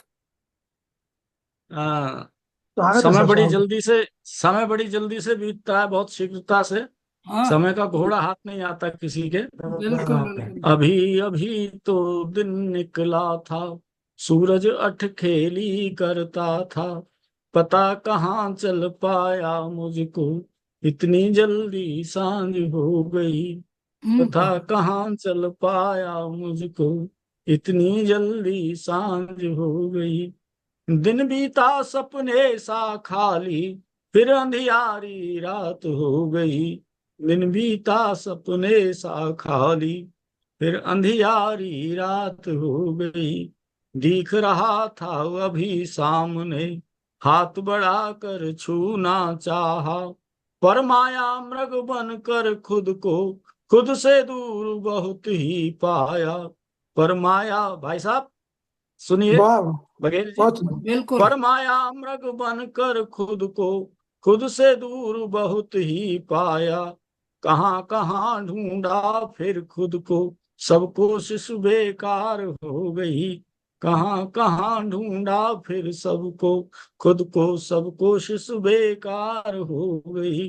स्वागत है समय सर, बड़ी स्वागत। जल्दी से समय बड़ी जल्दी से बीतता है, बहुत शीघ्रता से। हाँ समय का घोड़ा हाथ नहीं आता किसी के। बिल्कुल बिल्कुल। अभी अभी तो दिन निकला था, सूरज अठ खेली करता था। पता कहाँ चल पाया मुझको, इतनी जल्दी सांझ हो गई। पता कहाँ चल पाया मुझको, इतनी जल्दी सांझ हो गई। दिन बीता सपने सा खाली, फिर अंधियारी रात हो गई। दिन बीता सपने सा खाली, फिर अंधियारी रात हो गई। दिख रहा था अभी सामने, हाथ बढ़ा कर छूना चाहा। पर माया मृग बन कर खुद को खुद से दूर बहुत ही पाया। पर माया, भाई साहब सुनिए वाह, बघेल जी। बहुत बिल्कुल। पर माया मृग बन कर खुद को खुद से दूर बहुत ही पाया। कहाँ कहाँ ढूंढा फिर खुद को, सब कोशिश बेकार हो गई। कहाँ कहाँ ढूंढा फिर सबको, खुद को सब कोशिश बेकार हो गई।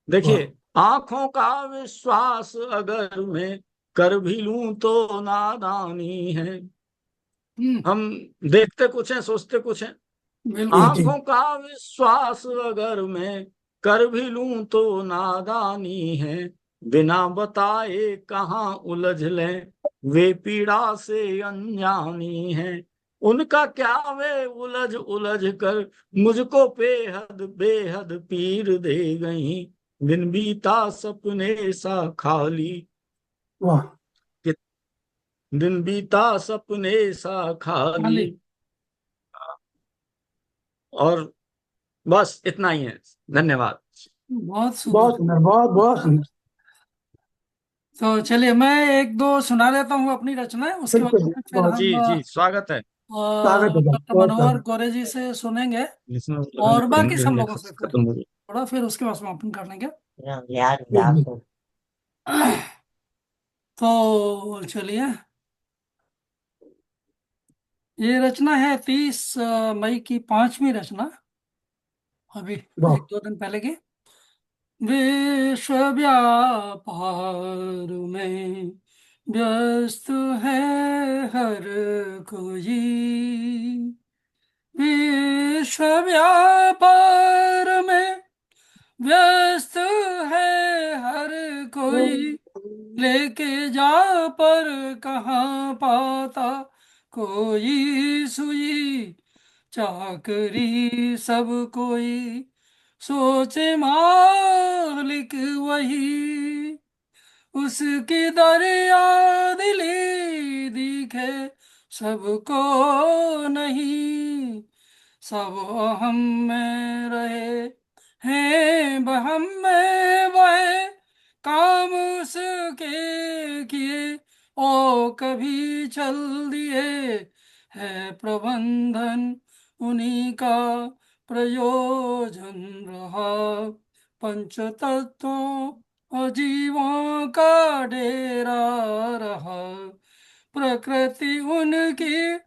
देखिए, आंखों का विश्वास अगर मैं कर भी लूं तो नादानी है। हम देखते कुछ हैं, सोचते कुछ हैं। बिल्कुल। जी आंखों का विश्वास अगर मैं कर भी लूं तो नादानी है। बिना बताए कहाँ उलझ लें, वे पीड़ा से अनजानी है। उनका क्या वे उलझ उलझ कर मुझको बेहद बेहद पीर दे गई। दिन बीता सपने सा खाली, वाह, दिन बीता सपने सा खाली। खाली। और बस इतना ही है। धन्यवाद। बहुत सुंदर। बहुत सुंदर, बहुत बहुत सुंदर। तो चलिए मैं एक दो सुना देता हूँ अपनी रचनाएं, उसके बाद बिल्कुल, में फिर बहुत हम जी जी, स्वागत है। स्वागत है सर, डॉक्टर बहुत मनोहर स्वागत। गोरे जी से सुनेंगे लिसनर और बाकी सब करेंगे लोगों से फिर खत्म हो गया। थोड़ा, फिर उसके बाद समापन कर लेंगे। जी, तो चलिए, ये रचना है 30 मई की 5वीं रचना, अभी वाह। एक दो दिन पहले की। विश्व व्यापार में व्यस्त है हर कोई, विश्व व्यापार में व्यस्त है हर कोई, लेके जा पर कहाँ पाता कोई सुई, चाकरी सब कोई सोचे मालिक वही, उसकी दरिया दिली दिखे सबको नहीं, सब हम में रहे हैं बहम में वह, काम उसके किए ओ कभी चल दिए, है प्रबंधन उन्हीं का प्रयोजन रहा, पंच तत्वों और जीवों का डेरा रहा, प्रकृति उनकी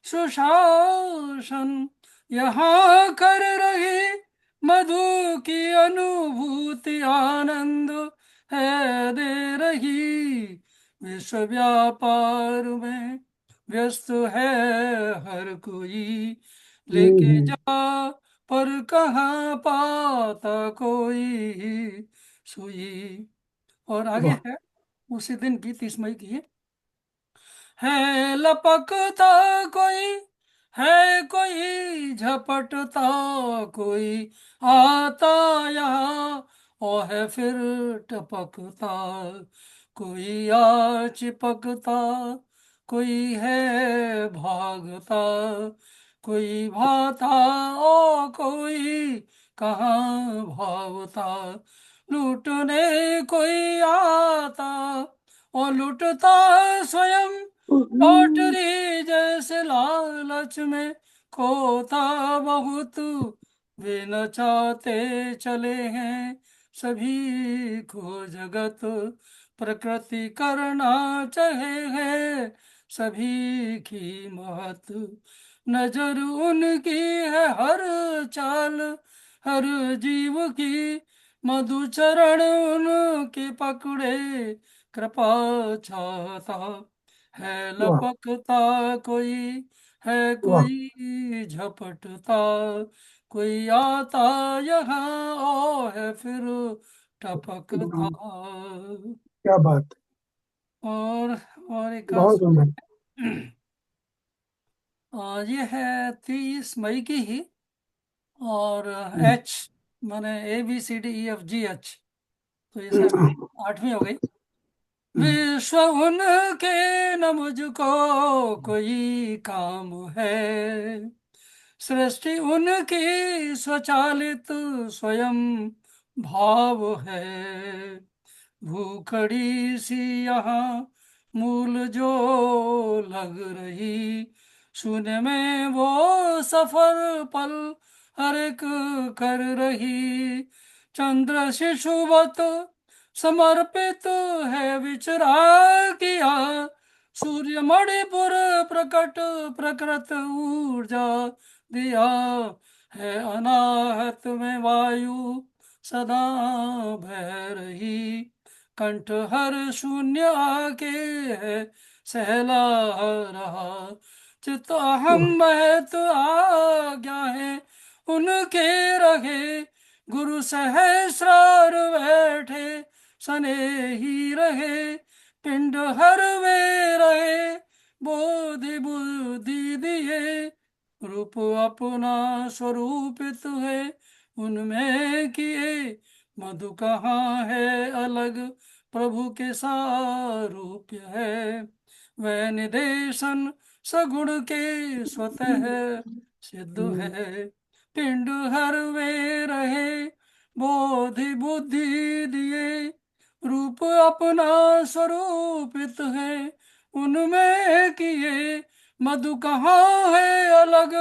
सुशासन यहाँ कर रही, मधु की अनुभूति आनंद है दे रही, विश्व व्यापार में व्यस्त है हर कोई, लेके हम्म। जा पर कहाँ पाता कोई सुई। और आगे वाह। है उसी दिन की 30 मई की है, लपकता कोई है, कोई झपटता कोई आता यहाँ, और है फिर टपकता कोई आ चिपकता, कोई है भागता कोई भाता, ओ कोई कहाँ भावता, लूटने कोई आता और लुटता स्वयं, लॉटरी जैसे लालच में खोता बहुत, वे न चाहते चले हैं सभी को जगत, प्रकृति करना चाहे है सभी की महत, नजर उनकी है हर चाल हर जीव की, मधुचरण उनके पकड़े कृपा चाहता, है वाह। लपकता कोई है, वाह। कोई झपटता कोई आता यहाँ, ओ है फिर टपकता। क्या बात। और और एक आध बहुत सुंदर। ये है 30 मई की ही, और हम्म। एच माने ABCDEFGH, तो ये शायद हम्म। 8वीं हो गई। हम्म। विश्व उनके न मुझको कोई काम है, सृष्टि उनकी स्वचालित स्वयं भाव है, भूखड़ी सी यहाँ मूल जो लग रही, शून्य में वो सफर पल हर एक कर रही, चंद्र शिशुवत समर्पित है विचरा किया, सूर्य मणिपुर प्रकट प्रकृत ऊर्जा दिया, है अनाहत में वायु सदा बह रही, कंठ हर शून्य आके है सहला रहा, चित अहम महत आज्ञा है उनके रहे, गुरु सहस्रार बैठे सने ही रहे, पिंड हर वे रहे बोधि बुद्धि दिए, रूप अपना स्वरूपित है उनमें किए, मधु कहाँ है अलग प्रभु के सारूप्य है, वह निदेशन सगुण के स्वतः सिद्ध है, पिंड हर वे रहे बोधि बुद्धि दिए, रूप अपना स्वरूपित है उनमें किए, मधु कहाँ है अलग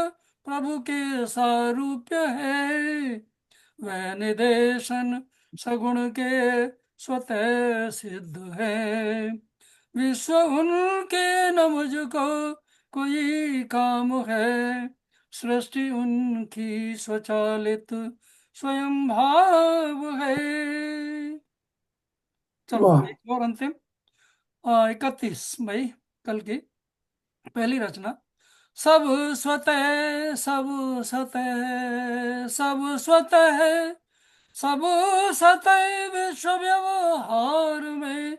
प्रभु के सारूप्य है, वह निदेशन सगुण के स्वतः सिद्ध है, विश्व उनके न मुझको कोई काम है, सृष्टि उनकी स्वचालित स्वयं भाव है। चलो वाह एक और अंतिम 31 मई कल की पहली रचना। सब स्वतः सब स्वतः सब स्वतः सब सतह विश्व व्यवहार में,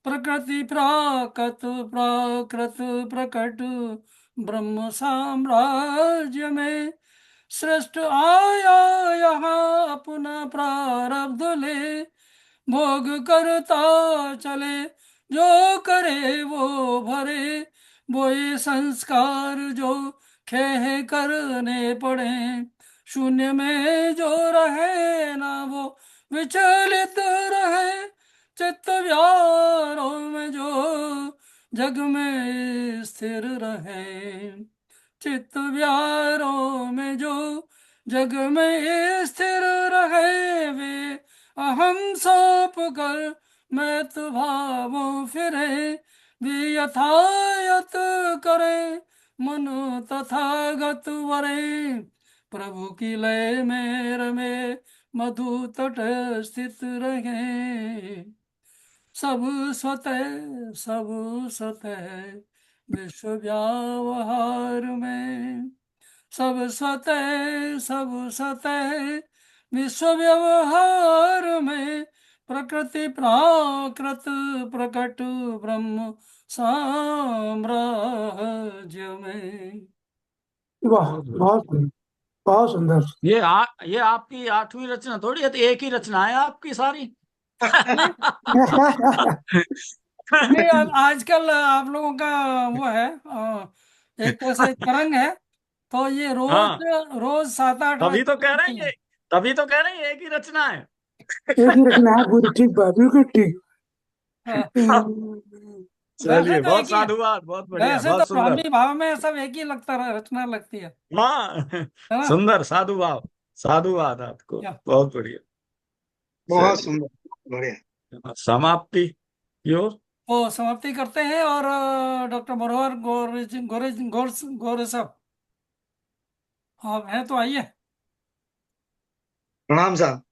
प्रकृति प्राकृत प्राकृत प्रकट ब्रह्म साम्राज्य में, श्रेष्ठ आया यहाँ अपना प्रारब्ध ले, भोग करता चले जो करे वो भरे, वो ये संस्कार जो खेह करने पड़े, शून्य में जो रहे ना वो विचलित रहे, चित्त व्यारों में जो जग में स्थिर रहे, चित्त व्यारों में जो जग में स्थिर रहे, वे अहम सौंप कर मैं तो भावों फिरे, वे यथायथ करे मन तथागत वरे, प्रभु की लय में रमे मधु तट स्थित रहे, सब स्वतः विश्व व्यवहार में, सब स्वतः विश्व व्यवहार में, प्रकृति प्राकृत प्रकट ब्रह्म साम्राज्य में। वाह बहुत सुंदर, बहुत सुंदर। ये आपकी 8वीं रचना थोड़ी है, तो एक ही रचना है आपकी सारी। नहीं आजकल आप लोगों का वो है एक तरह से तरंग है, तो ये रोज हाँ रोज 7-8 तभी तो कह रहे नहीं हैं है। तभी तो कह रहे हैं एक ही रचना है। एक ही रचना है पूरी, ठीक बात, बिल्कुल ठीक। हाँ, वैसे चलिए तो एक बहुत ही है, साधुवाद, बहुत बढ़िया, वैसे तो बहुत सुंदर। ब्राह्मी भाव में सब एक ही रचना लगती है हाँ ना। सुंदर, साधुवाद आपको, या, बहुत बढ़िया। बहुत चलिए सुंदर, बढ़िया। समाप्ति योर। तो समाप्ति करते हैं और डॉक्टर मनोहर गोरे गोरे गोरे गोरे साहब आप हैं तो आइए। प्रणाम साहब।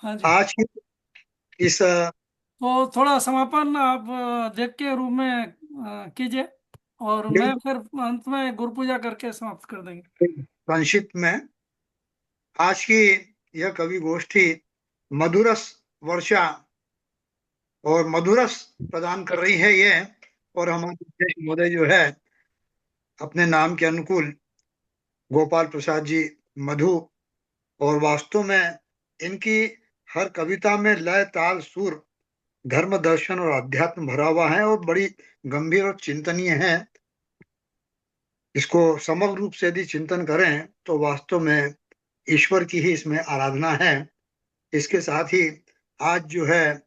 हाँ जी, आज की इस तो थोड़ा समापन आप देख के रूम में कीजिए और मैं फिर अंत में गुरु पूजा करके समाप्त कर देंगे। संक्षिप्त में आज की यह कवि गोष्ठी मधुरस वर्षा और मधुरस प्रदान कर रही है ये, और हमारे अध्यक्ष महोदय जो है अपने नाम के अनुकूल गोपाल प्रसाद जी मधु, और वास्तव में इनकी हर कविता में लय ताल सुर धर्म दर्शन और अध्यात्म भरा हुआ है और बड़ी गंभीर और चिंतनीय है। इसको समग्र रूप से यदि चिंतन करें तो वास्तव में ईश्वर की ही इसमें आराधना है। इसके साथ ही आज जो है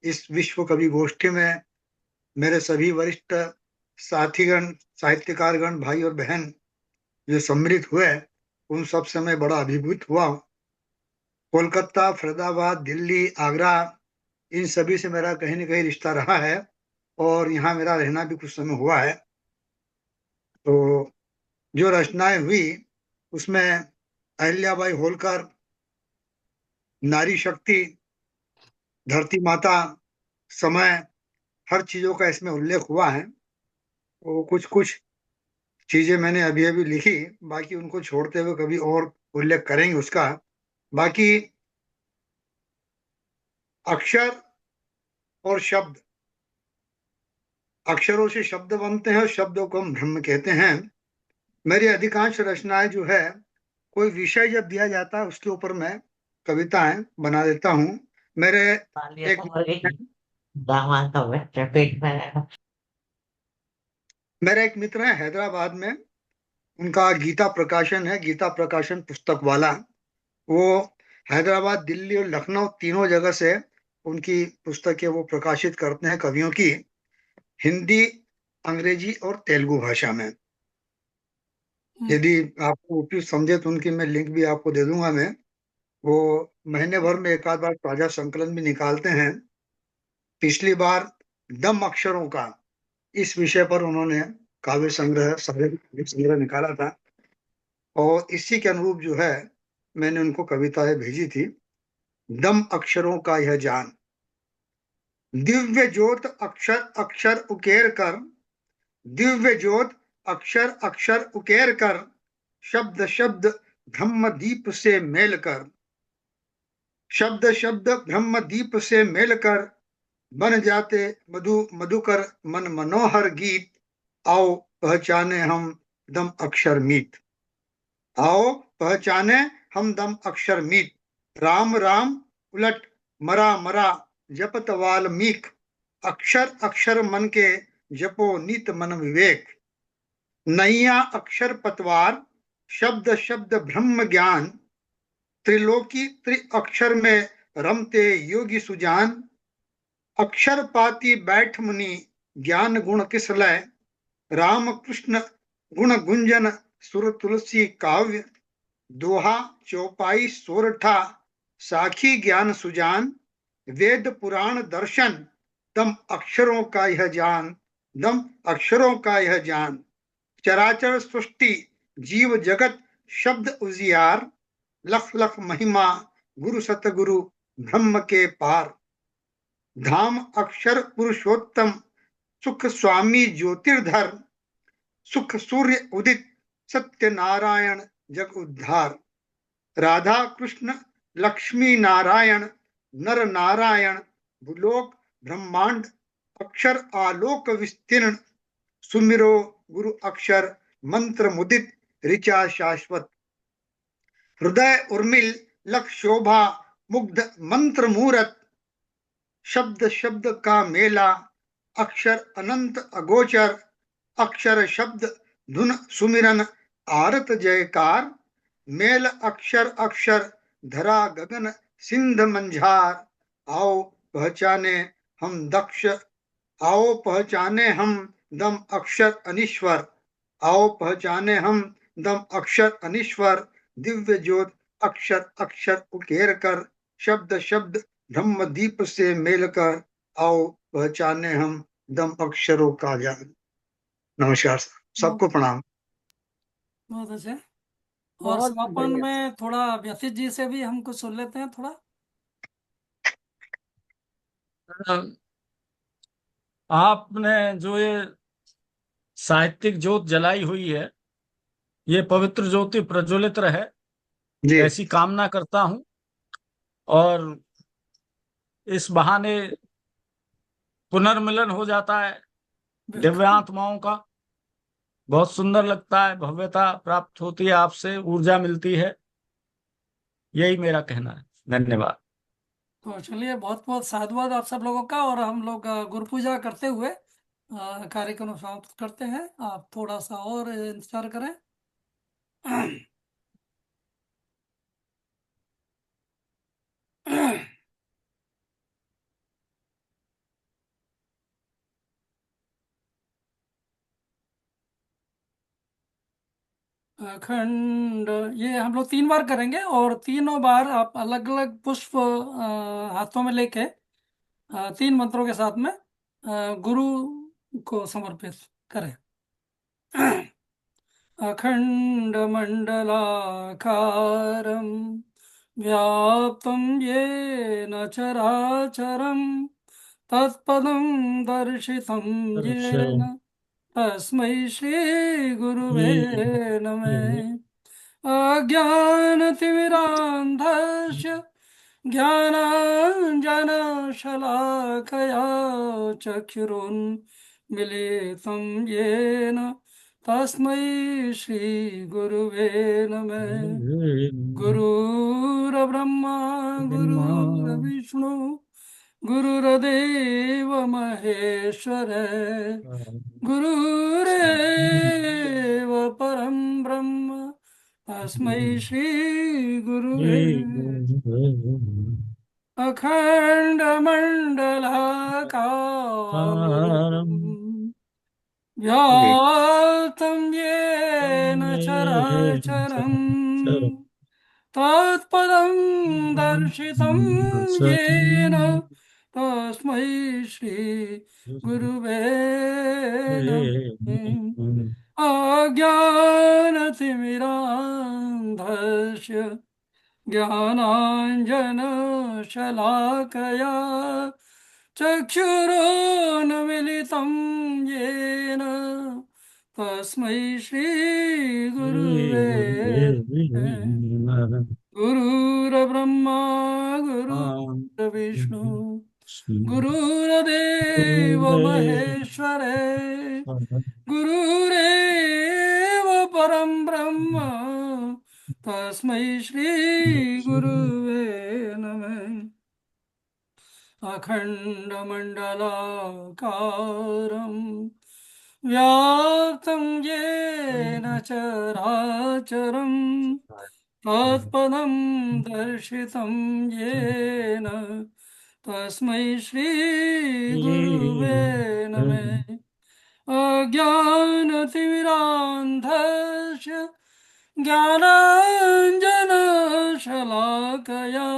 इस विश्व कवि गोष्ठी में मेरे सभी वरिष्ठ साथीगण, साहित्यकारगण, भाई और बहन जो सम्मिलित हुए, उन सब से मैं बड़ा अभिभूत हुआ। कोलकाता, फरीदाबाद, दिल्ली, आगरा, इन सभी से मेरा कहीं न कहीं रिश्ता रहा है और यहाँ मेरा रहना भी कुछ समय हुआ है। तो जो रचनाएं हुई उसमें अहिल्याबाई होलकर, नारी शक्ति, धरती माता, समय, हर चीजों का इसमें उल्लेख हुआ है। वो कुछ कुछ चीजें मैंने अभी अभी लिखी, बाकी उनको छोड़ते हुए कभी और उल्लेख करेंगे उसका। बाकी अक्षर और शब्द, अक्षरों से शब्द बनते हैं और शब्दों को हम ब्रह्म कहते हैं। मेरी अधिकांश रचनाएं जो है कोई विषय जब दिया जाता है उसके ऊपर मैं कविताएं बना देता हूँ। मेरे एक मेरा एक मित्र है हैदराबाद में, उनका गीता प्रकाशन है, गीता प्रकाशन पुस्तक वाला। वो हैदराबाद, दिल्ली और लखनऊ तीनों जगह से उनकी पुस्तकें वो प्रकाशित करते हैं, कवियों की, हिंदी, अंग्रेजी और तेलुगु भाषा में। यदि आपको उपयुक्त समझे तो उनकी मैं लिंक भी आपको दे दूंगा मैं। वो महीने भर में एक आध बार ताजा संकलन भी निकालते हैं। पिछली बार दम अक्षरों का इस विषय पर उन्होंने काव्य संग्रह, साहित्य संग्रह निकाला था, और इसी के अनुरूप जो है मैंने उनको कविताएं भेजी थी। दम अक्षरों का यह जान, दिव्य ज्योत अक्षर अक्षर उकेर कर, दिव्य ज्योत अक्षर अक्षर उकेर कर, शब्द शब्द ब्रह्म दीप से मेल कर, शब्द शब्द ब्रह्म दीप से मेल कर, बन जाते मधु मधुकर मन मनोहर गीत, आओ पहचाने हम दम अक्षर मीत, आओ पहचाने हम दम अक्षर मीत, राम राम उलट मरा मरा जपत वाल्मीक, अक्षर अक्षर मन के जपो नित मन विवेक, नैया अक्षर पतवार शब्द शब्द ब्रह्म ज्ञान, त्रिलोकी त्रि अक्षर में रमते योगी सुजान, अक्षर पाती बैठ मुनि ज्ञान गुण किस लय, राम कृष्ण गुण गुंजन सुर तुलसी काव्य, दोहा चौपाई सोरठा साखी ज्ञान सुजान, वेद पुराण दर्शन दम अक्षरों का यह जान, दम अक्षरों का यह जान, चराचर सृष्टि जीव जगत शब्द उजियार, लख लख महिमा गुरु सतगुरु ब्रह्म के पार, धाम अक्षर पुरुषोत्तम सुख स्वामी ज्योतिर्धर, सुख सूर्य उदित सत्य नारायण जग उद्धार, राधा कृष्ण लक्ष्मी नारायण नर नारायण, भूलोक ब्रह्मांड अक्षर आलोक विस्तीर्ण, सुमिरो गुरु अक्षर मंत्र मुदित ऋचा शाश्वत, हृदय उर्मिल लख शोभा मुग्ध मंत्र मूरत, शब्द शब्द का मेला अक्षर अनंत अगोचर, अक्षर शब्द धुन सुमिरन आरत जयकार, मेल अक्षर अक्षर धरा गगन सिंध मंझार, आओ पहचाने हम दक्ष, आओ पहचाने हम दम अक्षर अनीश्वर, आओ पहचाने हम दम अक्षर अनीश्वर, दिव्य ज्योत अक्षर अक्षर उकेर कर, शब्द शब्द ब्रह्म दीप से मेल कर, आओ पहचाने हम दम अक्षरों का जान। नमस्कार, सबको प्रणाम। बहुत अच्छे। और बहुत समापन बढ़िया। में थोड़ा व्यथित जी से भी हम कुछ सुन लेते हैं थोड़ा। आपने जो ये साहित्यिक ज्योत जलाई हुई है, ये पवित्र ज्योति प्रज्वलित रहे, जी ऐसी कामना करता हूं। और इस बहाने पुनर्मिलन हो जाता है दिव्यांतमाओं का, बहुत सुंदर लगता है, भव्यता प्राप्त होती है, आपसे ऊर्जा मिलती है। यही मेरा कहना है। धन्यवाद। तो चलिए, बहुत बहुत साधुवाद आप सब लोगों का। और हम लोग गुरु पूजा करते हुए कार्यक्रम समाप्त करते हैं। आप थोड़ा सा और इंतजार करें। अखंड, ये हम लोग 3 बार करेंगे, और तीनों बार आप अलग अलग पुष्प हाथों में लेके 3 मंत्रों के साथ में गुरु को समर्पित करें। अखंड मंडलाकारं व्याप्तं येन चराचरं तत्पदं दर्शितं येन तस्मै श्री गुरुवे नमः। अज्ञानतिमिरान्धस्य ज्ञानाञ्जनशलाकया चक्षुरुन्मीलितं येन तस्मै श्री गुरुवे नमः। गुरुर्ब्रह्मा गुरुर्विष्णु गुरुर्देव महेश्वर, गुरुरेव परं ब्रह्म तस्मै श्री गुरुवे अखण्डमण्डलाकारम् व्याप्तं येन चराचरम् तत्पदं दर्शितं येन तस्मै श्री गुरुवे नमः अज्ञानतिमिरान्धस्य ज्ञानाञ्जनशलाकया चक्षुरुन्मिलितं येन तस्मै श्रीगुरुवे गुरुर्ब्रह्मा गुरुर्विष्णु गुरुर्देव महेश्वरे गुरुरेव परं ब्रह्म तस्मै श्री गुरुवे नमः अखण्डमण्डलाकारम् व्याप्तं येन चराचरम् तत्पदं दर्शितं येन तस्मै श्री गुरुवे नमः अज्ञानतिमिरान्धस्य ज्ञानाञ्जनशलाकया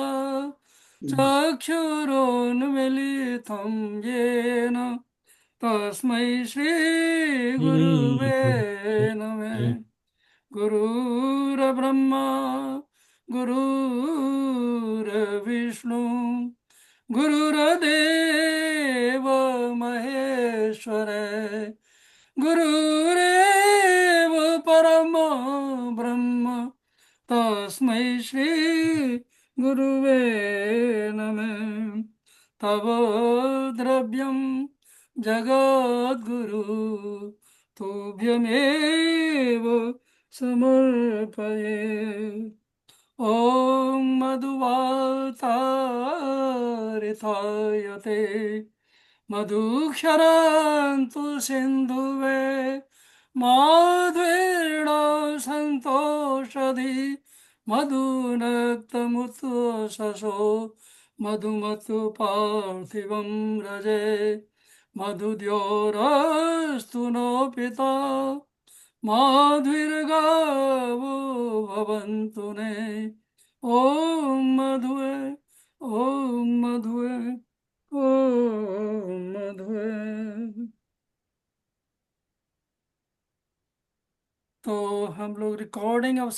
चक्षुरुन्मिलितं येन तस्मै श्री गुरुवे नमः गुरुर्ब्रह्मा गुरुर्विष्णु गुरुर्देव महेश्वरे गुरुरेव परम ब्रह्म तस्मै श्री गुरुवे नमः तव द्रव्यं जगद्गुरु तुभ्यमेव समर्पये ॐ मधुवातारिताय ते मधुक्षरन्तु सिन्धुवे माध्वेर्न सन्तोषधि मधुनक्तमुतो शशो मधुमत्तु पार्थिवं रजे मधुद्योरस्तु नो पिता माध्विर्गावो भवन्तु ने ॐ मधुवे ॐ मधुवे ॐ मधुवे। तो हम लोग रिकॉर्डिंग अब